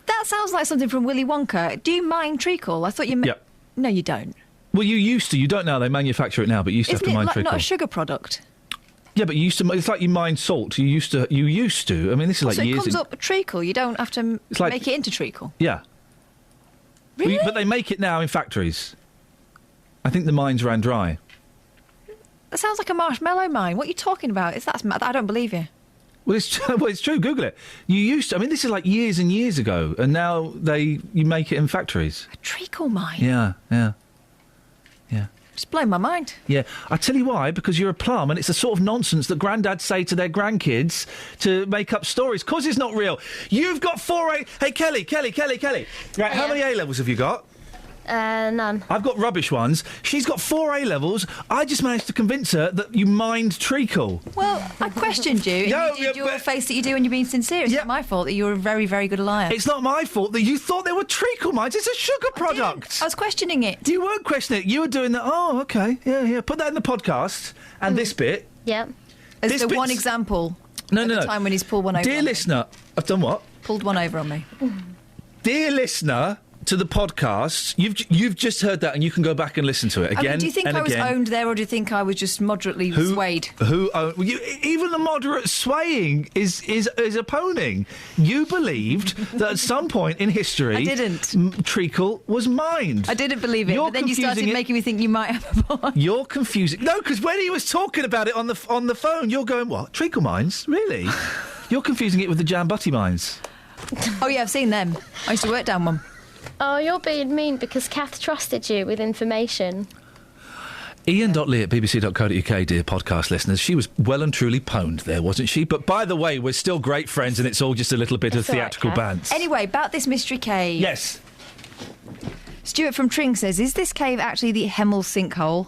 That sounds like something from Willy Wonka. Do you mine treacle? I thought you... Yep. No, you don't. Well, you used to. You don't now. They manufacture it now, but you used to have to mine treacle. Isn't it not a sugar product? Yeah, but you used to... It's like you mine salt. You used to. I mean, this is like years... So it comes up treacle. You don't have to make it into treacle? Yeah. Really? But they make it now in factories. I think the mines ran dry. That sounds like a marshmallow mine. What are you talking about? I don't believe you. Well, it's true. Google it. You used to... I mean, this is like years and years ago, and now you make it in factories. A treacle mine? Yeah. Just blowing my mind. Yeah. I tell you why, because you're a plum, and it's the sort of nonsense that granddads say to their grandkids to make up stories, because it's not real. You've got 4 A... Hey, Kelly. Right, how many A-levels have you got? None. I've got rubbish ones. She's got 4 A-levels. I just managed to convince her that you mined treacle. Well, I questioned you. And you did your face that you do when you're being sincere. It's not my fault that you're a very, very good liar. It's not my fault that you thought there were treacle mines. It's a sugar product. I was questioning it. You weren't questioning it. You were doing that. Oh, OK. Yeah. Put that in the podcast. And this bit. Yep. As the one example. No. The time when he's pulled one over. Dear listener, I've done what? Pulled one over on me. Dear listener to the podcast, you've just heard that, and you can go back and listen to it again. I mean, do you think I was owned there, or do you think I was just moderately swayed? Even the moderate swaying is opponing. You believed that at some point in history, I didn't. Treacle was mined. I didn't believe it, but then you started making me think you might have a point. You're confusing. No, because when he was talking about it on the phone, you're going, what? Treacle mines? Really? You're confusing it with the Jambutty mines. Oh yeah, I've seen them. I used to work down one. Oh, you're being mean because Kath trusted you with information. Iain.lee at bbc.co.uk, dear podcast listeners. She was well and truly pwned there, wasn't she? But by the way, we're still great friends, and it's all just a little bit of theatrical bants. Anyway, about this mystery cave. Yes. Stuart from Tring says, is this cave actually the Hemel sinkhole?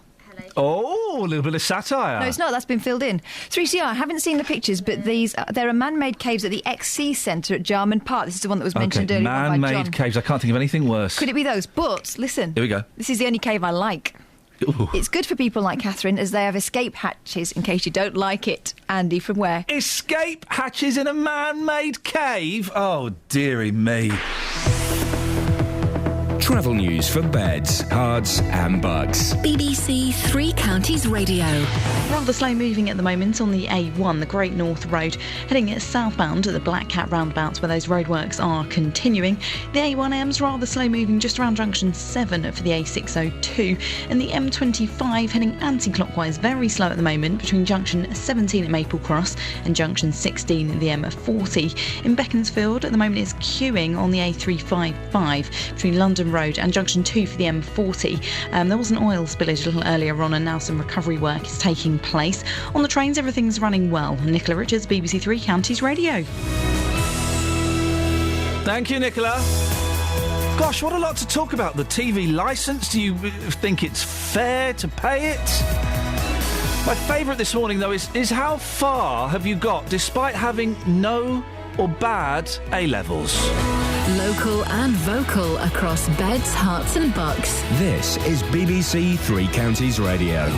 Oh, a little bit of satire. No, it's not. That's been filled in. 3CR, I haven't seen the pictures, but there are man-made caves at the XC Centre at Jarman Park. This is the one that was mentioned earlier by John. Man-made caves. I can't think of anything worse. Could it be those? But, listen. Here we go. This is the only cave I like. Ooh. It's good for people like Catherine, as they have escape hatches in case you don't like it. Andy, from where? Escape hatches in a man-made cave? Oh, dearie me. Travel news for beds, cards and bugs. BBC Three Counties Radio. Rather slow moving at the moment on the A1, the Great North Road, heading southbound at the Black Cat roundabouts where those roadworks are continuing. The A1M's rather slow moving just around junction 7 for the A602, and the M25 heading anti-clockwise very slow at the moment between junction 17 at Maple Cross and junction 16 at the M40. In Beaconsfield at the moment it's queuing on the A355 between London Road and junction 2 for the M40. There was an oil spillage a little earlier on, and now some recovery work is taking place. On the trains, everything's running well. Nicola Richards, BBC Three Counties Radio. Thank you, Nicola. Gosh, what a lot to talk about. The TV licence. Do you think it's fair to pay it? My favourite this morning, though, is how far have you got despite having no or bad A-levels? Local and vocal across beds, hearts and bucks. This is BBC Three Counties Radio.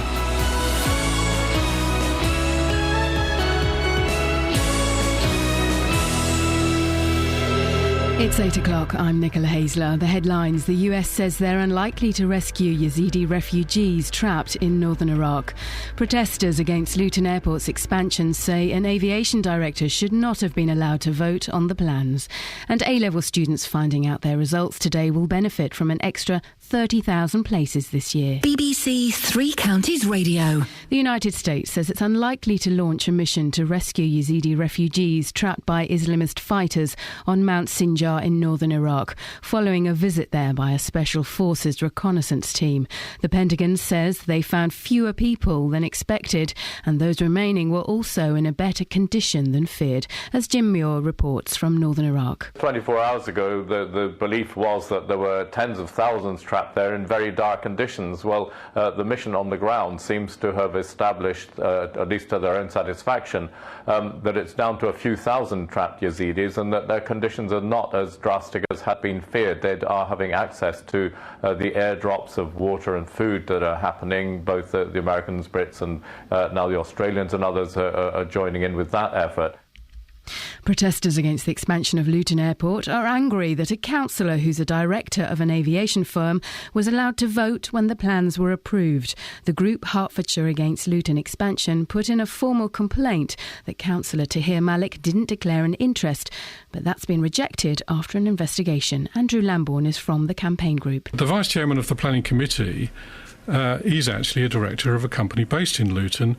It's 8 o'clock. I'm Nicola Haisler. The headlines. The US says they're unlikely to rescue Yazidi refugees trapped in northern Iraq. Protesters against Luton Airport's expansion say an aviation director should not have been allowed to vote on the plans. And A-level students finding out their results today will benefit from an extra 30,000 places this year. BBC Three Counties Radio. The United States says it's unlikely to launch a mission to rescue Yazidi refugees trapped by Islamist fighters on Mount Sinjar in northern Iraq, following a visit there by a Special Forces reconnaissance team. The Pentagon says they found fewer people than expected, and those remaining were also in a better condition than feared, as Jim Muir reports from northern Iraq. 24 hours ago, the belief was that there were tens of thousands trapped there in very dire conditions. Well, the mission on the ground seems to have established, at least to their own satisfaction, that it's down to a few thousand trapped Yazidis and that their conditions are not as drastic as had been feared. They are having access to the airdrops of water and food that are happening. Both the Americans, Brits, and now the Australians and others are joining in with that effort. Protesters against the expansion of Luton Airport are angry that a councillor who's a director of an aviation firm was allowed to vote when the plans were approved. The group Hertfordshire Against Luton Expansion put in a formal complaint that Councillor Tahir Malik didn't declare an interest, but that's been rejected after an investigation. Andrew Lambourne is from the campaign group. The Vice Chairman of the Planning Committee is actually a director of a company based in Luton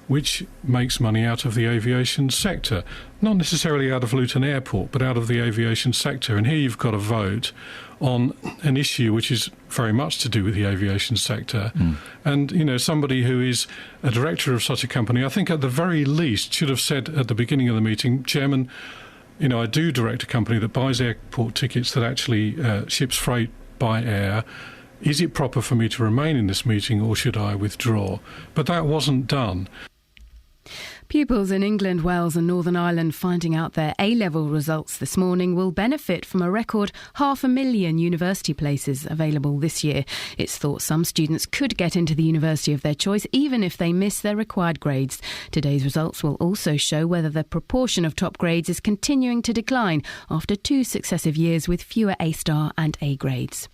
which makes money out of the aviation sector. Not necessarily out of Luton Airport, but out of the aviation sector. And here you've got a vote on an issue which is very much to do with the aviation sector. And, you know, somebody who is a director of such a company, I think at the very least should have said at the beginning of the meeting, Chairman, you know, I do direct a company that buys airport tickets that actually ships freight by air. Is it proper for me to remain in this meeting or should I withdraw? But that wasn't done. Pupils in England, Wales and Northern Ireland finding out their A-level results this morning will benefit from a record 500,000 university places available this year. It's thought some students could get into the university of their choice even if they miss their required grades. Today's results will also show whether the proportion of top grades is continuing to decline after 2 successive years with fewer A-star and A grades.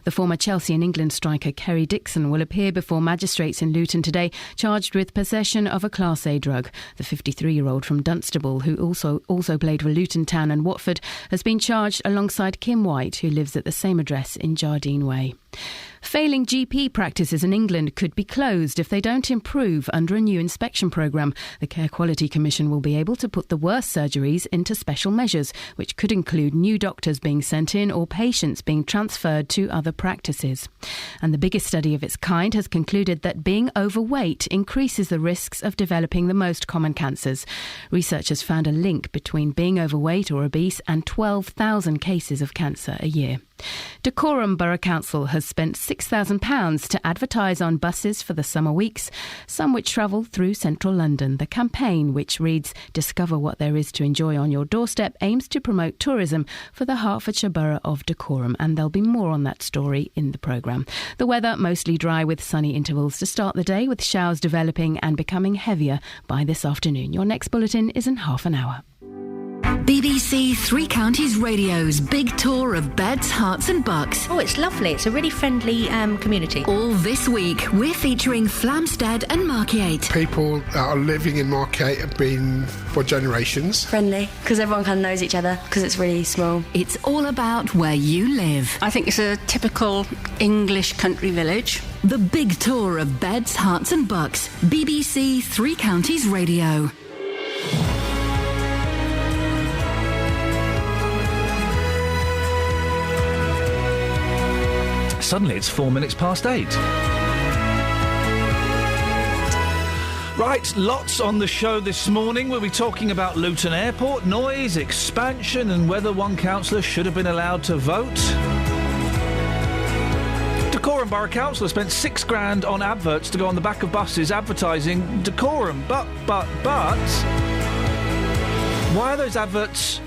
The former Chelsea and England striker Kerry Dixon will appear before magistrates in Luton today, charged with possession of a Class A drug. The 53-year-old from Dunstable, who also played for Luton Town and Watford, has been charged alongside Kim White, who lives at the same address in Jardine Way. Failing GP practices in England could be closed if they don't improve under a new inspection programme. The Care Quality Commission will be able to put the worst surgeries into special measures, which could include new doctors being sent in or patients being transferred to other practices. And the biggest study of its kind has concluded that being overweight increases the risks of developing the most common cancers. Researchers found a link between being overweight or obese and 12,000 cases of cancer a year. Dacorum Borough Council has spent £6,000 to advertise on buses for the summer weeks, some which travel through central London. The campaign, which reads "Discover what there is to enjoy on your doorstep," aims to promote tourism for the Hertfordshire Borough of Dacorum, and there'll be more on that story in the programme. The weather mostly dry with sunny intervals to start the day, with showers developing and becoming heavier by this afternoon. Your next bulletin is in half an hour. BBC Three Counties Radio's big tour of beds, hearts and bucks. Oh, it's lovely. It's a really friendly community. All this week, we're featuring Flamstead and Markyate. People that are living in Markyate have been for generations. Friendly, because everyone kind of knows each other, because it's really small. It's all about where you live. I think it's a typical English country village. The big tour of beds, hearts and bucks. BBC Three Counties Radio. Suddenly it's 4 minutes past 8. Right, lots on the show this morning. We'll be talking about Luton Airport, noise, expansion and whether one councillor should have been allowed to vote. Dacorum Borough Council spent £6,000 on adverts to go on the back of buses advertising Dacorum. But, why are those adverts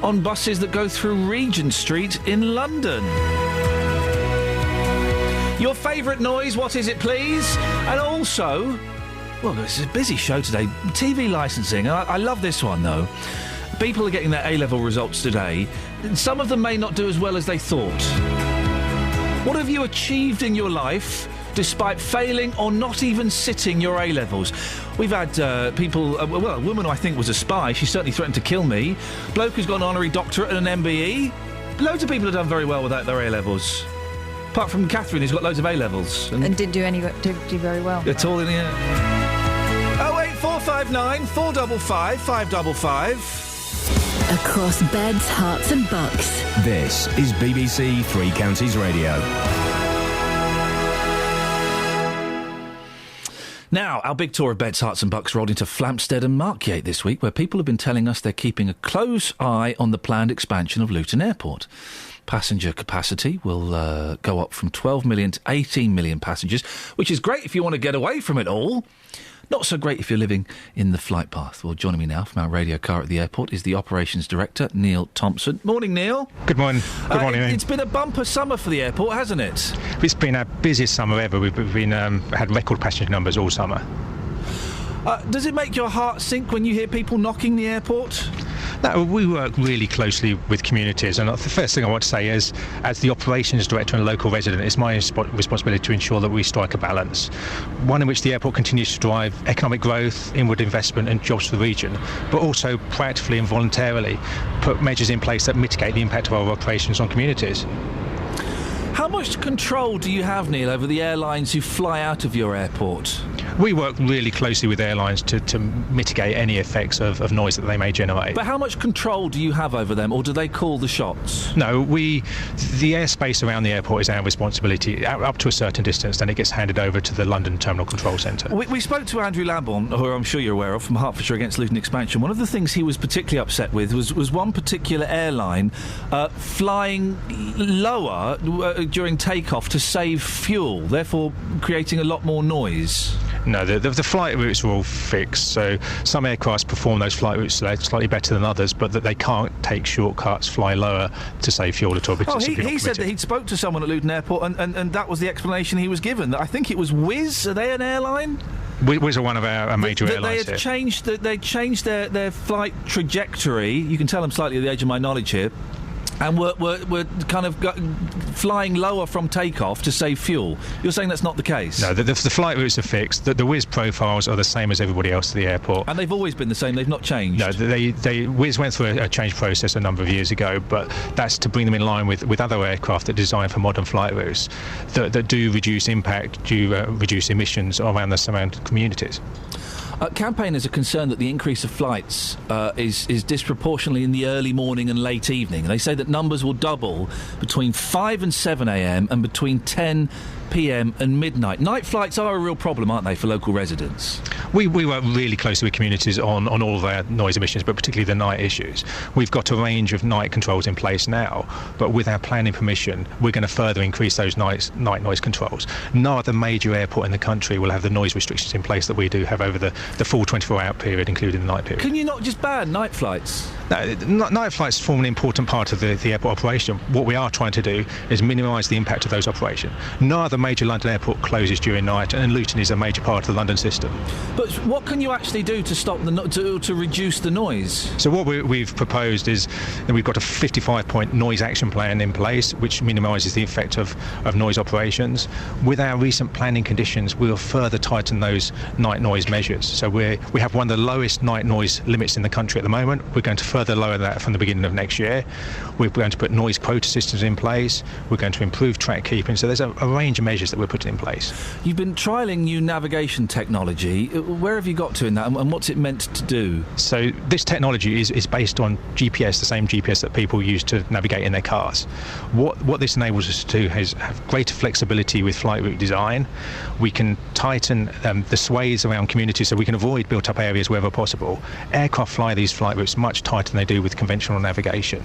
on buses that go through Regent Street in London? Your favourite noise, what is it, please? And also, well, this is a busy show today. TV licensing. I love this one, though. People are getting their A-level results today. Some of them may not do as well as they thought. What have you achieved in your life despite failing or not even sitting your A-levels? We've had people... a woman who I think was a spy. She certainly threatened to kill me. Bloke who's got an honorary doctorate and an MBE. Loads of people have done very well without their A-levels. Apart from Catherine, who's got loads of A-levels. And didn't do very well. It's all in here. 08459 455 555. Across beds, hearts and bucks. This is BBC Three Counties Radio. Now, our big tour of beds, hearts and bucks rolled into Flamstead and Markyate this week, where people have been telling us they're keeping a close eye on the planned expansion of Luton Airport. Passenger capacity will go up from 12 million to 18 million passengers, which is great if you want to get away from it all. Not so great if you're living in the flight path. Well, joining me now from our radio car at the airport is the Operations Director, Neil Thompson. Morning, Neil. Good morning. Good morning. It's been a bumper summer for the airport, hasn't it? It's been our busiest summer ever. We've been had record passenger numbers all summer. Does it make your heart sink when you hear people knocking the airport? No, we work really closely with communities, and the first thing I want to say is, as the operations director and local resident, it's my responsibility to ensure that we strike a balance, one in which the airport continues to drive economic growth, inward investment and jobs for the region, but also proactively and voluntarily put measures in place that mitigate the impact of our operations on communities. How much control do you have, Neil, over the airlines who fly out of your airport? We work really closely with airlines to mitigate any effects of noise that they may generate. But how much control do you have over them, or do they call the shots? No, the airspace around the airport is our responsibility. Up to a certain distance, then it gets handed over to the London Terminal Control Centre. We spoke to Andrew Lambourne, who I'm sure you're aware of, from Hertfordshire Against Luton Expansion. One of the things he was particularly upset with was one particular airline flying lower during takeoff to save fuel, therefore creating a lot more noise. No, the flight routes are all fixed, so some aircraft perform those flight routes slightly better than others, but that they can't take shortcuts, fly lower to save fuel at all. He said that he'd spoke to someone at Luton Airport, and that was the explanation he was given. I think it was Wizz. Are they an airline? Wizz are one of our major airlines here. They changed their flight trajectory. You can tell I'm slightly at the edge of my knowledge here. And we're kind of flying lower from takeoff to save fuel. You're saying that's not the case? No, the flight routes are fixed. The Wizz profiles are the same as everybody else at the airport. And they've always been the same? They've not changed? No, Wizz went through a change process a number of years ago, but that's to bring them in line with other aircraft that are designed for modern flight routes that do reduce impact, reduce emissions around the surrounding communities. Campaigners are concerned that the increase of flights is disproportionately in the early morning and late evening. They say that numbers will double between 5 and 7 a.m. and between 10 p.m. and midnight. Night flights are a real problem, aren't they, for local residents? We work really closely with communities on all of their noise emissions, but particularly the night issues. We've got a range of night controls in place now, but with our planning permission, we're going to further increase those night noise controls. No other major airport in the country will have the noise restrictions in place that we do have over the full 24-hour period, including the night period. Can you not just ban night flights? No, night flights form an important part of the airport operation. What we are trying to do is minimise the impact of those operations. No other major London airport closes during night, and Luton is a major part of the London system. But what can you actually do to stop to reduce the noise? So what we've proposed is that we've got a 55-point noise action plan in place, which minimises the effect of noise operations. With our recent planning conditions, we'll further tighten those night noise measures. So we have one of the lowest night noise limits in the country at the moment. We're going to further lower that from the beginning of next year. We're going to put noise quota systems in place. We're going to improve track keeping. So there's a range of measures that we're putting in place. You've been trialling new navigation technology. Where have you got to in that, and what's it meant to do? So this technology is based on GPS, the same GPS that people use to navigate in their cars. What this enables us to do is have greater flexibility with flight route design. We can tighten the sways around communities so we can avoid built-up areas wherever possible. Aircraft fly these flight routes much tighter than they do with conventional navigation.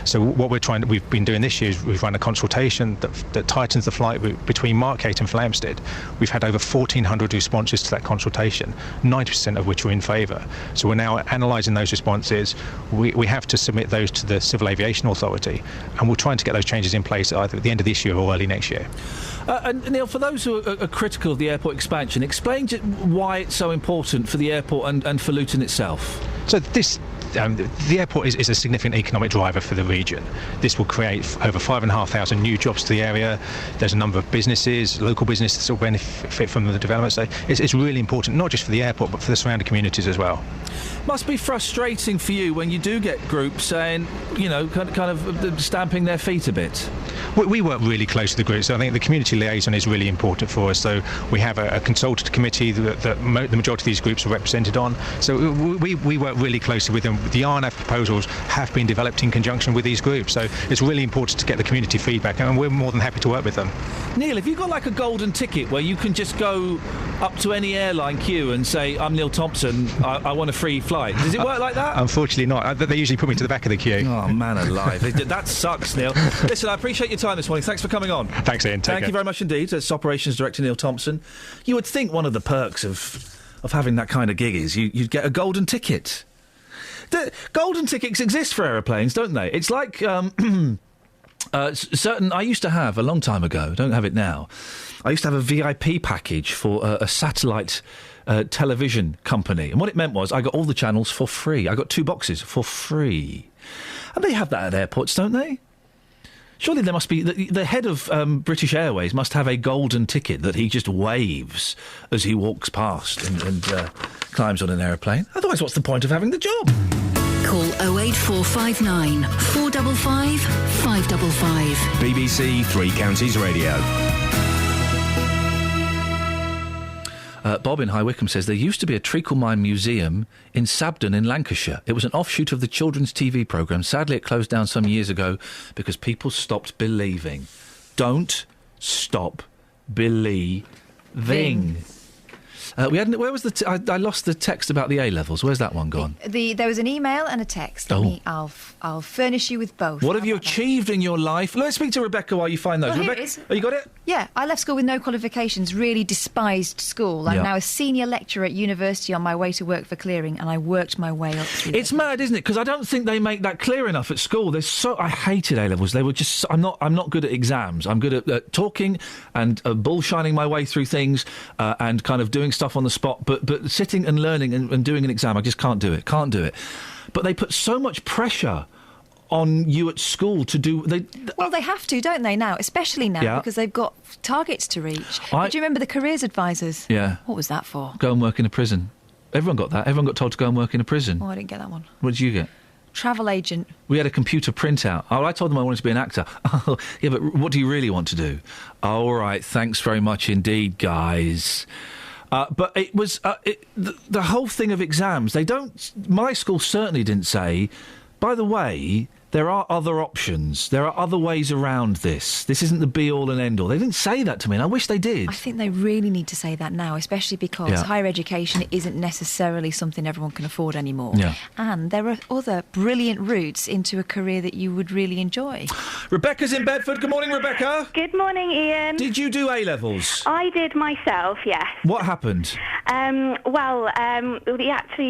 So what we've been doing this year is we've run a consultation that tightens the flight route between Margate and Flamstead. We've had over 1,400 responses to that consultation, 90% of which were in favour. So we're now analysing those responses. We have to submit those to the Civil Aviation Authority, and we're trying to get those changes in place either at the end of this year or early next year. And Neil, for those who are critical of the airport expansion, explain why it's so important for the airport and for Luton itself. So the airport is a significant economic driver for the region. This will create over 5,500 new jobs to the area. There's a number of businesses, local businesses that will benefit from the development. So it's really important, not just for the airport, but for the surrounding communities as well. Must be frustrating for you when you do get groups saying, kind of stamping their feet a bit. We work really close to the groups. So I think the community liaison is really important for us. So we have a consultative committee that the majority of these groups are represented on. So we work really closely with them. The RNAV proposals have been developed in conjunction with these groups. So it's really important to get the community feedback, and we're more than happy to work with them. Neil, have you got like a golden ticket where you can just go up to any airline queue and say, I'm Neil Thompson, I want a free flight? Does it work like that? Unfortunately not. They usually put me to the back of the queue. Oh, man alive. That sucks, Neil. Listen, I appreciate your time this morning. Thanks for coming on. Thanks, Ian. Thank you very much indeed. As Operations Director Neil Thompson. You would think one of the perks of of having that kind of gig is you'd get a golden ticket. The golden tickets exist for aeroplanes, don't they? It's like certain. I used to have a long time ago. Don't have it now. I used to have a VIP package for a satellite television company, and what it meant was I got all the channels for free. I got 2 boxes for free, and they have that at airports, don't they? Surely there must be... The head of British Airways must have a golden ticket that he just waves as he walks past and climbs on an aeroplane. Otherwise, what's the point of having the job? Call 08459 455 555. BBC Three Counties Radio. Bob in High Wycombe says there used to be a treacle mine museum in Sabden in Lancashire. It was an offshoot of the children's TV programme. Sadly, it closed down some years ago because people stopped believing. Don't stop believing. Where was the... I lost the text about the A-levels. Where's that one gone? There was an email and a text. I'll furnish you with both. What have you achieved in your life? Let's speak to Rebecca while you find those. Well, Rebecca, here it is. Oh, you got it? Yeah, I left school with no qualifications, really despised school. I'm now a senior lecturer at university on my way to work for clearing, and I worked my way up through It's mad, isn't it? Because I don't think they make that clear enough at school. I hated A-levels. They were just... I'm not good at exams. I'm good at talking and bullshining my way through things and kind of doing stuff on the spot. But sitting and learning and doing an exam, I just can't do it. Can't do it. But they put so much pressure on you at school to do... They have to, don't they, now? Especially now, because they've got targets to reach. Do you remember the careers advisors? Yeah. What was that for? Go and work in a prison. Everyone got that. Everyone got told to go and work in a prison. Oh, I didn't get that one. What did you get? Travel agent. We had a computer printout. Oh, I told them I wanted to be an actor. Oh, yeah, but what do you really want to do? Oh, all right, thanks very much indeed, guys. But it was... the whole thing of exams, they don't... My school certainly didn't say, by the way... There are other options. There are other ways around this. This isn't the be-all and end-all. They didn't say that to me, and I wish they did. I think they really need to say that now, especially because higher education isn't necessarily something everyone can afford anymore. Yeah. And there are other brilliant routes into a career that you would really enjoy. Rebecca's in Bedford. Good morning, Rebecca. Good morning, Ian. Did you do A-levels? I did myself, yes. What happened?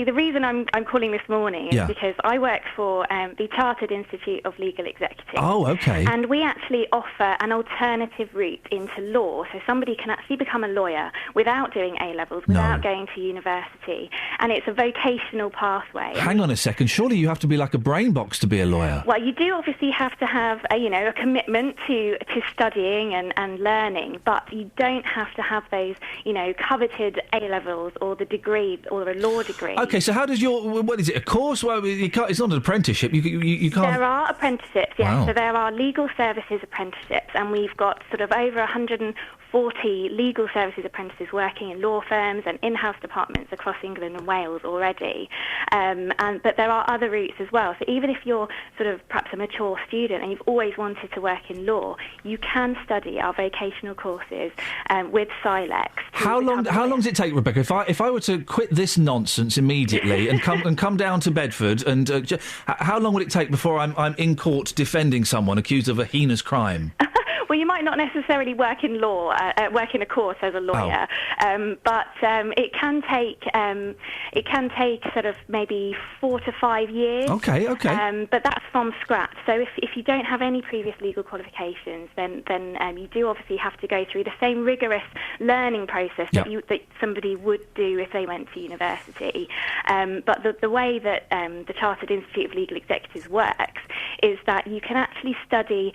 The reason I'm calling this morning is because I work for the Chartered Institute of Legal Executives. Oh, okay. And we actually offer an alternative route into law, so somebody can actually become a lawyer without doing A-levels, without going to university, and it's a vocational pathway. Hang on a second, surely you have to be like a brain box to be a lawyer? Well, you do obviously have to have a commitment to studying and learning, but you don't have to have those, coveted A-levels or the degree or a law degree. Okay, so how does what is it, a course? Well, it's not an apprenticeship, you can't... There are apprenticeships, yes. Wow. So there are legal services apprenticeships, and we've got sort of over 140 legal services apprentices working in law firms and in-house departments across England and Wales already. But there are other routes as well. So even if you're sort of perhaps a mature student and you've always wanted to work in law, you can study our vocational courses with Silex. How long does it take, Rebecca? If I were to quit this nonsense immediately and come down to Bedford, and how long would it take before I'm in court defending someone accused of a heinous crime? Well, you might not necessarily work in law, work in a court as a lawyer, but it can take sort of maybe 4 to 5 years. Okay. But that's from scratch. So if you don't have any previous legal qualifications, then you do obviously have to go through the same rigorous learning process that somebody would do if they went to university. But the way that the Chartered Institute of Legal Executives works is that you can actually study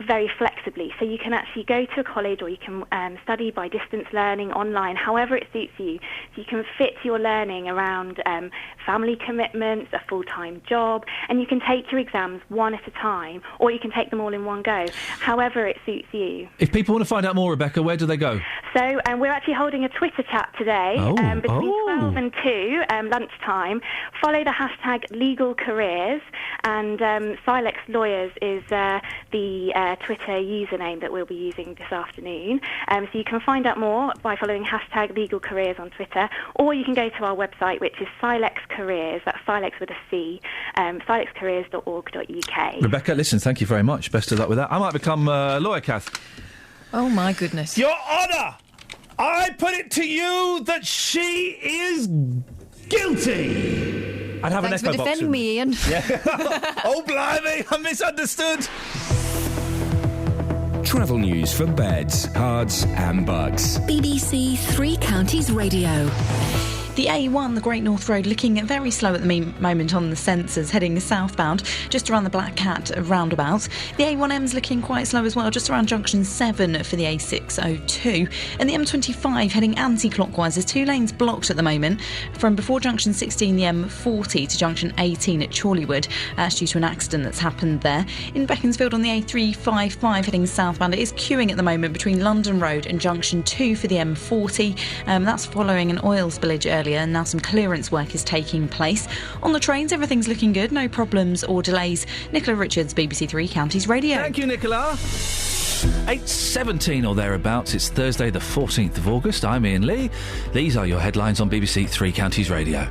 very flexibly. So you can actually go to a college, or you can study by distance learning online, however it suits you. So you can fit your learning around family commitments, a full-time job, and you can take your exams one at a time, or you can take them all in one go, however it suits you. If people want to find out more, Rebecca, where do they go? So we're actually holding a Twitter chat today between 12 and 2, lunchtime. Follow the hashtag Legal Careers, and Silex Lawyers is the Twitter username that we'll be using this afternoon. So you can find out more by following hashtag Legal Careers on Twitter, or you can go to our website, which is Silex Careers. That's Silex with a C, silexcareers.org.uk. Rebecca, listen, thank you very much. Best of luck with that. I might become a lawyer, Kath. Oh, my goodness. Your Honour! I put it to you that she is guilty. I'd have Thanks an for echo box. defending me, Iain. Yeah. Oh, blimey, I'm misunderstood. Travel news for beds, cards and bugs. BBC Three Counties Radio. The A1, the Great North Road, looking very slow at the moment on the sensors, heading southbound, just around the Black Cat roundabout. The A1M's looking quite slow as well, just around junction 7 for the A602. And the M25 heading anti-clockwise. There's 2 lanes blocked at the moment, from before junction 16, the M40, to junction 18 at Chorleywood. That's due to an accident that's happened there. In Beaconsfield on the A355 heading southbound, it is queuing at the moment between London Road and junction 2 for the M40. That's following an oil spillage earlier, and now some clearance work is taking place. On the trains, everything's looking good, no problems or delays. Nicola Richards, BBC Three Counties Radio. Thank you, Nicola. 8:17 or thereabouts. It's Thursday the 14th of August. I'm Iain Lee. These are your headlines on BBC Three Counties Radio.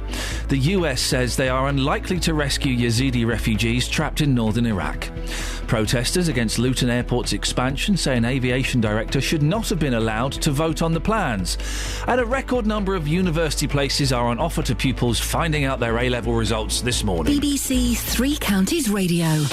The US says they are unlikely to rescue Yazidi refugees trapped in northern Iraq. Protesters against Luton Airport's expansion say an aviation director should not have been allowed to vote on the plans. And a record number of university places are on offer to pupils finding out their A-level results this morning. BBC Three Counties Radio.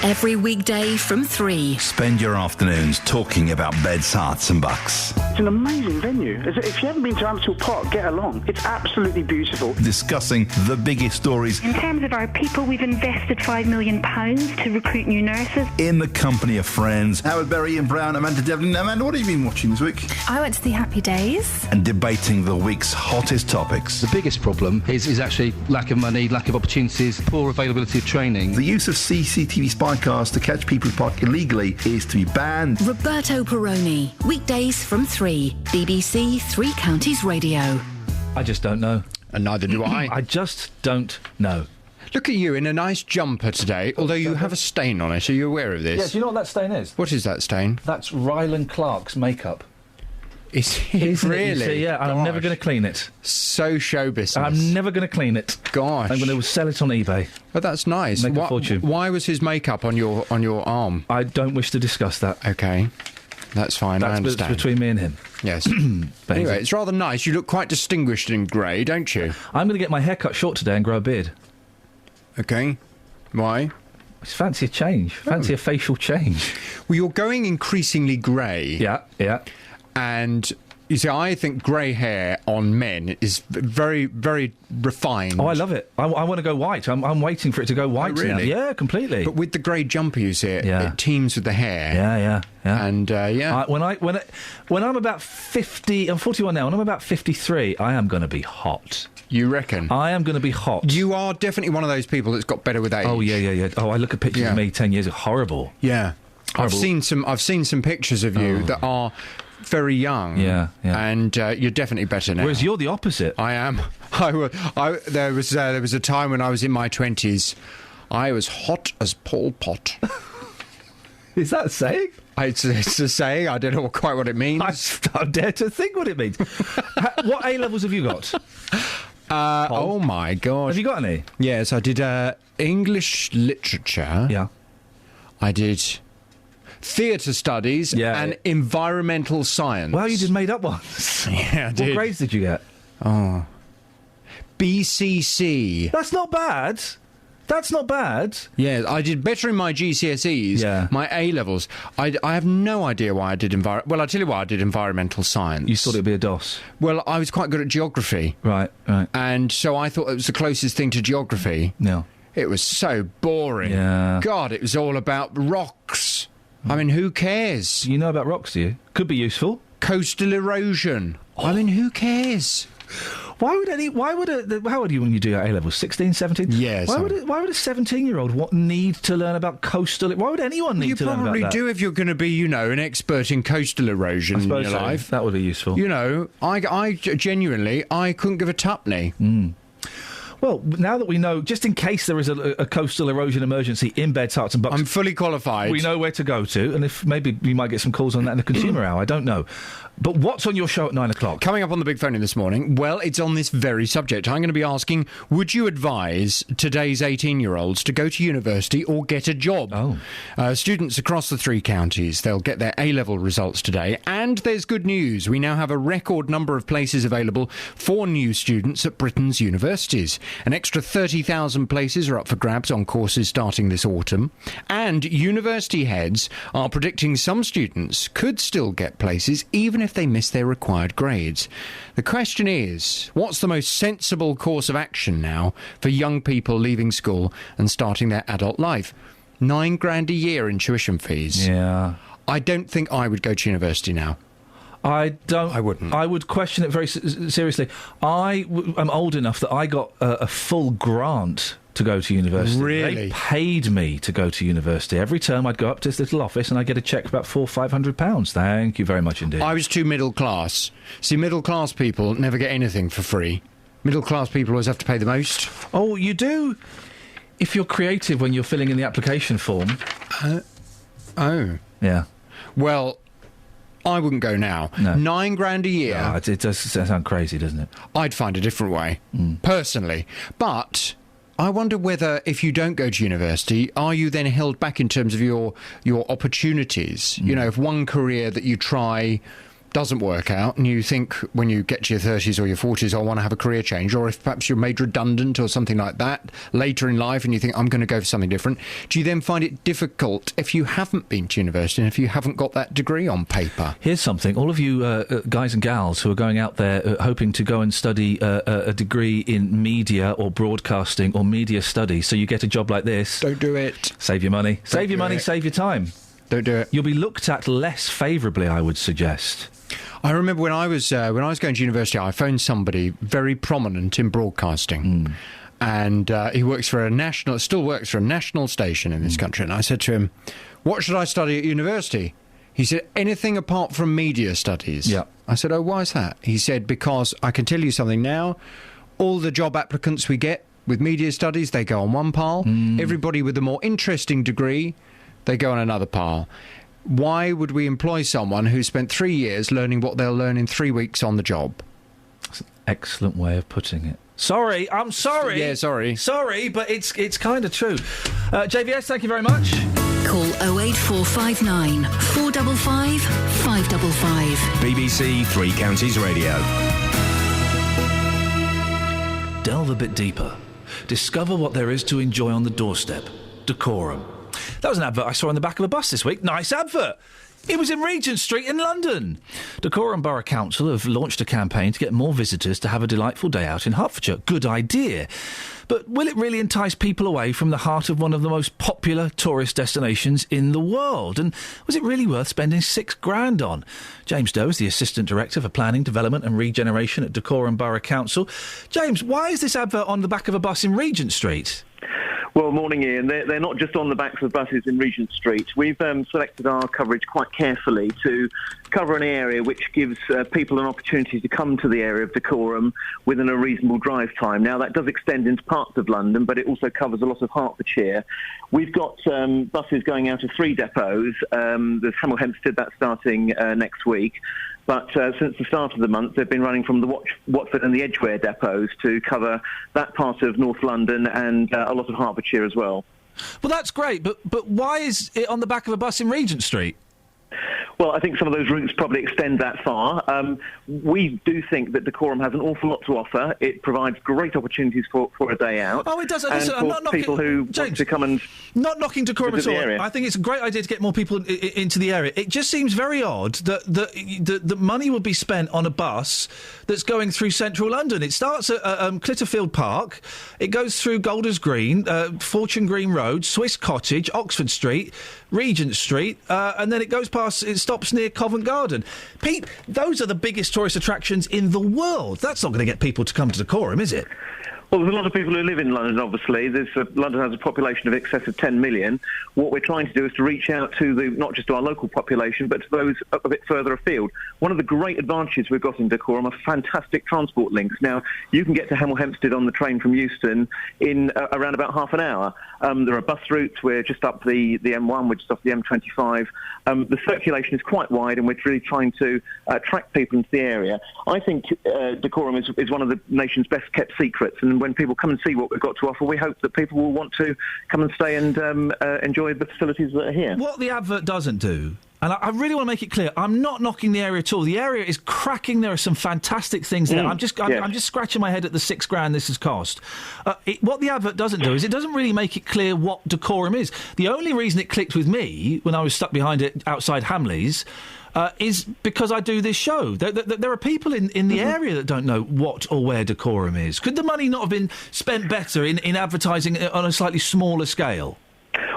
Every weekday from 3. Spend your afternoons talking about beds, hearts and bucks. It's an amazing venue. If you haven't been to Amstel Park, get along. It's absolutely beautiful. Discussing the biggest stories. In terms of our people, we've invested £5 million to recruit new nurses. In the company of friends. Howard Berry, Ian Brown, Amanda Devlin. Amanda, what have you been watching this week? I went to the Happy Days. And debating the week's hottest topics. The biggest problem is actually lack of money, lack of opportunities, poor availability of training. The use of CCTV spy cars to catch people who park illegally is to be banned. Roberto Perroni, weekdays from 3. BBC Three Counties Radio. I just don't know. And neither do I. I just don't know. Look at you in a nice jumper today, although you have a stain on it. Are you aware of this? Yes, you know what that stain is? What is that stain? That's Ryland Clark's makeup. Is it really? Yeah, and I'm never going to clean it. So show business. I'm never going to clean it. Gosh. I'm going to sell it on eBay. But that's nice. Make a fortune. Why was his makeup on your arm? I don't wish to discuss that. Okay. That's fine, I understand. That's between me and him. Yes. Anyway, it's rather nice. You look quite distinguished in grey, don't you? I'm going to get my hair cut short today and grow a beard. Okay. Why? Just fancy a change. Fancy a facial change. Well, you're going increasingly grey. Yeah, yeah. And... you see, I think grey hair on men is very, very refined. Oh, I love it. I want to go white. I'm waiting for it to go white now. Yeah, completely. But with the grey jumper, you see, it teams with the hair. Yeah. And, when I'm about 50... I'm 41 now. When I'm about 53, I am going to be hot. You reckon? I am going to be hot. You are definitely one of those people that's got better with age. Oh, yeah. Oh, I look at pictures of me 10 years ago. Horrible. Yeah. Horrible. I've seen some pictures of you that are... very young, and you're definitely better now. Whereas you're the opposite. I am. There was a time when I was in my 20s. I was hot as Pol Pot. Is that a saying? It's a saying. I don't know quite what it means. I dare to think what it means. What A levels have you got? Oh my God! Have you got any? Yes, I did English literature. Yeah, I did. Theatre studies and environmental science. Well, you did made up ones. Yeah, I did. What grades did you get? Oh. BCC. That's not bad. That's not bad. Yeah, I did better in my GCSEs, my A-levels. I have no idea why I did Well, I'll tell you why I did environmental science. You thought it would be a DOS? Well, I was quite good at geography. Right. And so I thought it was the closest thing to geography. Yeah. It was so boring. Yeah. God, it was all about rocks. I mean, who cares? You know about rocks, do you? Could be useful. Coastal erosion. I mean, who cares? How old are you when you do your A-levels? 16, 17? Yes. Why would a 17-year-old need to learn about coastal... Why would anyone need to learn about that? You probably do if you're going to be, an expert in coastal erosion in your life. That would be useful. I genuinely, I couldn't give a tuppenny. Well, now that we know, just in case there is a coastal erosion emergency in Beds, Herts and Bucks... I'm fully qualified. We know where to go to, and if maybe we might get some calls on that in the Consumer Hour, I don't know. But what's on your show at 9 o'clock? Coming up on the Big Phone in this morning, well, it's on this very subject. I'm going to be asking, would you advise today's 18-year-olds to go to university or get a job? Students across the 3 counties, they'll get their A-level results today. And there's good news. We now have a record number of places available for new students at Britain's universities. An extra 30,000 places are up for grabs on courses starting this autumn. And university heads are predicting some students could still get places even if they miss their required grades. The question is, what's the most sensible course of action now for young people leaving school and starting their adult life? $9,000 a year in tuition fees. Yeah. I don't think I would go to university now. I wouldn't. I would question it very seriously. I'm old enough that I got a full grant to go to university. Really? They paid me to go to university. Every term I'd go up to this little office and I'd get a cheque for about £400-500. Thank you very much indeed. I was too middle class. See, middle class people never get anything for free. Middle class people always have to pay the most. Oh, you do? If you're creative when you're filling in the application form. Oh. Yeah. Well, I wouldn't go now. No. $9,000 a year. No, it does sound crazy, doesn't it? I'd find a different way, personally. But I wonder whether, if you don't go to university, are you then held back in terms of your opportunities? You know, if one career that you try doesn't work out and you think when you get to your 30s or your 40s, I want to have a career change, or if perhaps you're made redundant or something like that later in life and you think, I'm going to go for something different, do you then find it difficult if you haven't been to university and if you haven't got that degree on paper? Here's something. All of you guys and gals who are going out there hoping to go and study a degree in media or broadcasting or media studies so you get a job like this. Don't do it. Save your money. Save your money, save your time. Don't do it. You'll be looked at less favourably, I would suggest. I remember when I was going to university, I phoned somebody very prominent in broadcasting, and he still works for a national station in this country. And I said to him, "What should I study at university?" He said, "Anything apart from media studies." Yeah. I said, "Oh, why is that?" He said, "Because I can tell you something now. All the job applicants we get with media studies, they go on one pile. Everybody with a more interesting degree, they go on another pile. Why would we employ someone who spent 3 years learning what they'll learn in 3 weeks on the job?" That's an excellent way of putting it. Sorry, I'm sorry. Yeah, sorry. Sorry, but it's kind of true. JVS, thank you very much. Call 08459 455 555. BBC Three Counties Radio. Delve a bit deeper. Discover what there is to enjoy on the doorstep. Decorum. That was an advert I saw on the back of a bus this week. Nice advert. It was in Regent Street in London. Decorum Borough Council have launched a campaign to get more visitors to have a delightful day out in Hertfordshire. Good idea. But will it really entice people away from the heart of one of the most popular tourist destinations in the world? And was it really worth spending $6,000 on? James Doe is the Assistant Director for Planning, Development and Regeneration at Decorum Borough Council. James, why is this advert on the back of a bus in Regent Street? Well, morning, Ian. They're not just on the backs of buses in Regent Street. We've selected our coverage quite carefully to cover an area which gives people an opportunity to come to the area of Decorum within a reasonable drive time. Now, that does extend into parts of London, but it also covers a lot of Hertfordshire. We've got buses going out of 3 depots. There's Hemel Hempstead, that's starting next week. But since the start of the month, they've been running from the Watford and the Edgware depots to cover that part of North London and a lot of Hertfordshire as well. Well, that's great, but why is it on the back of a bus in Regent Street? Well, I think some of those routes probably extend that far. We do think that Decorum has an awful lot to offer. It provides great opportunities for a day out. Oh, it does. And Listen, I'm not knocking people who want to come and not knocking Decorum at all. I think it's a great idea to get more people into the area. It just seems very odd that money would be spent on a bus that's going through central London. It starts at Clitterfield Park, it goes through Golders Green, Fortune Green Road, Swiss Cottage, Oxford Street, Regent Street, and then it goes past. It stops near Covent Garden. Pete, those are the biggest tourist attractions in the world. That's not going to get people to come to Decorum, is it? Well, there's a lot of people who live in London, obviously. London has a population of excess of 10 million. What we're trying to do is to reach out to not just to our local population, but to those a bit further afield. One of the great advantages we've got in Dacorum are fantastic transport links. Now, you can get to Hemel Hempstead on the train from Euston in around about half an hour. There are bus routes. We're just up the M1, we're just off the M25. The circulation is quite wide, and we're really trying to attract people into the area. I think Dacorum is one of the nation's best-kept secrets, and when people come and see what we've got to offer, we hope that people will want to come and stay and enjoy the facilities that are here. What the advert doesn't do, and I really want to make it clear, I'm not knocking the area at all. The area is cracking. There are some fantastic things there. I'm just scratching my head at the £6,000 this has cost. What the advert doesn't do is it doesn't really make it clear what Dacorum is. The only reason it clicked with me when I was stuck behind it outside Hamleys is because I do this show. There are people in the area that don't know what or where Dacorum is. Could the money not have been spent better in advertising on a slightly smaller scale?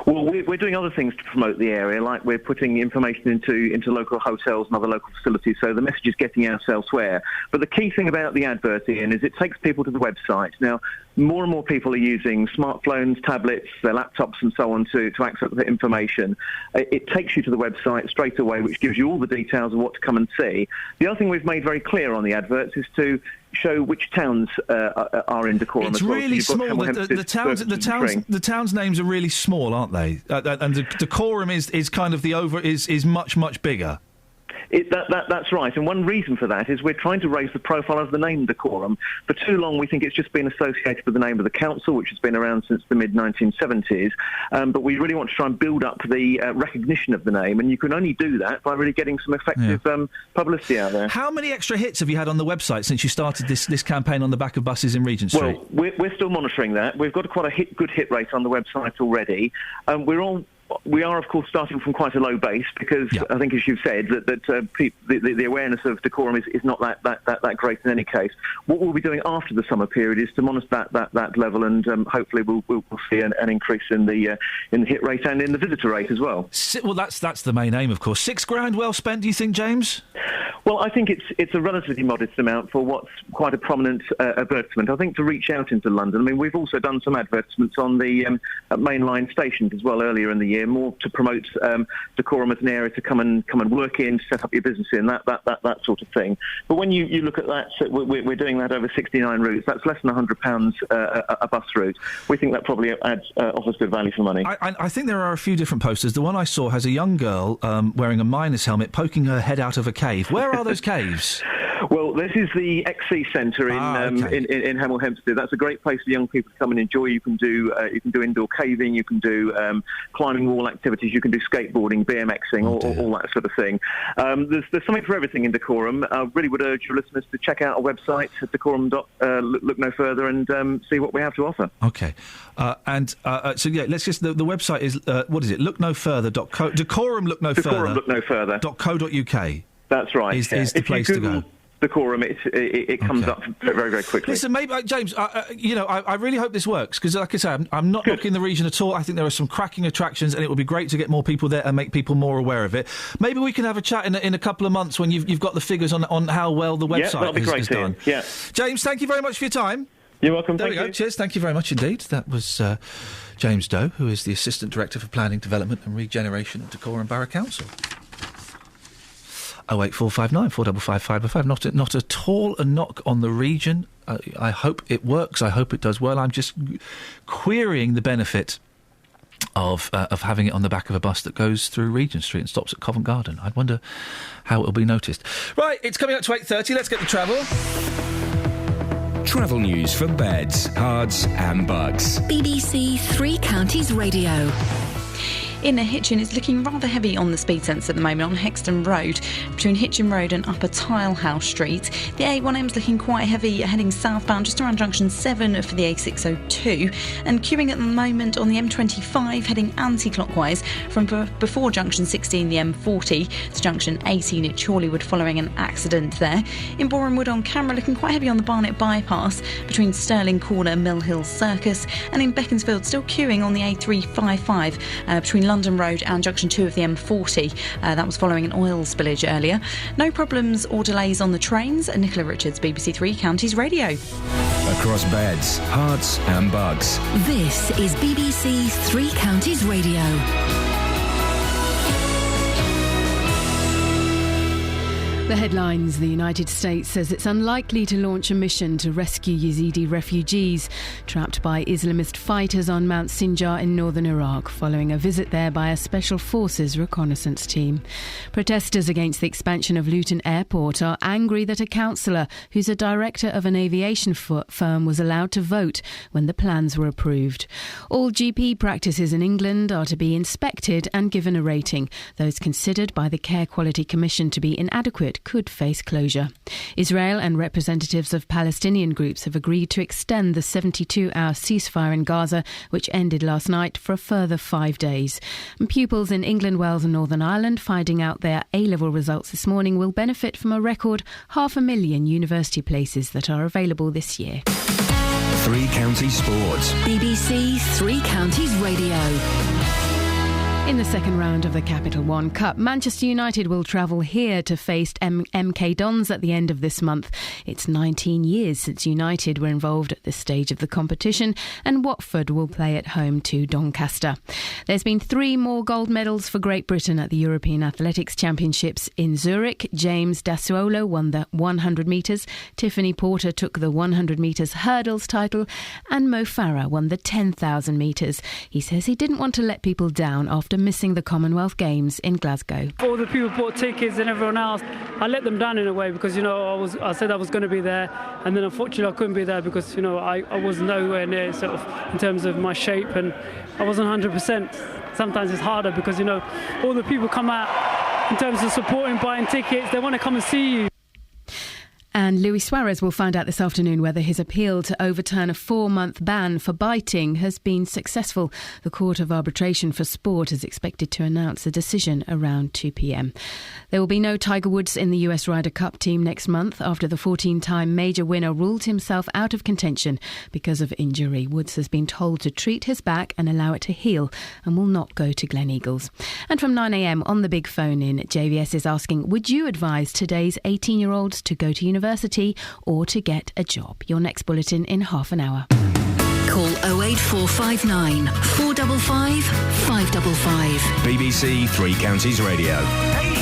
Well, we're doing other things to promote the area, like we're putting information into local hotels and other local facilities, so the message is getting out elsewhere. But the key thing about the advert, Ian, is it takes people to the website. Now, more and more people are using smartphones, tablets, their laptops and so on to access the information. It takes you to the website straight away, which gives you all the details of what to come and see. The other thing we've made very clear on the adverts is to show which towns are in Dacorum as well. It's really small. The towns' names are really small, aren't they? And the Dacorum is kind of is much bigger. That's right, and one reason for that is we're trying to raise the profile of the name Dacorum. For too long, we think it's just been associated with the name of the council, which has been around since the mid-1970s, but we really want to try and build up the recognition of the name, and you can only do that by really getting some effective publicity out there. How many extra hits have you had on the website since you started this campaign on the back of buses in Regent Street? Well, we're still monitoring that. We've got quite a good hit rate on the website already. We are, of course, starting from quite a low base because I think, as you've said, that the awareness of Dacorum is not that great in any case. What we'll be doing after the summer period is to monitor that level, and hopefully we'll see an increase in the hit rate and in the visitor rate as well. Well, that's the main aim, of course. £6,000 well spent, do you think, James? Well, I think it's a relatively modest amount for what's quite a prominent advertisement. I think to reach out into London. I mean, we've also done some advertisements on the mainline stations as well earlier in the year, more to promote Dacorum as an area to come and work in, to set up your business in, that sort of thing. But when you look at that, we're doing that over 69 routes. That's less than £100 a bus route. We think that probably offers good value for money. I think there are a few different posters. The one I saw has a young girl wearing a miner's helmet poking her head out of a cave. Where are those caves? Well, this is the XC Centre in Hemel Hempstead. That's a great place for young people to come and enjoy. You can do indoor caving, you can do climbing wall activities, you can do skateboarding, BMXing, all that sort of thing. There's something for everything in Dacorum. I really would urge your listeners to check out our website at Dacorum.look no further and see what we have to offer. Okay, so let's just the website is what is it? Dacorum look no further. .co.uk. That's right. Is the place to go. Dacorum, it comes up very, very quickly. Listen, maybe, James, I really hope this works, because, like I say, I'm not knocking the region at all. I think there are some cracking attractions, and it would be great to get more people there and make people more aware of it. Maybe we can have a chat in a couple of months when you've got the figures on how well the website is done. Yeah. James, thank you very much for your time. You're welcome. There we go. Cheers. Thank you very much indeed. That was James Doe, who is the Assistant Director for Planning, Development and Regeneration at Dacorum Borough Council. 08459 455 505. Not at all a knock on the region. I hope it works. I hope it does well. I'm just querying the benefit of having it on the back of a bus that goes through Regent Street and stops at Covent Garden. I wonder how it'll be noticed. Right, it's coming up to 8:30. Let's get the travel. Travel news for beds, cards and bugs. BBC Three Counties Radio. In Hitchin, it's looking rather heavy on the speed sensor at the moment on Hexton Road between Hitchin Road and Upper Tilehouse Street. The A1M's looking quite heavy heading southbound just around junction 7 for the A602, and queuing at the moment on the M25 heading anti-clockwise from before junction 16 the M40 to junction 18 at Chorleywood following an accident there. In Boreham Wood on camera looking quite heavy on the Barnet bypass between Stirling Corner, Mill Hill Circus, and in Beaconsfield still queuing on the A355 between London Road and junction 2 of the M40. That was following an oil spillage earlier. No problems or delays on the trains. Nicola Richards, BBC Three Counties Radio. Across beds, hearts and bugs. This is BBC Three Counties Radio. The headlines: the United States says it's unlikely to launch a mission to rescue Yazidi refugees trapped by Islamist fighters on Mount Sinjar in northern Iraq, following a visit there by a Special Forces reconnaissance team. Protesters against the expansion of Luton Airport are angry that a councillor who's a director of an aviation firm was allowed to vote when the plans were approved. All GP practices in England are to be inspected and given a rating. Those considered by the Care Quality Commission to be inadequate could face closure. Israel and representatives of Palestinian groups have agreed to extend the 72-hour ceasefire in Gaza, which ended last night, for a further 5 days. And pupils in England, Wales and Northern Ireland finding out their A-level results this morning will benefit from a record 500,000 university places that are available this year. Three Counties Sports. BBC Three Counties Radio. In the second round of the Capital One Cup, Manchester United will travel here to face MK Dons at the end of this month. It's 19 years since United were involved at this stage of the competition, and Watford will play at home to Doncaster. There's been 3 more gold medals for Great Britain at the European Athletics Championships in Zurich. James Dassuolo won the 100 metres, Tiffany Porter took the 100 metres hurdles title, and Mo Farah won the 10,000 metres. He says he didn't want to let people down after missing the Commonwealth Games in Glasgow. All the people bought tickets and everyone else, I let them down in a way because, I said I was going to be there, and then unfortunately I couldn't be there because, I was nowhere near sort of in terms of my shape, and I wasn't 100%. Sometimes it's harder because, all the people come out in terms of supporting, buying tickets, they want to come and see you. And Luis Suarez will find out this afternoon whether his appeal to overturn a 4-month ban for biting has been successful. The Court of Arbitration for Sport is expected to announce a decision around 2 p.m. There will be no Tiger Woods in the US Ryder Cup team next month after the 14-time major winner ruled himself out of contention because of injury. Woods has been told to treat his back and allow it to heal and will not go to Gleneagles. And from 9 a.m. on the big phone in, JVS is asking, would you advise today's 18-year-olds to go to university or to get a job? Your next bulletin in half an hour. Call 08459 455 555. BBC Three Counties Radio. Hey,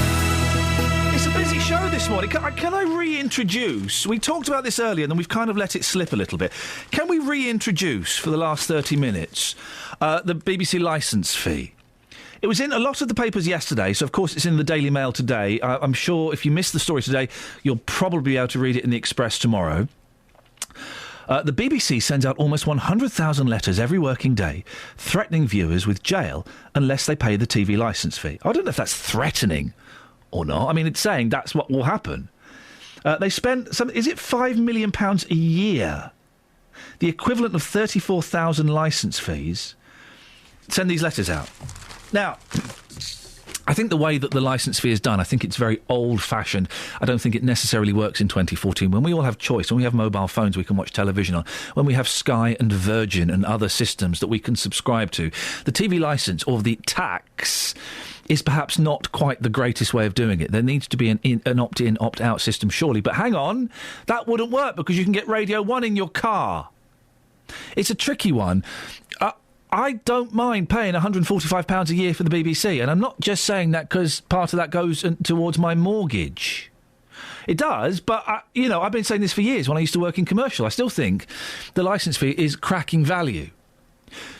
it's a busy show this morning. Can I reintroduce? We talked about this earlier and then we've kind of let it slip a little bit. Can we reintroduce for the last 30 minutes the BBC licence fee? It was in a lot of the papers yesterday, so of course it's in the Daily Mail today. I'm sure if you missed the story today, you'll probably be able to read it in the Express tomorrow. The BBC sends out almost 100,000 letters every working day threatening viewers with jail unless they pay the TV licence fee. I don't know if that's threatening or not. I mean, it's saying that's what will happen. They spend is it £5 million a year? The equivalent of 34,000 licence fees. Send these letters out. Now, I think the way that the licence fee is done, I think it's very old-fashioned. I don't think it necessarily works in 2014. When we all have choice, when we have mobile phones we can watch television on, when we have Sky and Virgin and other systems that we can subscribe to, the TV licence or the tax is perhaps not quite the greatest way of doing it. There needs to be an opt-in, opt-out system, surely. But hang on, that wouldn't work because you can get Radio 1 in your car. It's a tricky one. I don't mind paying £145 a year for the BBC, and I'm not just saying that because part of that goes towards my mortgage. It does, but, I've been saying this for years when I used to work in commercial. I still think the licence fee is cracking value.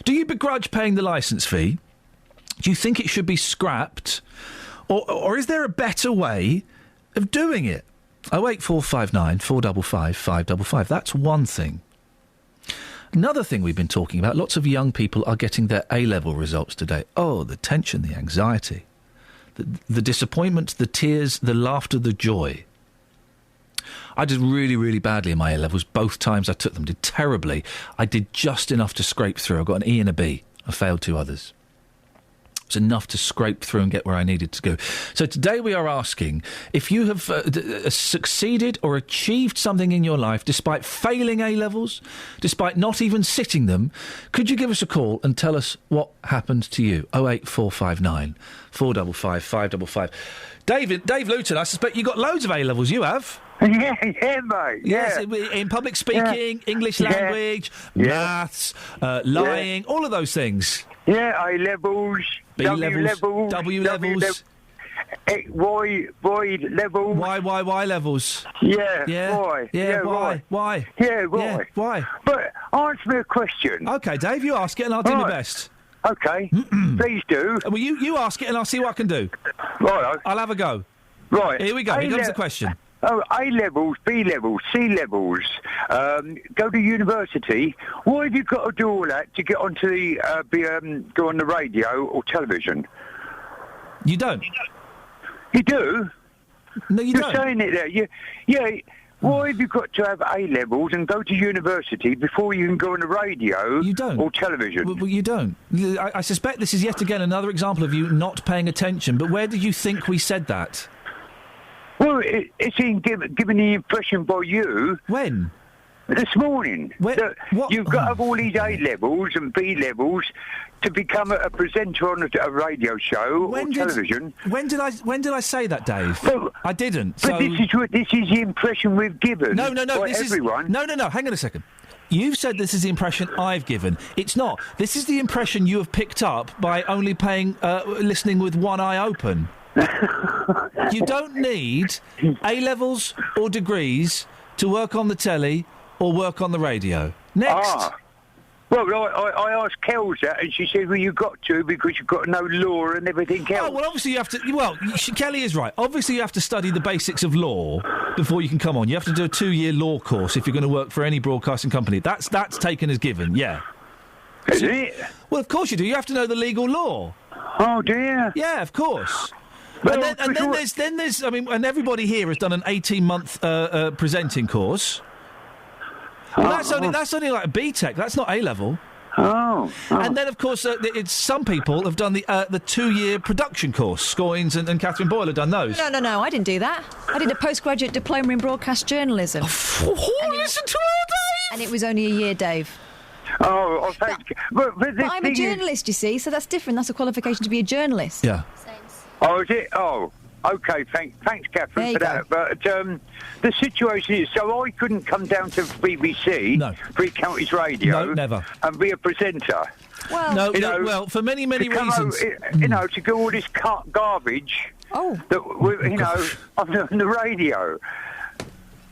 Do you begrudge paying the licence fee? Do you think it should be scrapped? Or is there a better way of doing it? 08459 455 555. That's one thing. Another thing we've been talking about, lots of young people are getting their A-level results today. Oh, the tension, the anxiety, the disappointment, the tears, the laughter, the joy. I did really, really badly in my A-levels. Both times I took them, did terribly. I did just enough to scrape through. I got an E and a B. I failed 2 others. It's enough to scrape through and get where I needed to go. So today we are asking if you have succeeded or achieved something in your life despite failing A-levels, despite not even sitting them. Could you give us a call and tell us what happened to you? 08459 455 555. Dave Luton, I suspect you got loads of A-levels. You have? Yeah, mate. Yes, in public speaking, English language, maths, lying, all of those things. Yeah, A-levels, B-levels, W-levels. Y levels. Y levels. Yeah, why? Yeah, why? Why? Yeah, why? Yeah, why? But answer me a question. OK, Dave, you ask it and I'll do my best. OK, please do. Well, you ask it and I'll see what I can do. Right. I'll have a go. Right. Here we go. Here comes the question. Oh, A-levels, B-levels, C-levels, go to university. Why have you got to do all that to get onto the, go on the radio or television? You don't? You do? No, you don't. You're saying it there. Why have you got to have A-levels and go to university before you can go on the radio or television? Well, you don't. I suspect this is yet again another example of you not paying attention, but where did you think we said that? Well, it's been given the impression by you. When? This morning. That you've got to have all these A-levels and B-levels to become a presenter on a radio show or television. When did I say that, Dave? I didn't. But this is the impression we've given. No. By everyone. No. Hang on a second. You've said this is the impression I've given. It's not. This is the impression you have picked up by only listening with one eye open. You don't need A-levels or degrees to work on the telly or work on the radio. Next. Well, I asked Kels that, and she said, well, you've got to, because you've got to know law and everything else. Oh, well, obviously you have to... Well, Kelly is right. Obviously you have to study the basics of law before you can come on. You have to do a 2-year law course if you're going to work for any broadcasting company. That's taken as given, yeah. Is it? Well, of course you do. You have to know the legal law. Oh, dear. Yeah, of course. Well, and then there's... I mean, and everybody here has done an 18-month presenting course. Well, that's only like a B-Tech. That's not A-level. Oh. And then, of course, some people have done the 2-year production course. Scoynes and Catherine Boyle have done those. No, I didn't do that. I did a postgraduate diploma in broadcast journalism. Listen to her, Dave! And it was only a year, Dave. Oh, thank you. But I'm a journalist, you see, so that's different. That's a qualification to be a journalist. Yeah. Oh, is it? Oh, OK, thanks, Catherine, for that. But the situation is, so I couldn't come down to BBC, Three Counties Radio, no, never, and be a presenter. Well, well, for many reasons. To go all this garbage. That on the radio.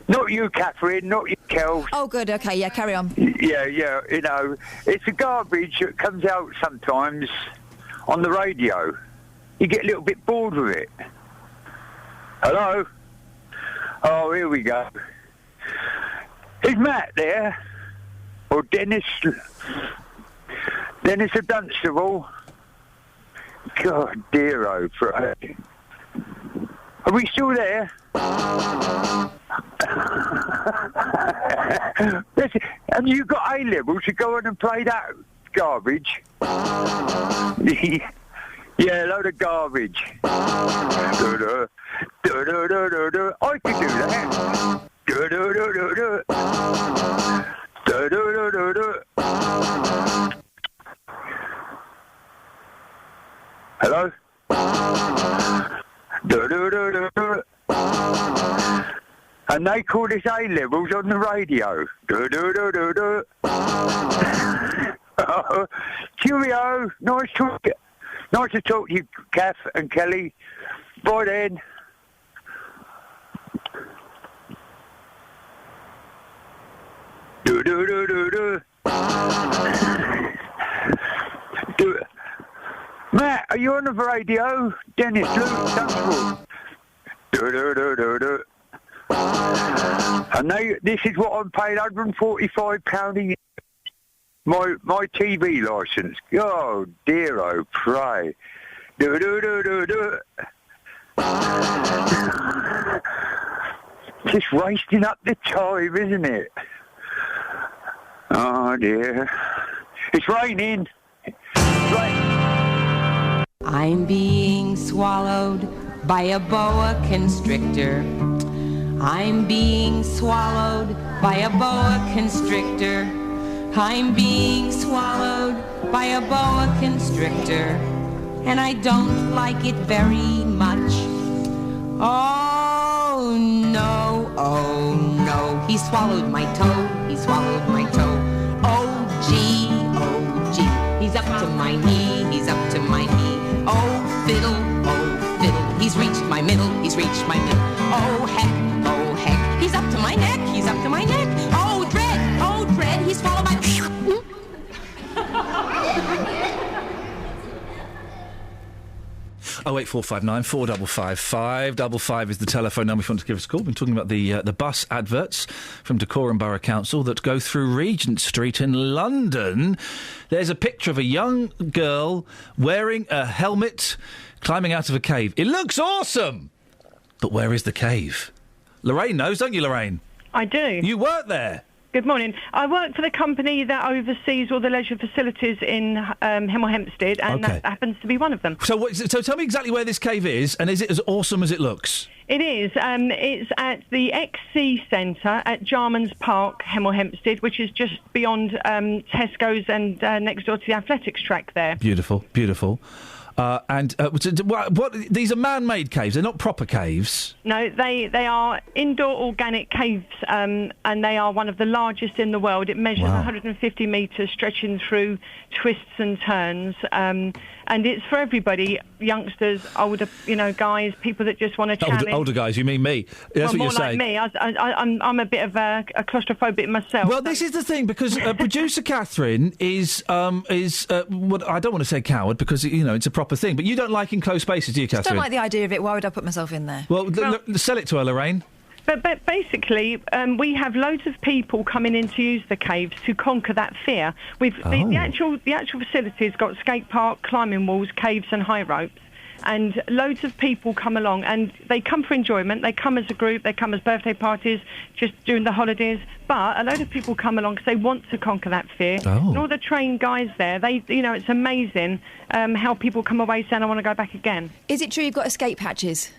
Not you, Catherine, not you, Kel. Oh, good, OK, yeah, carry on. Yeah, it's a garbage that comes out sometimes on the radio. You get a little bit bored with it. Hello? Oh, here we go. Is Matt there? Or Dennis? Dennis of Dunstable? God, dear, oh, Friday. Are we still there? Listen, have you got A-levels to go on and play that garbage? Yeah, a load of garbage. I can do that. Hello? And they call this A-levels on the radio. Cheerio. Nice to talk to you, Kath and Kelly. Bye then. Matt, are you on the radio? Dennis, Luke, Dunstable. And this is what I'm paid, £145 a year. My TV licence. Oh, dear, oh, pray. Just wasting up the time, isn't it? Oh, dear. It's raining. I'm being swallowed by a boa constrictor. I'm being swallowed by a boa constrictor. I'm being swallowed by a boa constrictor. And I don't like it very much. Oh no, he swallowed my toe, he swallowed my toe. Oh gee, he's up to my knee, he's up to my knee. Oh fiddle, he's reached my middle, he's reached my middle. Oh heck, he's up to my neck, he's up to my neck. Oh dread, he swallowed my... 08459 455 555 is the telephone number if you want to give us a call. We've been talking about the bus adverts from Dacorum Borough Council that go through Regent Street in London. There's a picture of a young girl wearing a helmet climbing out of a cave. It looks awesome! But where is the cave? Lorraine knows, don't you, Lorraine? I do. You work there. Good morning. I work for the company that oversees all the leisure facilities in Hemel Hempstead, and that happens to be one of them. So tell me exactly where this cave is, and is it as awesome as it looks? It is. It's at the XC Centre at Jarman's Park, Hemel Hempstead, which is just beyond Tesco's and next door to the athletics track there. Beautiful, beautiful. What? These are man-made caves. They're not proper caves. No, they are indoor organic caves, and they are one of the largest in the world. It measures 150 metres, stretching through twists and turns. And it's for everybody, youngsters, older, guys, people that just want to challenge. Older guys, you mean me? That's what you're saying. More like me. I'm a bit of a claustrophobic myself. Well, this is the thing, because producer Catherine is what I don't want to say coward, because it's a proper thing. But you don't like enclosed spaces, do you, Catherine? I don't like the idea of it. Why would I put myself in there? Well, sell it to her, Lorraine. But basically, we have loads of people coming in to use the caves to conquer that fear. The actual facility's got skate park, climbing walls, caves and high ropes. And loads of people come along, and they come for enjoyment. They come as a group. They come as birthday parties, just during the holidays. But a load of people come along because they want to conquer that fear. And all the trained guys there, it's amazing how people come away saying, I want to go back again. Is it true you've got escape hatches?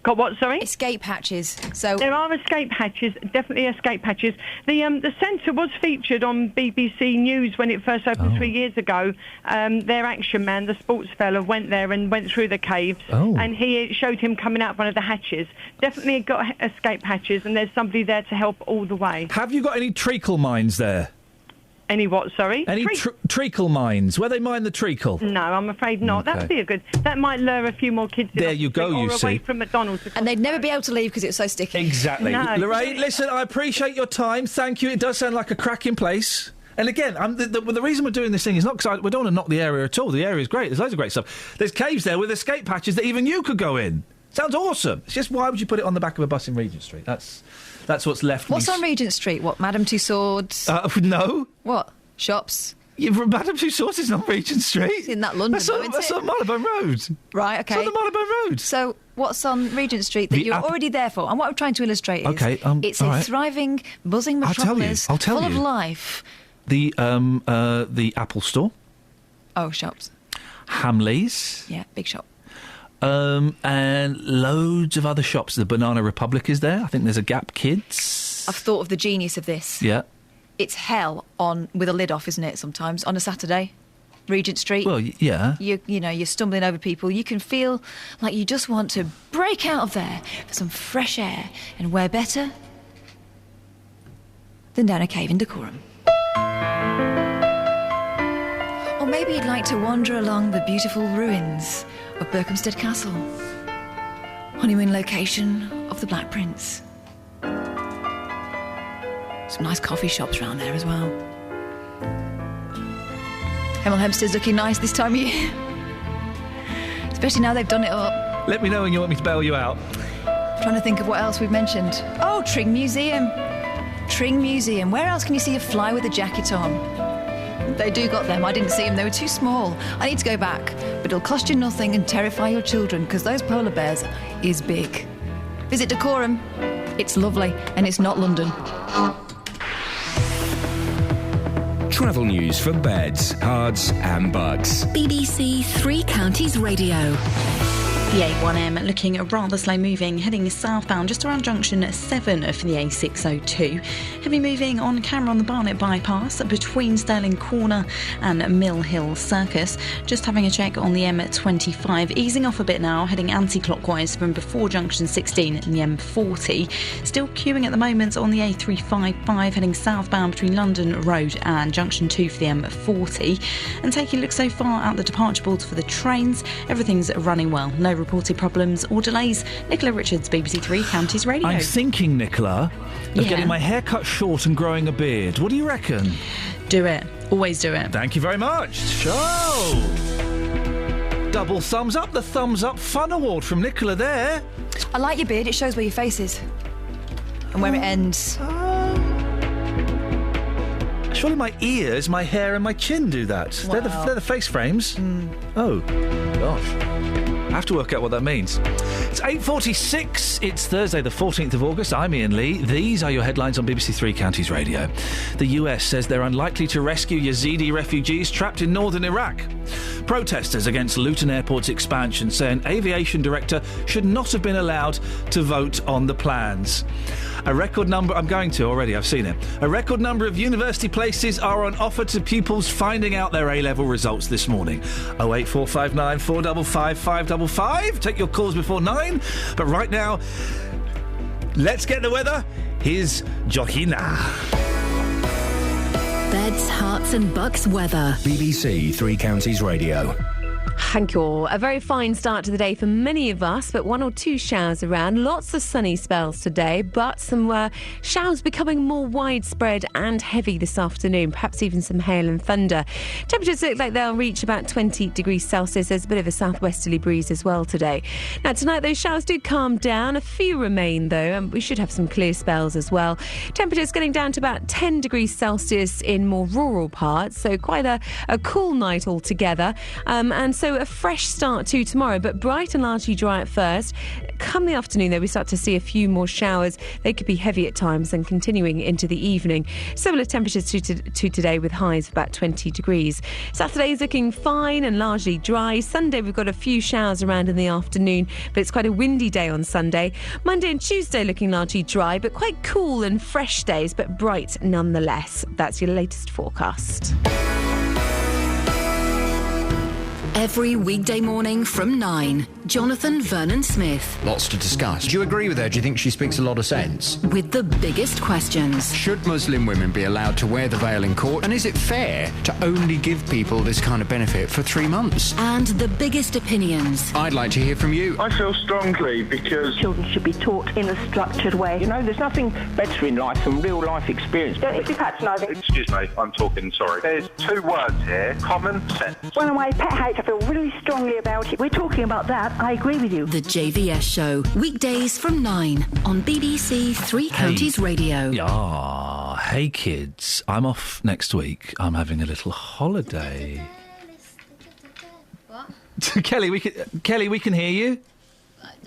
Got what, sorry? Escape hatches. So there are escape hatches, definitely escape hatches. The centre was featured on BBC News when it first opened 3 years ago. Their action man, the sports fella, went there and went through the caves, and he showed him coming out one of the hatches. Definitely got escape hatches, and there's somebody there to help all the way. Have you got any treacle mines there? Any what, sorry? Any treacle mines, where they mine the treacle? No, I'm afraid not. Okay. That would be that might lure a few more kids in. There you go, you see. Away from McDonald's. And they'd never be able to leave because it's so sticky. Exactly. No. Lorraine, listen, I appreciate your time. Thank you. It does sound like a cracking place. And again, the reason we're doing this thing is not because we don't want to knock the area at all. The area is great. There's loads of great stuff. There's caves there with escape hatches that even you could go in. Sounds awesome. It's just, why would you put it on the back of a bus in Regent Street? That's what's left. What's on Regent Street? What, Madame Tussauds? No. What? Shops? Madame Tussauds is not Regent Street. It's in that London, That's on Marylebone Road. Right, okay. It's on the Marylebone Road. So what's on Regent Street that you're already there for? And what I'm trying to illustrate is it's a thriving, buzzing metropolis full of life. The Apple Store. Oh, shops. Hamleys. Yeah, big shop. And loads of other shops. The Banana Republic is there. I think there's a Gap Kids. I've thought of the genius of this. Yeah. It's hell with a lid off, isn't it, sometimes, on a Saturday? Regent Street. Well, yeah. You're stumbling over people. You can feel like you just want to break out of there for some fresh air. And where better than down a cave in Dacorum? Or maybe you'd like to wander along the beautiful ruins of Berkhamsted Castle, honeymoon location of the Black Prince. Some nice coffee shops around there as well. Hemel Hempstead's looking nice this time of year. Especially now they've done it up. Let me know when you want me to bail you out. I'm trying to think of what else we've mentioned. Oh, Tring Museum. Tring Museum. Where else can you see a fly with a jacket on? They do got them. I didn't see them. They were too small. I need to go back. But it'll cost you nothing and terrify your children, because those polar bears is big. Visit Dacorum. It's lovely, and it's not London. Travel news for beds, cards and bugs. BBC Three Counties Radio. The A1M looking rather slow moving, heading southbound just around junction 7 for the A602. Heavy moving on camera on the Barnet bypass between Stirling Corner and Mill Hill Circus. Just having a check on the M25, easing off a bit now, heading anti-clockwise from before junction 16 in the M40. Still queuing at the moment on the A355, heading southbound between London Road and junction 2 for the M40. And taking a look so far at the departure boards for the trains, everything's running well. No reported problems or delays. Nicola Richards, BBC Three Counties Radio. I'm thinking, Nicola, of getting my hair cut short and growing a beard. What do you reckon? Do it. Always do it. Thank you very much. Show! Double thumbs up. The Thumbs Up Fun Award from Nicola there. I like your beard. It shows where your face is and where it ends. Surely my ears, my hair and my chin do that. Wow. They're the face frames. Oh, gosh. I have to work out what that means. It's 8:46. It's Thursday, the 14th of August. I'm Iain Lee. These are your headlines on BBC Three Counties Radio. The US says they're unlikely to rescue Yazidi refugees trapped in northern Iraq. Protesters against Luton Airport's expansion say an aviation director should not have been allowed to vote on the plans. A record number... I'm going to already, I've seen it. A record number of university places are on offer to pupils finding out their A-level results this morning. 08459 455 555. Take your calls before 9. But right now, let's get the weather. Here's Johina. Beds, Hearts and Bucks weather. BBC Three Counties Radio. Thank you all. A very fine start to the day for many of us, but one or two showers around. Lots of sunny spells today, but some showers becoming more widespread and heavy this afternoon, perhaps even some hail and thunder. Temperatures look like they'll reach about 20 degrees Celsius. There's a bit of a southwesterly breeze as well today. Now, tonight, those showers do calm down. A few remain, though, and we should have some clear spells as well. Temperatures getting down to about 10 degrees Celsius in more rural parts, so quite a cool night altogether. And so a fresh start to tomorrow, but bright and largely dry at first. Come the afternoon, though, we start to see a few more showers. They could be heavy at times and continuing into the evening. Similar temperatures to today with highs of about 20 degrees. Saturday is looking fine and largely dry. Sunday, we've got a few showers around in the afternoon, but it's quite a windy day on Sunday. Monday and Tuesday looking largely dry, but quite cool and fresh days, but bright nonetheless. That's your latest forecast. Every weekday morning from 9, Jonathan Vernon Smith. Lots to discuss. Do you agree with her? Do you think she speaks a lot of sense? With the biggest questions. Should Muslim women be allowed to wear the veil in court? And is it fair to only give people this kind of benefit for 3 months? And the biggest opinions. I'd like to hear from you. I feel strongly because children should be taught in a structured way. You know, there's nothing better in life than real life experience. Don't be patronising. Excuse me, I'm talking, sorry. There's 2 words here, common sense. One of my pet hates, I feel really strongly about it. We're talking about that. I agree with you. The JVS Show, weekdays from 9 on BBC Three Counties Radio. Hey kids, I'm off next week. I'm having a little holiday. What? Kelly, we can hear you.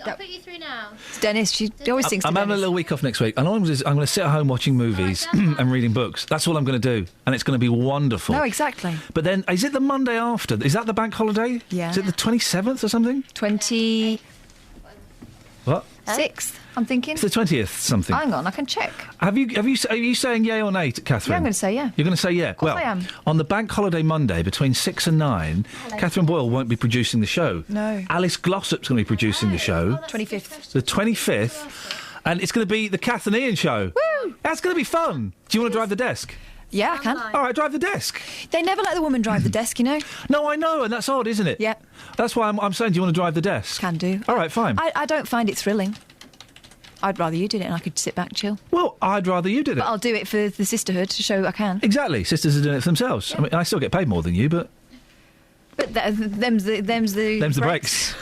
I'll put you through now. Dennis, she always sings to I'm having a little week off next week, and all I'm going to sit at home watching movies and reading books. That's all I'm going to do, and it's going to be wonderful. No, exactly. But then, is it the Monday after? Is that the bank holiday? Yeah. Is it the 27th or something? 26th, What? I'm thinking. It's the 20th something. Hang on, I can check. Are you saying yay or nay, Catherine? Yeah, I'm going to say yeah. You're going to say yeah? Of course I am. On the bank holiday Monday between 6 and 9, Catherine Boyle won't be producing the show. No. Alice Glossop's going to be producing the show. 25th. The 25th. And it's going to be the Kath and Iain show. Woo! That's going to be fun. Do you want to drive the desk? Yeah, I can. All right, drive the desk. They never let the woman drive the desk, you know. No, I know, and that's odd, isn't it? Yeah. That's why I'm saying, do you want to drive the desk? Can do. All right, fine. I don't find it thrilling. I'd rather you did it and I could sit back and chill. Well, I'd rather you did it. But I'll do it for the sisterhood to show I can. Exactly. Sisters are doing it for themselves. Yeah. I mean, I still get paid more than you, but... But them's the breaks.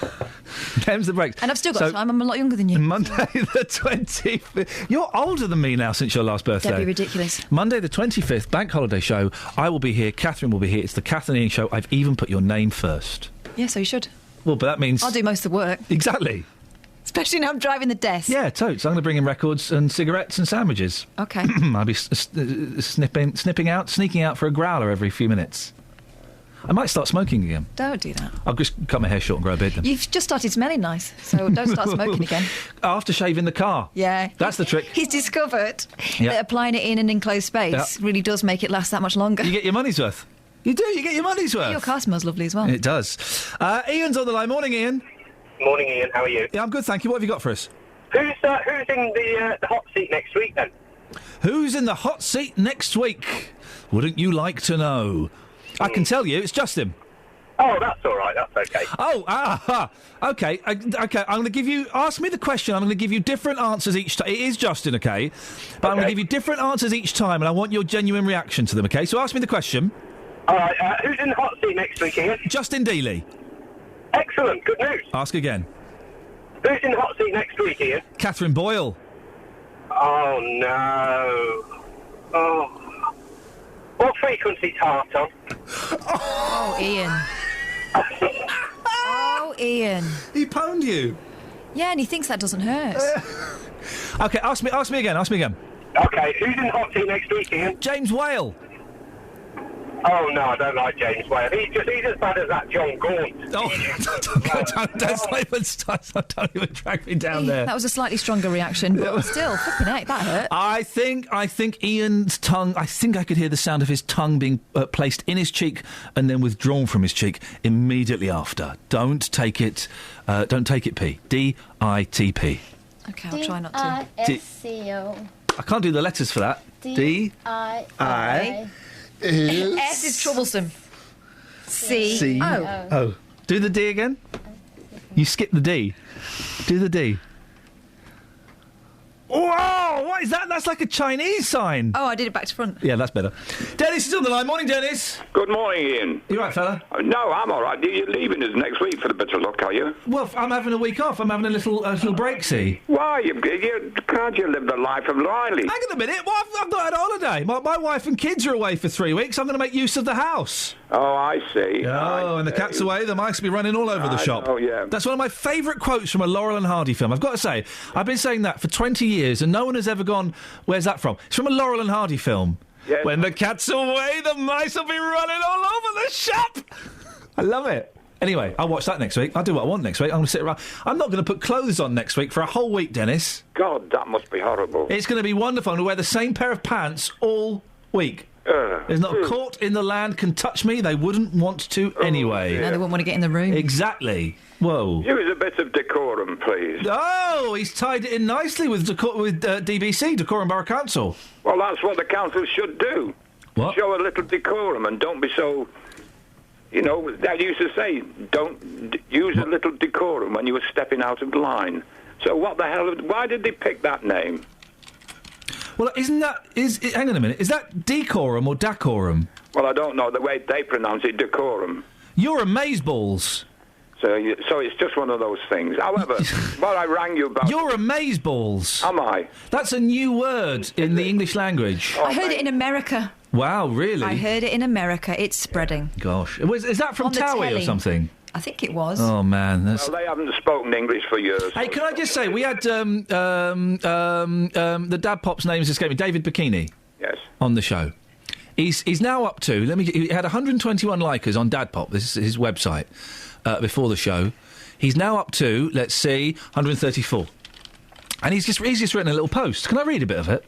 Them's the breaks. And I've still got time. I'm a lot younger than you. Monday the 25th. You're older than me now since your last birthday. That'd be ridiculous. Monday the 25th, bank holiday show. I will be here. Catherine will be here. It's the Kath and Iain show. I've even put your name first. Yeah, so you should. Well, but that means... I'll do most of the work. Exactly. Especially now I'm driving the desk. Yeah, totes. I'm going to bring in records and cigarettes and sandwiches. Okay. I'll be sneaking out for a growler every few minutes. I might start smoking again. Don't do that. I'll just cut my hair short and grow a beard then. You've just started smelling nice, so don't start smoking again. After shaving the car. Yeah. That's the trick. He's discovered Yeah. that applying it in an enclosed space really does make it last that much longer. You get your money's worth. You do, you get your money's worth. Your car smells lovely as well. It does. Ian's on the line. Morning, Ian. Morning, Ian. How are you? Yeah, I'm good, thank you. What have you got for us? Who's in the hot seat next week, then? Who's in the hot seat next week? Wouldn't you like to know? I can tell you, it's Justin. Oh, that's all right. That's okay. Oh, okay. Okay, I'm going to give you... Ask me the question. I'm going to give you different answers each time. It is Justin, okay? But I'm going to give you different answers each time, and I want your genuine reaction to them, okay? So ask me the question. All right. Who's in the hot seat next week, Ian? Justin Dealey. Excellent. Good news. Ask again. Who's in the hot seat next week, Ian? Catherine Boyle. Oh, no. Oh. What frequency's heart on? Oh, Ian. Oh, Ian. He pwned you. Yeah, and he thinks that doesn't hurt. Okay, ask me again. Okay, who's in the hot seat next week, Ian? James Whale. Oh, no, I don't like James Whale. He's as bad as that John Gaunt. Don't even drag me down there. That was a slightly stronger reaction, but still, flipping heck, that hurt. I think Ian's tongue... I think I could hear the sound of his tongue being placed in his cheek and then withdrawn from his cheek immediately after. Don't take it P. D-I-T-P. Okay, I'll try not to. D-I-S-C-O. I can't do the letters for that. D-I-I. S is troublesome. C-O. Oh. Do the D again. You skip the D. Do the D. Whoa! What is that? That's like a Chinese sign. Oh, I did it back to front. Yeah, that's better. Dennis is on the line. Morning, Dennis. Good morning, Ian. You right, fella? No, I'm all right. You're leaving us next week for the bit of luck, are you? Well, I'm having a week off. I'm having a little break, see. Why? Can't you live the life of Riley? Hang on a minute. Well, I've not had a holiday. My wife and kids are away for 3 weeks. I'm going to make use of the house. Oh, I see. Oh, and the cat's away. The mice will be running all over the shop. Oh, yeah. That's one of my favourite quotes from a Laurel and Hardy film. I've got to say, I've been saying that for 20 years, and no one has ever gone, where's that from? It's from a Laurel and Hardy film. Yes. When the cat's away, the mice will be running all over the shop. I love it. Anyway, I'll watch that next week. I'll do what I want next week. I'm going to sit around. I'm not going to put clothes on next week for a whole week, Dennis. God, that must be horrible. It's going to be wonderful. I'm going to wear the same pair of pants all week. There's not a court in the land can touch me. They wouldn't want to anyway. No, they wouldn't want to get in the room. Exactly. Whoa. Use a bit of decorum, please. Oh, he's tied it in nicely with DBC, Decorum Borough Council. Well, that's what the council should do. What? Show a little decorum and don't be so... You know, Dad used to say, don't use a little decorum when you were stepping out of line. So what the hell... Why did they pick that name? Well, hang on a minute. Is that decorum or dacorum? Well, I don't know. The way they pronounce it, decorum. You're amazeballs. So it's just one of those things. However, what I rang you about... You're amazeballs. Am I? That's a new word in the English language. I heard it in America. Wow, really? I heard it in America. It's spreading. Gosh. Is that from Towie or something? I think it was. Oh, man. Well, they haven't spoken English for years. Hey, can I just say, we had the Dad Pop's name's escaped me, David Bikini. Yes. On the show. He's now up to, he had 121 likers on Dad Pop, this is his website, before the show. He's now up to, let's see, 134. And he's just written a little post. Can I read a bit of it?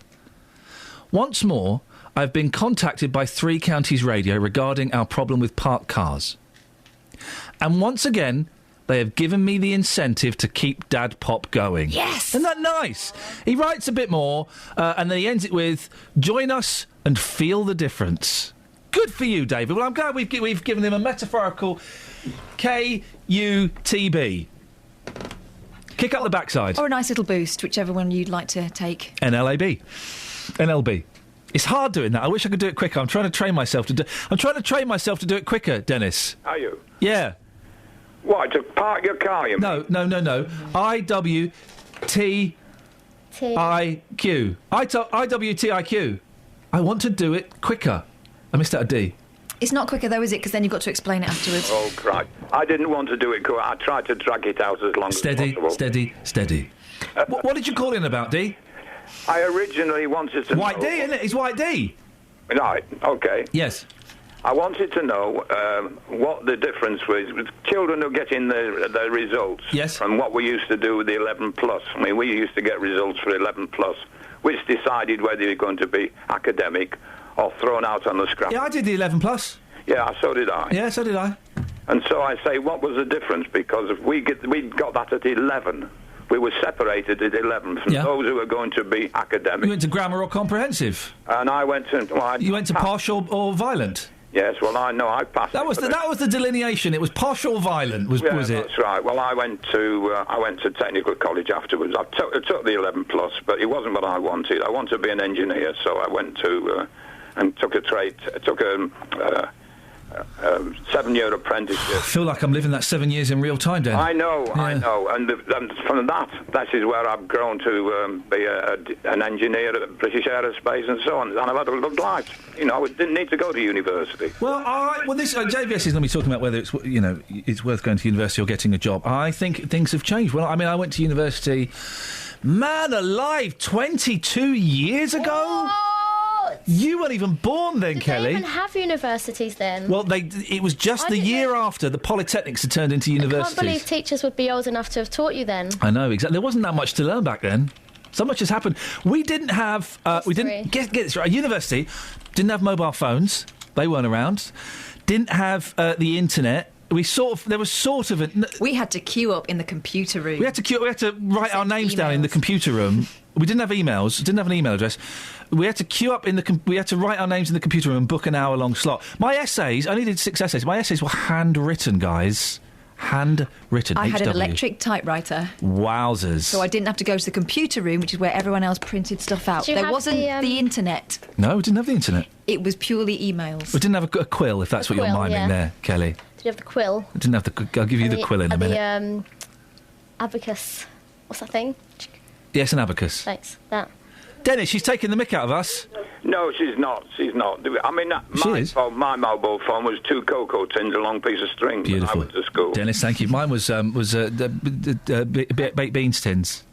Once more, I've been contacted by 3 Counties Radio regarding our problem with parked cars. And once again, they have given me the incentive to keep Dad Pop going. Yes! Isn't that nice? He writes a bit more, and then he ends it with, join us and feel the difference. Good for you, David. Well, I'm glad we've given him a metaphorical K-U-T-B. Kick up the backside. Or a nice little boost, whichever one you'd like to take. NLAB. NLB. It's hard doing that. I wish I could do it quicker. I'm trying to train myself to do it quicker, Dennis. Are you? Yeah. What, to park your car, you mean? No. I-W-T-I-Q. I-W-T-I-Q. I want to do it quicker. I missed out a D. It's not quicker though, is it? Because then you've got to explain it afterwards. Oh, right. I didn't want to do it. I tried to drag it out as long as possible. Steady. What did you call in about, D? I originally wanted to White know... D, isn't it? It's White D. Right, OK. Yes. I wanted to know what the difference was with children who are getting their results from what we used to do with the 11 plus. I mean, we used to get results for 11 plus, which decided whether you're going to be academic or thrown out on the scrap. Yeah, I did the 11 plus. Yeah, so did I. Yeah, so did I. And so I say, what was the difference? Because if we got that at 11. We were separated at 11 from those who were going to be academic. You went to grammar or comprehensive? And I went to... Well, you went to partial or violent? Yes, well, I know I passed. That was the delineation. It was partial violent, was it? That's right. Well, I went to technical college afterwards. I took the 11 plus, but it wasn't what I wanted. I wanted to be an engineer, so I went to and took a trade. Took a 7-year apprenticeship. I feel like I'm living that 7 years in real time, Dan. I know. And from that is where I've grown to be an engineer at British Aerospace and so on. And I've had a good life. You know, I didn't need to go to university. Well, this JVS is going to be talking about whether it's worth going to university or getting a job. I think things have changed. Well, I mean, I went to university, man alive, 22 years ago. You weren't even born then, Kelly. They even have universities then. Well, it was just the year after the polytechnics had turned into universities. I can't believe teachers would be old enough to have taught you then. I know, exactly. There wasn't that much to learn back then. So much has happened. We didn't have... we didn't... Get this right. University didn't have mobile phones. They weren't around. Didn't have the internet. There was sort of a... We had to queue up in the computer room. We had to write our names down in the computer room. We didn't have emails. Didn't have an email address. We had to queue up we had to write our names in the computer room and book an hour-long slot. My essays, I only did 6 essays. My essays were handwritten, guys. Handwritten. I had an electric typewriter. Wowzers. So I didn't have to go to the computer room, which is where everyone else printed stuff out. There wasn't the internet. No, we didn't have the internet. It was purely emails. We didn't have a quill, if that's what you're miming there, Kelly. Did you have the quill? I didn't have I'll give you the quill in a minute. The abacus. What's that thing? Yes, an abacus. Thanks. That. Dennis, she's taking the mick out of us. No, she's not. She's not. I mean, my mobile phone was 2 cocoa tins, a long piece of string. Beautiful. When I went to school. Dennis, thank you. Mine was baked beans tins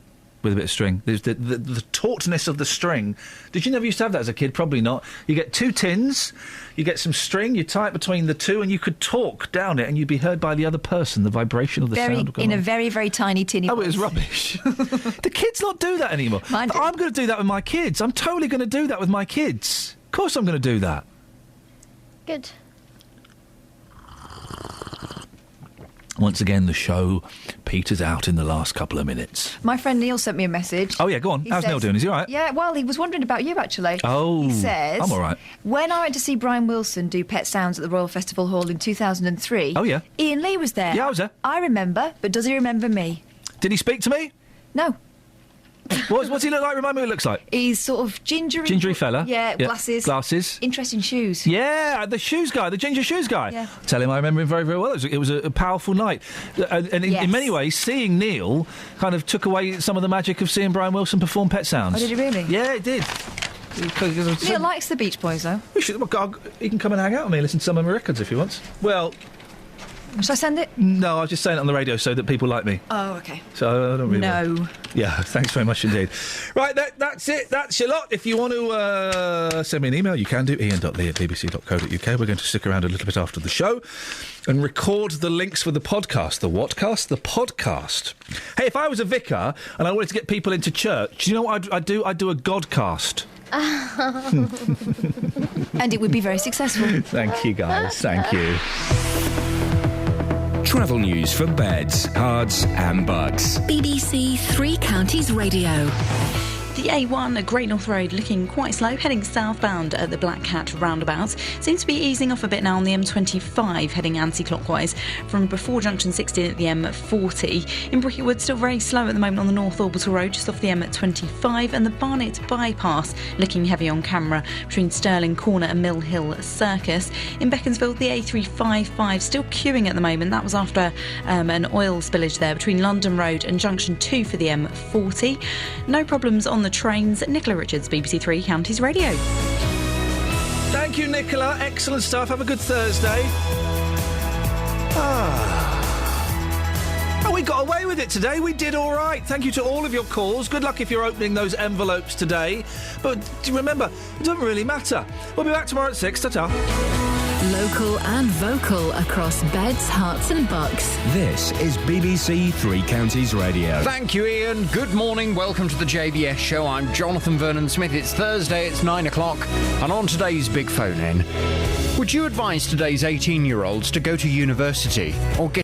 with a bit of string. There's the tautness of the string. Did you never used to have that as a kid? Probably not. You get 2 tins, you get some string, you tie it between the 2, and you could talk down it, and you'd be heard by the other person. The vibration of the sound. In a very, very tiny tinny. Oh, it was rubbish. The kids not do that anymore. I'm going to do that with my kids. I'm totally going to do that with my kids. Of course, I'm going to do that. Good. Once again, the show peters out in the last couple of minutes. My friend Neil sent me a message. Oh, yeah, go on. How's Neil doing? Is he all right? Yeah, well, he was wondering about you, actually. Oh, he says... I'm all right. When I went to see Brian Wilson do Pet Sounds at the Royal Festival Hall in 2003... Oh, yeah. Iain Lee was there. Yeah, I was there. I remember, but does he remember me? Did he speak to me? No. What's he look like? Remind me what he looks like. He's sort of gingery... Gingery fella. Yeah, glasses. Glasses. Interesting shoes. Yeah, the shoes guy, the ginger shoes guy. Yeah. Tell him I remember him very, very well. It was a powerful night. And in many ways, seeing Neil kind of took away some of the magic of seeing Brian Wilson perform Pet Sounds. Oh, did he really? Yeah, it did. Neil likes the Beach Boys, though. He can come and hang out with me and listen to some of my records if he wants. Well... Shall I send it? No, I was just saying it on the radio so that people like me. Oh, OK. So I don't really... No. Yeah, thanks very much indeed. Right, that's it. That's your lot. If you want to send me an email, you can do ian.lee@bbc.co.uk. We're going to stick around a little bit after the show and record the links for the podcast. The whatcast? The podcast. Hey, if I was a vicar and I wanted to get people into church, do you know what I'd do? I'd do a Godcast. And it would be very successful. Thank you, guys. Thank you. Travel news for beds, cards and bugs. BBC Three Counties Radio. The A1 Great North Road looking quite slow, heading southbound at the Black Cat roundabout. Seems to be easing off a bit now on the M25, heading anti-clockwise from before junction 16 at the M40. In Bricketwood, still very slow at the moment on the North Orbital Road, just off the M25, and the Barnet Bypass looking heavy on camera between Stirling Corner and Mill Hill Circus. In Beaconsfield, the A355 still queuing at the moment. That was after an oil spillage there between London Road and junction 2 for the M40. No problems on the trains. Nicola Richards, BBC Three Counties Radio. Thank Thank you, Nicola. Excellent stuff. Have a good Thursday. Oh, we got away with it today. We did all right. Thank you to all of your calls. Good luck if you're opening those envelopes today. But remember, it doesn't really matter. We'll be back tomorrow at 6. Ta-ta. Local and vocal across Beds, Herts and Bucks. This is BBC Three Counties Radio. Thank you, Iain. Good morning. Welcome to the JVS show. I'm Jonathan Vernon-Smith. It's Thursday. It's 9 o'clock. And on today's Big Phone In, would you advise today's 18-year-olds to go to university or get